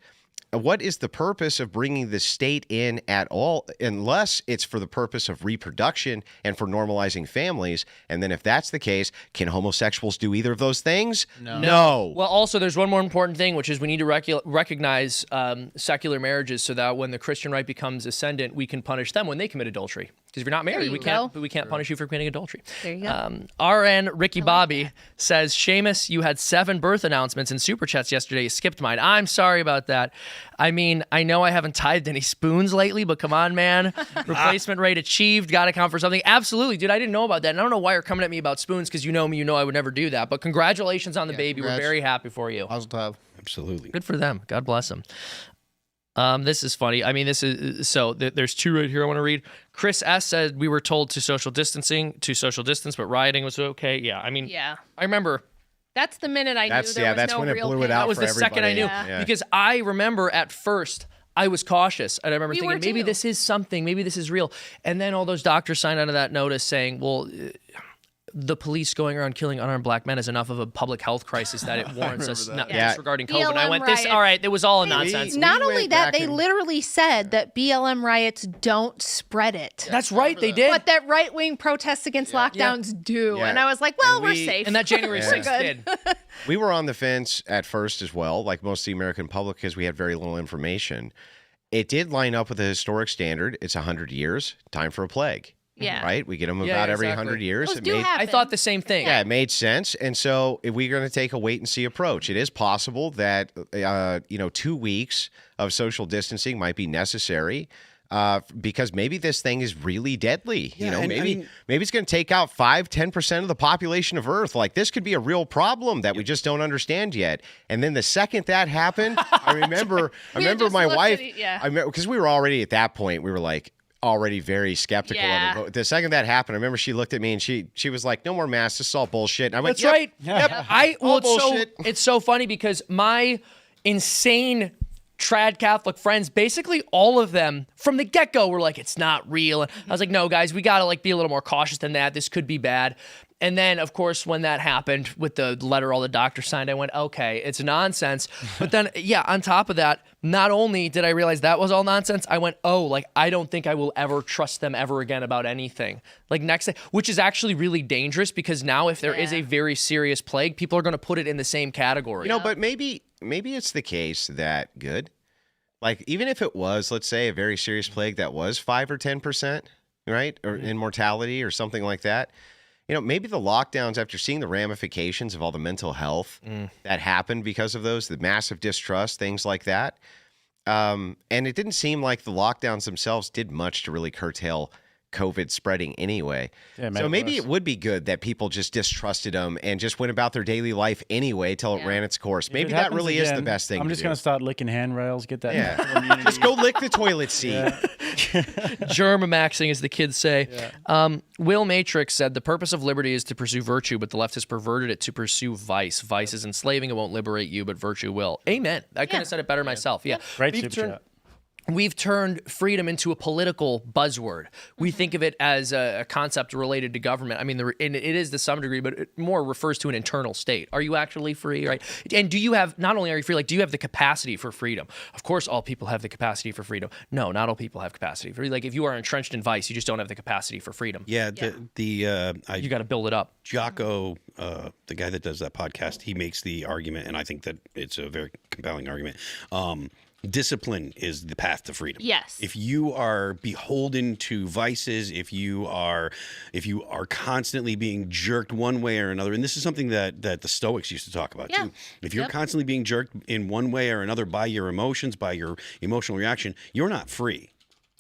what is the purpose of bringing the state in at all, unless it's for the purpose of reproduction and for normalizing families? And then if that's the case, can homosexuals do either of those things? No. Well, also, there's one more important thing, which is we need to recognize secular marriages so that when the Christian right becomes ascendant, we can punish them when they commit adultery. Because if you're not married, we can't punish you for committing adultery. There you go. RN Ricky Bobby says, Seamus, you had 7 birth announcements and super chats yesterday. You skipped mine. I'm sorry about that. I mean, I know I haven't tithed any spoons lately, but come on, man. Replacement rate achieved. Got to count for something. Absolutely, dude. I didn't know about that. And I don't know why you're coming at me about spoons, because you know me. You know I would never do that. But congratulations on the baby. We're very happy for you. Absolutely. Good for them. God bless them. This is funny. I mean, there's 2 right here I want to read. Chris S. said we were told to social distance, but rioting was okay. Yeah, I mean, I remember. That's the minute I knew there was no real that's when it blew it out. That was the second I knew. Yeah. Because I remember at first I was cautious. And I remember thinking, maybe this is something. Maybe this is real. And then all those doctors signed onto that notice saying, well, the police going around killing unarmed black men is enough of a public health crisis that it warrants us disregarding COVID. And I went, all right, it was all a nonsense. Not only that, they literally said that BLM riots don't spread it. That's right, they did. But that right-wing protests against lockdowns do. Yeah. And I was like, well, we're safe. And that January 6th did. We were on the fence at first as well, like most of the American public, because we had very little information. It did line up with a historic standard. It's 100 years, time for a plague. Yeah. Right? We get them about every 100 years. I thought the same thing. Yeah, it made sense. And so we're going to take a wait and see approach. It is possible that, 2 weeks of social distancing might be necessary because maybe this thing is really deadly. Yeah, maybe it's going to take out 5-10% of the population of Earth. Like, this could be a real problem that we just don't understand yet. And then the second that happened, I remember my wife, because we were already at that point, we were like, already very skeptical Yeah. of it. But the second that happened, I remember she looked at me and she was like, "No more masks. This is all bullshit." And I went, That's right. Yep. Well, bullshit. it's so funny because my insane trad Catholic friends, basically all of them from the get-go were like, it's not real. And I was like, no, guys, we got to like be a little more cautious than that. This could be bad. And then, of course, when that happened with the letter all the doctors signed, I went, okay, it's nonsense. But then, yeah, on top of that, not only did I realize that was all nonsense, I went, oh, like, I don't think I will ever trust them ever again about anything. Like next day, which is actually really dangerous because now if there is a very serious plague, people are going to put it in the same category. You know, but maybe it's the case that good. Like, even if it was, let's say, a very serious plague that was 5 or 10%, right? Or in mortality or something like that. You know, maybe the lockdowns, after seeing the ramifications of all the mental health that happened because of those, the massive distrust, things like that. And it didn't seem like the lockdowns themselves did much to really curtail COVID spreading anyway. Yeah, so maybe it would be good that people just distrusted them and just went about their daily life anyway till it ran its course. Maybe that really is the best thing I'm just going to start licking handrails, get that. Yeah. Just go lick the toilet seat. Yeah. Germamaxing, as the kids say. Yeah. Will Matrix said, the purpose of liberty is to pursue virtue, but the left has perverted it to pursue vice. Vice is enslaving. It won't liberate you, but virtue will. Amen. I couldn't have said it better myself. Yeah. Great super chat. We've turned freedom into a political buzzword. We think of it as a concept related to government. I mean, and it is to some degree, but it more refers to an internal state. Are you actually free, right? And do you have, not only are you free, like, do you have the capacity for freedom? Of course, all people have the capacity for freedom. No, not all people have capacity for freedom. Like, if you are entrenched in vice, you just don't have the capacity for freedom. Yeah, You got to build it up. Jocko, the guy that does that podcast, he makes the argument, and I think that it's a very compelling argument. Discipline is the path to freedom. Yes. If you are beholden to vices, if you are constantly being jerked one way or another, and this is something that the Stoics used to talk about too. If you're constantly being jerked in one way or another by your emotions, by your emotional reaction, you're not free.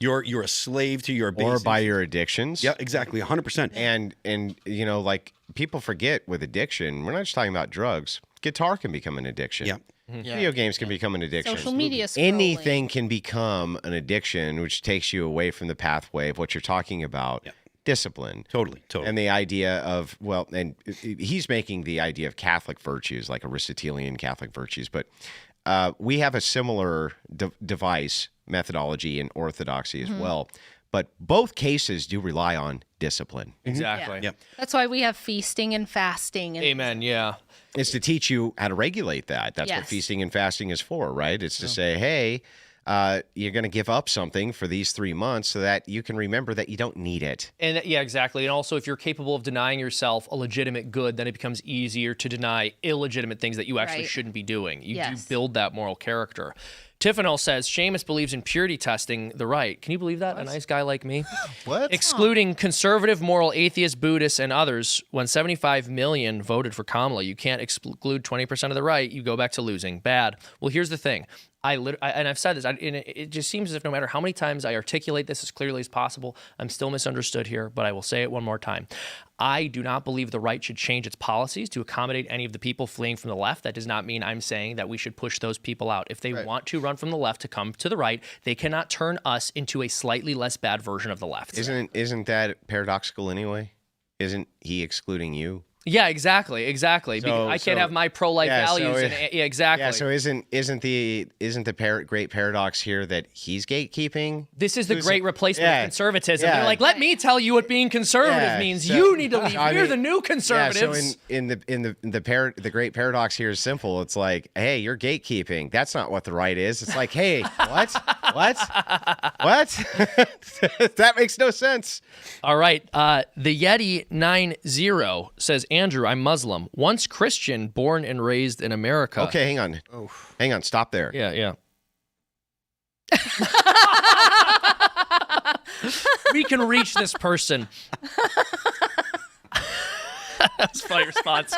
You're a slave to your basics. Or by your addictions. Yeah, exactly, 100%. And you know, like, people forget with addiction, we're not just talking about drugs. Guitar can become an addiction. Yeah. Video games can become an addiction. Social media scrolling. Anything can become an addiction, which takes you away from the pathway of what you're talking about. Yeah. Discipline. Totally. And the idea of, well, and he's making the idea of Catholic virtues, like Aristotelian Catholic virtues, but we have a similar device methodology in Orthodoxy as well. But both cases do rely on discipline. Exactly. Yep. That's why we have feasting and fasting. And Amen. Yeah. It's to teach you how to regulate that. That's what feasting and fasting is for, right? It's to say, hey, you're going to give up something for these 3 months so that you can remember that you don't need it. And yeah, exactly. And also, if you're capable of denying yourself a legitimate good, then it becomes easier to deny illegitimate things that you actually shouldn't be doing. You do build that moral character. Tiffanel says, Seamus believes in purity testing the right. Can you believe that? A nice guy like me? What? Excluding conservative, moral, atheists, Buddhists, and others, when 75 million voted for Kamala, you can't exclude 20% of the right. You go back to losing. Bad. Well, here's the thing. And I've said this, and it just seems as if no matter how many times I articulate this as clearly as possible, I'm still misunderstood here, but I will say it one more time. I do not believe the right should change its policies to accommodate any of the people fleeing from the left. That does not mean I'm saying that we should push those people out. If they want to run from the left to come to the right, they cannot turn us into a slightly less bad version of the left. Isn't that paradoxical anyway? Isn't he excluding you? Yeah, exactly. I can't have my pro-life values. Exactly. Yeah, so isn't the great paradox here that he's gatekeeping? This is the great replacement of conservatism. They're like, let me tell you what being conservative means. You need to leave. We're the new conservatives. Yeah, so the great paradox here is simple. It's like, hey, you're gatekeeping. That's not what the right is. It's like, hey, what? That makes no sense. All right. The Yeti 90 says, Andrew, I'm Muslim. Once Christian, born and raised in America. Okay, hang on. Hang on. Stop there. Yeah. We can reach this person. That's a funny response.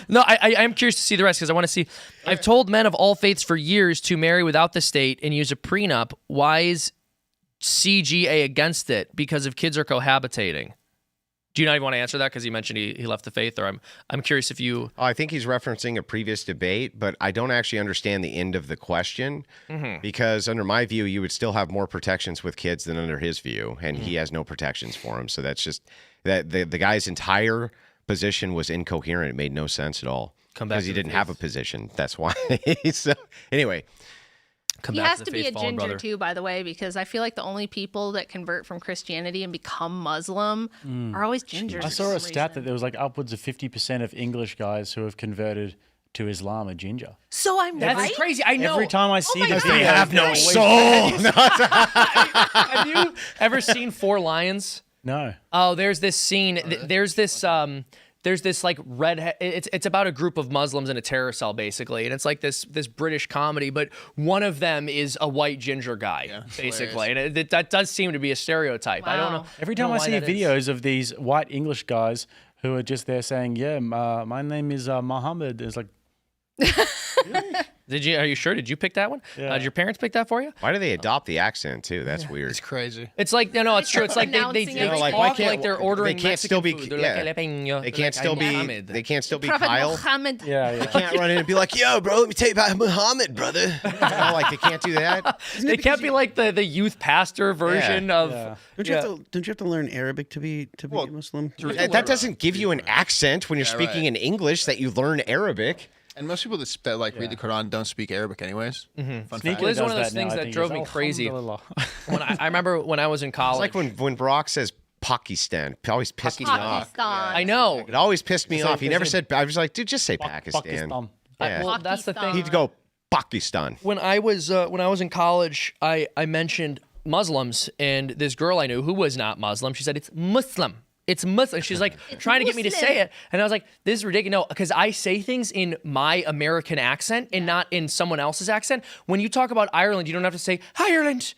No, I'm curious to see the rest because I want to see. I've told men of all faiths for years to marry without the state and use a prenup. Why is CGA against it? Because if kids are cohabitating. Do you not even want to answer that because he mentioned he left the faith? Or I'm curious if you. Oh, I think he's referencing a previous debate, but I don't actually understand the end of the question because under my view, you would still have more protections with kids than under his view, and he has no protections for them. So that's just that the guy's entire position was incoherent. It made no sense at all because he didn't have a position. That's why. So anyway. He has to be a ginger too, by the way, because I feel like the only people that convert from Christianity and become Muslim are always gingers. I saw a stat that there was like upwards of 50% of English guys who have converted to Islam are ginger. So I'm That's right. crazy. I know. Every time I see the They video, have no soul. Have you ever seen Four Lions? No. Oh, there's this scene. There's this like it's about a group of Muslims in a terror cell basically, and it's like this British comedy, but one of them is a white ginger guy basically, and that does seem to be a stereotype. Wow. I don't know. Every time I see videos of these white English guys who are just there saying, "Yeah, my name is Muhammad," it's like, Are you sure? Did you pick that one? Yeah. Did your parents pick that for you? Why do they adopt the accent too? That's weird. It's crazy. It's like no, it's true. It's like they Pronouncing talk everything. like they're ordering They can't Mexican still be. food. They're Yeah. like, "Jalapeño." They can't still be. Mohammed. They can't still be Prophet Kyle. Muhammad. yeah. They can't run in and be like, "Yo, bro, let me tell you about Muhammad, brother." You know, like they can't do that. They can't be like the youth pastor version of. Yeah. Don't you have to learn Arabic to be Muslim? That doesn't give you an accent when you're speaking in English that you learn Arabic. And most people that like read the Quran don't speak Arabic anyways. Fun fact. Well, this is one of those things that drove me crazy. When I remember when I was in college. It's like when Brock says Pakistan. It always pissed me off. I know. It always pissed me off. He never said. I was like, dude, just say Pakistan. Pakistan. Yeah. Well, that's the thing. He'd go Pakistan. When I was in college, I mentioned Muslims, and this girl I knew who was not Muslim, she said it's Muslim. It's Muslim. She's like trying to get me to say it. And I was like, this is ridiculous. No, because I say things in my American accent and not in someone else's accent. When you talk about Ireland, you don't have to say, Ireland.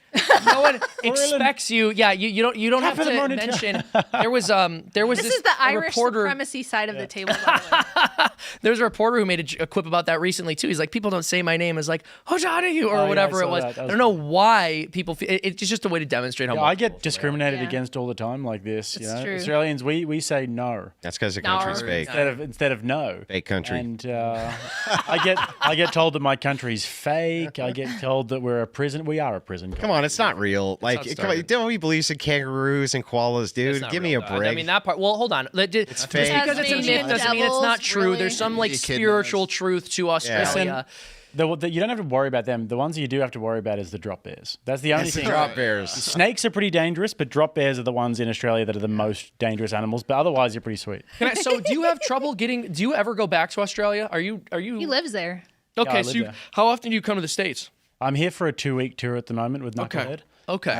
No one expects you. Yeah, you don't have to mention. There was This is the Irish reporter, supremacy side of the table, by the way. There's a reporter who made a quip about that recently too. He's like, people don't say my name as like Hojani or whatever it was. That I was don't know why people feel it's just a way to demonstrate how much I get discriminated against all the time like this. You know? true. Australians, we say no That's because the country's No. fake. instead of no. Fake country. And I get told that my country's fake. I get told that we're a prison. We are a prison. Come on, it's not real. Like, come on, don't we believe in kangaroos and koalas, dude? Give me a break. I mean that part. Well, hold on. It's fake. because it's a myth doesn't mean it's not true. Devils, There's some like really? spiritual truth to Australia. You don't have to worry about them. The ones that you do have to worry about is the drop bears. That's the only thing. Drop bears. Snakes are pretty dangerous, but drop bears are the ones in Australia that are the most dangerous animals. But otherwise, you're pretty sweet. So, do you have trouble getting? Do you ever go back to Australia? Are you? He lives there. Okay, Yeah, I so live there. how often do you come to the States? I'm here for a 2-week tour at the moment with Knucklehead. Okay.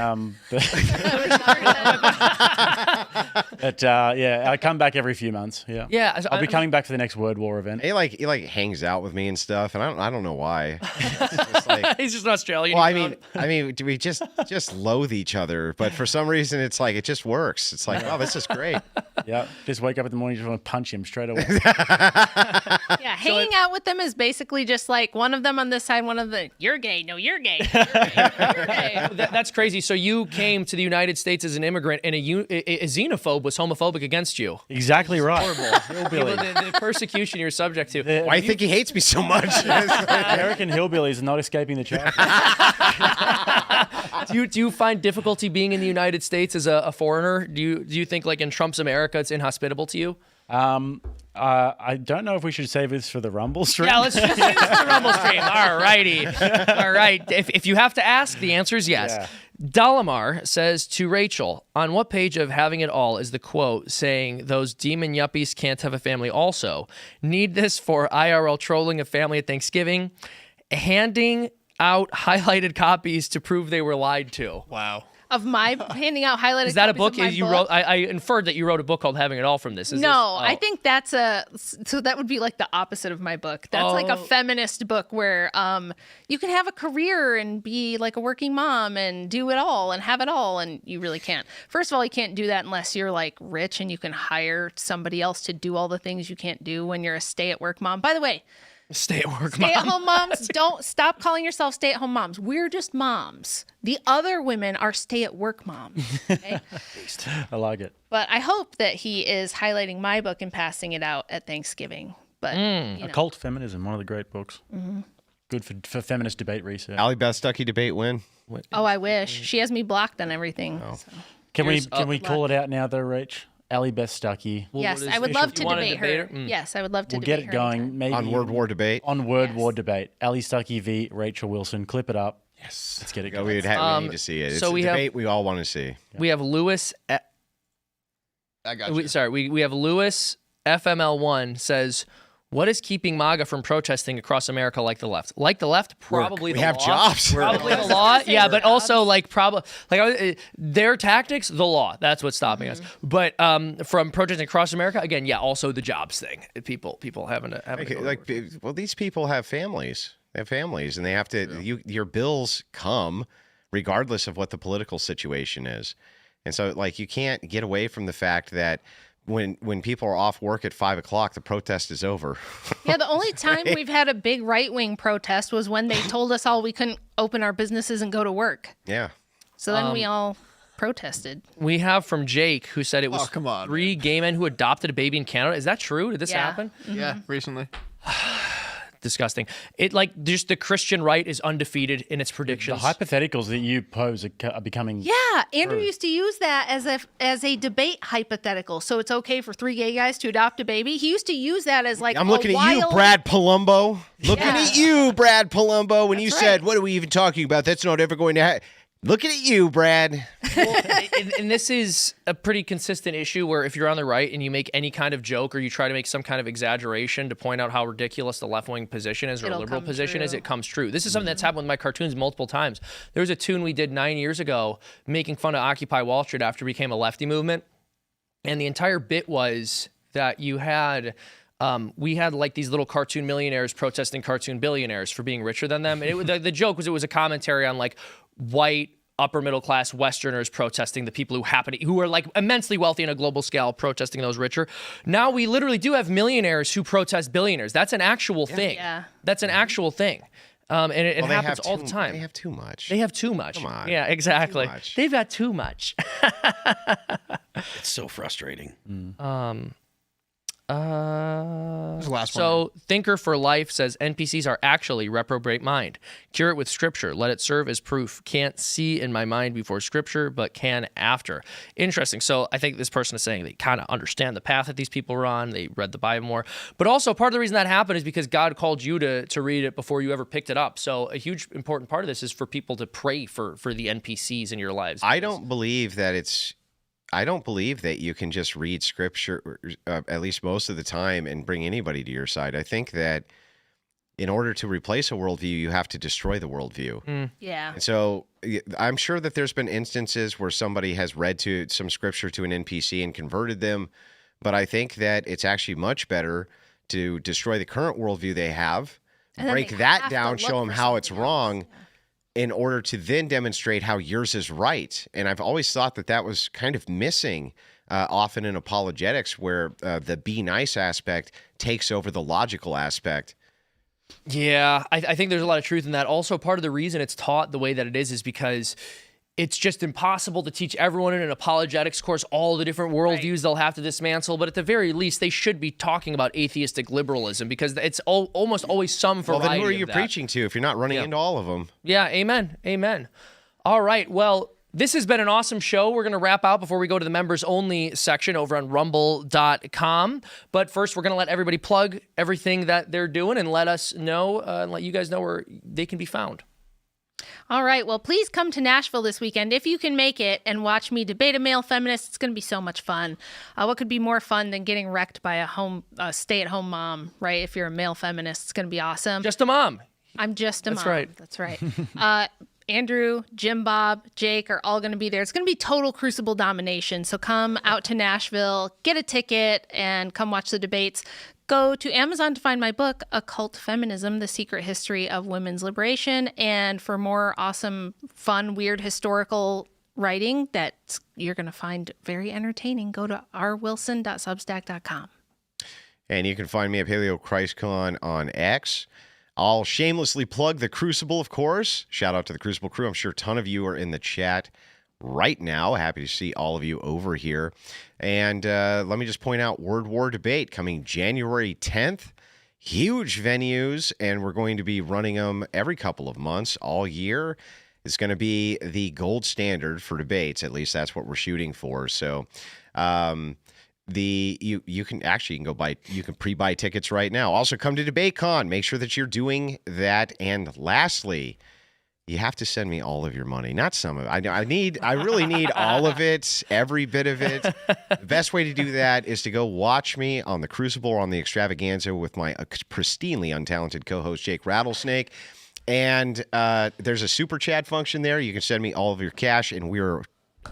But I come back every few months. Yeah. Yeah, I'll be coming back for the next Word War event. He like hangs out with me and stuff, and I don't know why. It's just like, He's just an Australian. well, you I mean, do we just loathe each other? But for some reason, it's like it just works. It's like, oh, this is great. Yeah. Just wake up in the morning, just want to punch him straight away. Yeah, hanging out with them is basically just like one of them on this side, one of the you're gay, no, you're gay. You're gay. You're gay. That's crazy. So you came to the United States as an immigrant, and a xenophobe was homophobic against you. Exactly right. Hillbilly. The persecution you're subject to. Why do you think he hates me so much? American hillbillies are not escaping the charge. Do you find difficulty being in the United States as a foreigner? Do you think like in Trump's America it's inhospitable to you? I don't know if we should save this for the Rumble stream. Yeah, let's just say this is the Rumble stream. All righty. All right. If you have to ask, the answer is yes. Yeah. Dalamar says to Rachel, on what page of Having It All is the quote saying those demon yuppies can't have a family also? Need this for IRL trolling a family at Thanksgiving? Handing out highlighted copies to prove they were lied to. Wow. Of my handing out highlighted Is that a copies book? of my You book. wrote? I inferred that you wrote a book called Having It All from this. Is No, this, oh. I think that's so that would be like the opposite of my book. That's like a feminist book where you can have a career and be like a working mom and do it all and have it all, and you really can't. First of all, you can't do that unless you're like rich and you can hire somebody else to do all the things you can't do when you're a stay-at-work mom. By the way, Stay-at-work Stay-at-home moms, don't stop calling yourself stay-at-home moms. We're just moms. The other women are stay-at-work moms. Okay? I like it. But I hope that he is highlighting my book and passing it out at Thanksgiving. But you know. Occult Feminism, one of the great books. Good for feminist debate research. Allie Beth Stuckey debate win. Oh, I wish. She has me blocked on everything. So. Can we call it out now though, Rach? Allie Beth Stuckey. Yes, I would love to debate her. Yes, I would love to We'll debate get her. it going. anytime. Maybe On Word War debate. On Word War debate. Allie Stuckey v. Rachel Wilson. Clip it up. Yes. Let's get it Yeah, going. we need to see it. It's so a we debate we all want to see. We have Lewis. I got you. We have Lewis FML1 says, what is keeping MAGA from protesting across America like the left? Like the left, probably We the have law. jobs. Probably the law. Yeah, but also like probably like their tactics, the law. That's what's stopping us. But from protesting across America, again, yeah, also the jobs thing. People having to go to work. Well, these people have families. They have families, and they have to. Your bills come regardless of what the political situation is, and so like you can't get away from the fact that when people are off work at 5 o'clock, the protest is over. Yeah, the only time we've had a big right-wing protest was when they told us all we couldn't open our businesses and go to work. Yeah. So then we all protested. We have from Jake who said it was come on, 3 gay men who adopted a baby in Canada. Is that true? Did this Yeah. happen? Yeah, recently. Disgusting. It like just the Christian right is undefeated in its The predictions. hypotheticals that you pose are becoming. Yeah, Andrew used to use that as a debate hypothetical. So it's okay for 3 gay guys to adopt a baby. He used to use that as like I'm looking at you, Brad Palumbo. Looking at you, Brad Palumbo. When you said, "What are we even talking about? That's not ever going to happen." Looking at you, Brad. Well, and this is a pretty consistent issue where if you're on the right and you make any kind of joke or you try to make some kind of exaggeration to point out how ridiculous the left-wing position is or It'll liberal come position is, true. it comes true. This is something that's happened with my cartoons multiple times. There was a tune we did 9 years ago making fun of Occupy Wall Street after it became a lefty movement. And the entire bit was that you had... we had like these little cartoon millionaires protesting cartoon billionaires for being richer than them. And the joke was it was a commentary on like white upper middle class Westerners protesting the people who are like immensely wealthy on a global scale protesting those richer. Now we literally do have millionaires who protest billionaires. That's an actual thing. Yeah. That's an actual thing. And it happens all the time. They have too much. They have too much. Come on. Yeah, exactly. Too much. They've got too much. It's so frustrating. This is the last one. So Thinker for Life says NPCs are actually reprobate mind. Cure it with scripture. Let it serve as proof. Can't see in my mind before scripture, but can after. Interesting. So I think this person is saying they kind of understand the path that these people are on. They read the Bible more. But also part of the reason that happened is because God called you to read it before you ever picked it up. So a huge important part of this is for people to pray for the NPCs in your lives. I don't believe that you can just read scripture, at least most of the time, and bring anybody to your side. I think that in order to replace a worldview, you have to destroy the worldview. Yeah. And so I'm sure that there's been instances where somebody has read to some scripture to an NPC and converted them, but I think that it's actually much better to destroy the current worldview they have, And then break they that have to down, look show them for how it's something else. wrong, in order to then demonstrate how yours is right. And I've always thought that was kind of missing often in apologetics, where the be nice aspect takes over the logical aspect. Yeah, I think there's a lot of truth in that. Also, part of the reason it's taught the way that it is because it's just impossible to teach everyone in an apologetics course all the different worldviews they'll have to dismantle. But at the very least, they should be talking about atheistic liberalism because it's almost always some variety Well, then who are of you that. preaching to if you're not running into all of them? Yeah, amen. Amen. All right. Well, this has been an awesome show. We're going to wrap out before we go to the members only section over on rumble.com. But first, we're going to let everybody plug everything that they're doing and let us know, and let you guys know where they can be found. All right. Well, please come to Nashville this weekend if you can make it and watch me debate a male feminist. It's going to be so much fun. What could be more fun than getting wrecked by a stay-at-home mom, right? If you're a male feminist, it's going to be awesome. Just a mom. I'm just a That's mom. right. That's right. Andrew, Jim Bob, Jake are all going to be there. It's going to be total Crucible domination. So come out to Nashville, get a ticket, and come watch the debates. Go to Amazon to find my book, Occult Feminism, The Secret History of Women's Liberation. And for more awesome, fun, weird, historical writing that you're going to find very entertaining, go to rwilson.substack.com. And you can find me at PaleoChristCon on X. I'll shamelessly plug the Crucible, of course. Shout out to the Crucible crew. I'm sure a ton of you are in the chat right now. Happy to see all of you over here. And let me just point out Word War Debate coming January 10th. Huge venues, and we're going to be running them every couple of months all year. It's going to be the gold standard for debates. At least that's what we're shooting for. So you can go buy, you can pre-buy tickets right now. Also come to DebateCon. Make sure that you're doing that. And lastly, you have to send me all of your money, not some of it. I really need all of it, every bit of it. The best way to do that is to go watch me on the Crucible or on the Extravaganza with my pristinely untalented co-host Jake Rattlesnake. And there's a super chat function there. You can send me all of your cash, and we're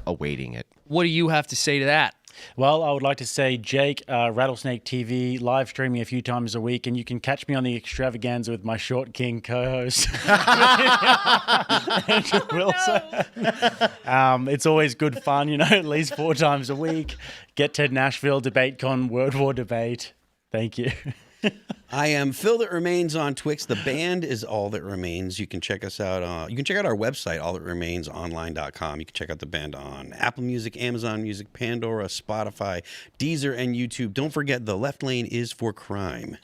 awaiting it. What do you have to say to that? Well, I would like to say, Jake, Rattlesnake TV, live streaming a few times a week, and you can catch me on the Extravaganza with my Short King co-host, Andrew Wilson. It's always good fun, at least 4 times a week. Get to Nashville, DebateCon, World War Debate. Thank you. I am Phil That Remains on Twix. The band is All That Remains. You can check us out. You can check out our website, allthatremainsonline.com. You can check out the band on Apple Music, Amazon Music, Pandora, Spotify, Deezer, and YouTube. Don't forget, The Left Lane is for Crime.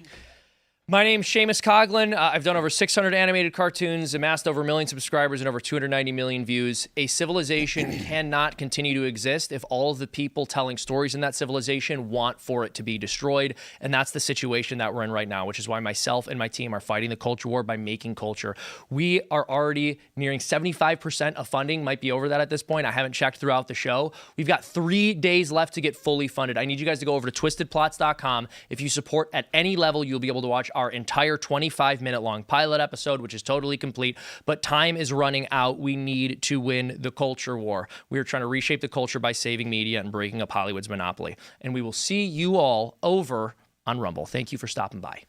My name's Seamus Coughlin. I've done over 600 animated cartoons, amassed over 1 million subscribers and over 290 million views. A civilization cannot continue to exist if all of the people telling stories in that civilization want for it to be destroyed. And that's the situation that we're in right now, which is why myself and my team are fighting the culture war by making culture. We are already nearing 75% of funding, might be over that at this point. I haven't checked throughout the show. We've got 3 days left to get fully funded. I need you guys to go over to twistedplots.com. If you support at any level, you'll be able to watch our entire 25-minute long pilot episode, which is totally complete, but time is running out. We need to win the culture war. We are trying to reshape the culture by saving media and breaking up Hollywood's monopoly. And we will see you all over on Rumble. Thank you for stopping by.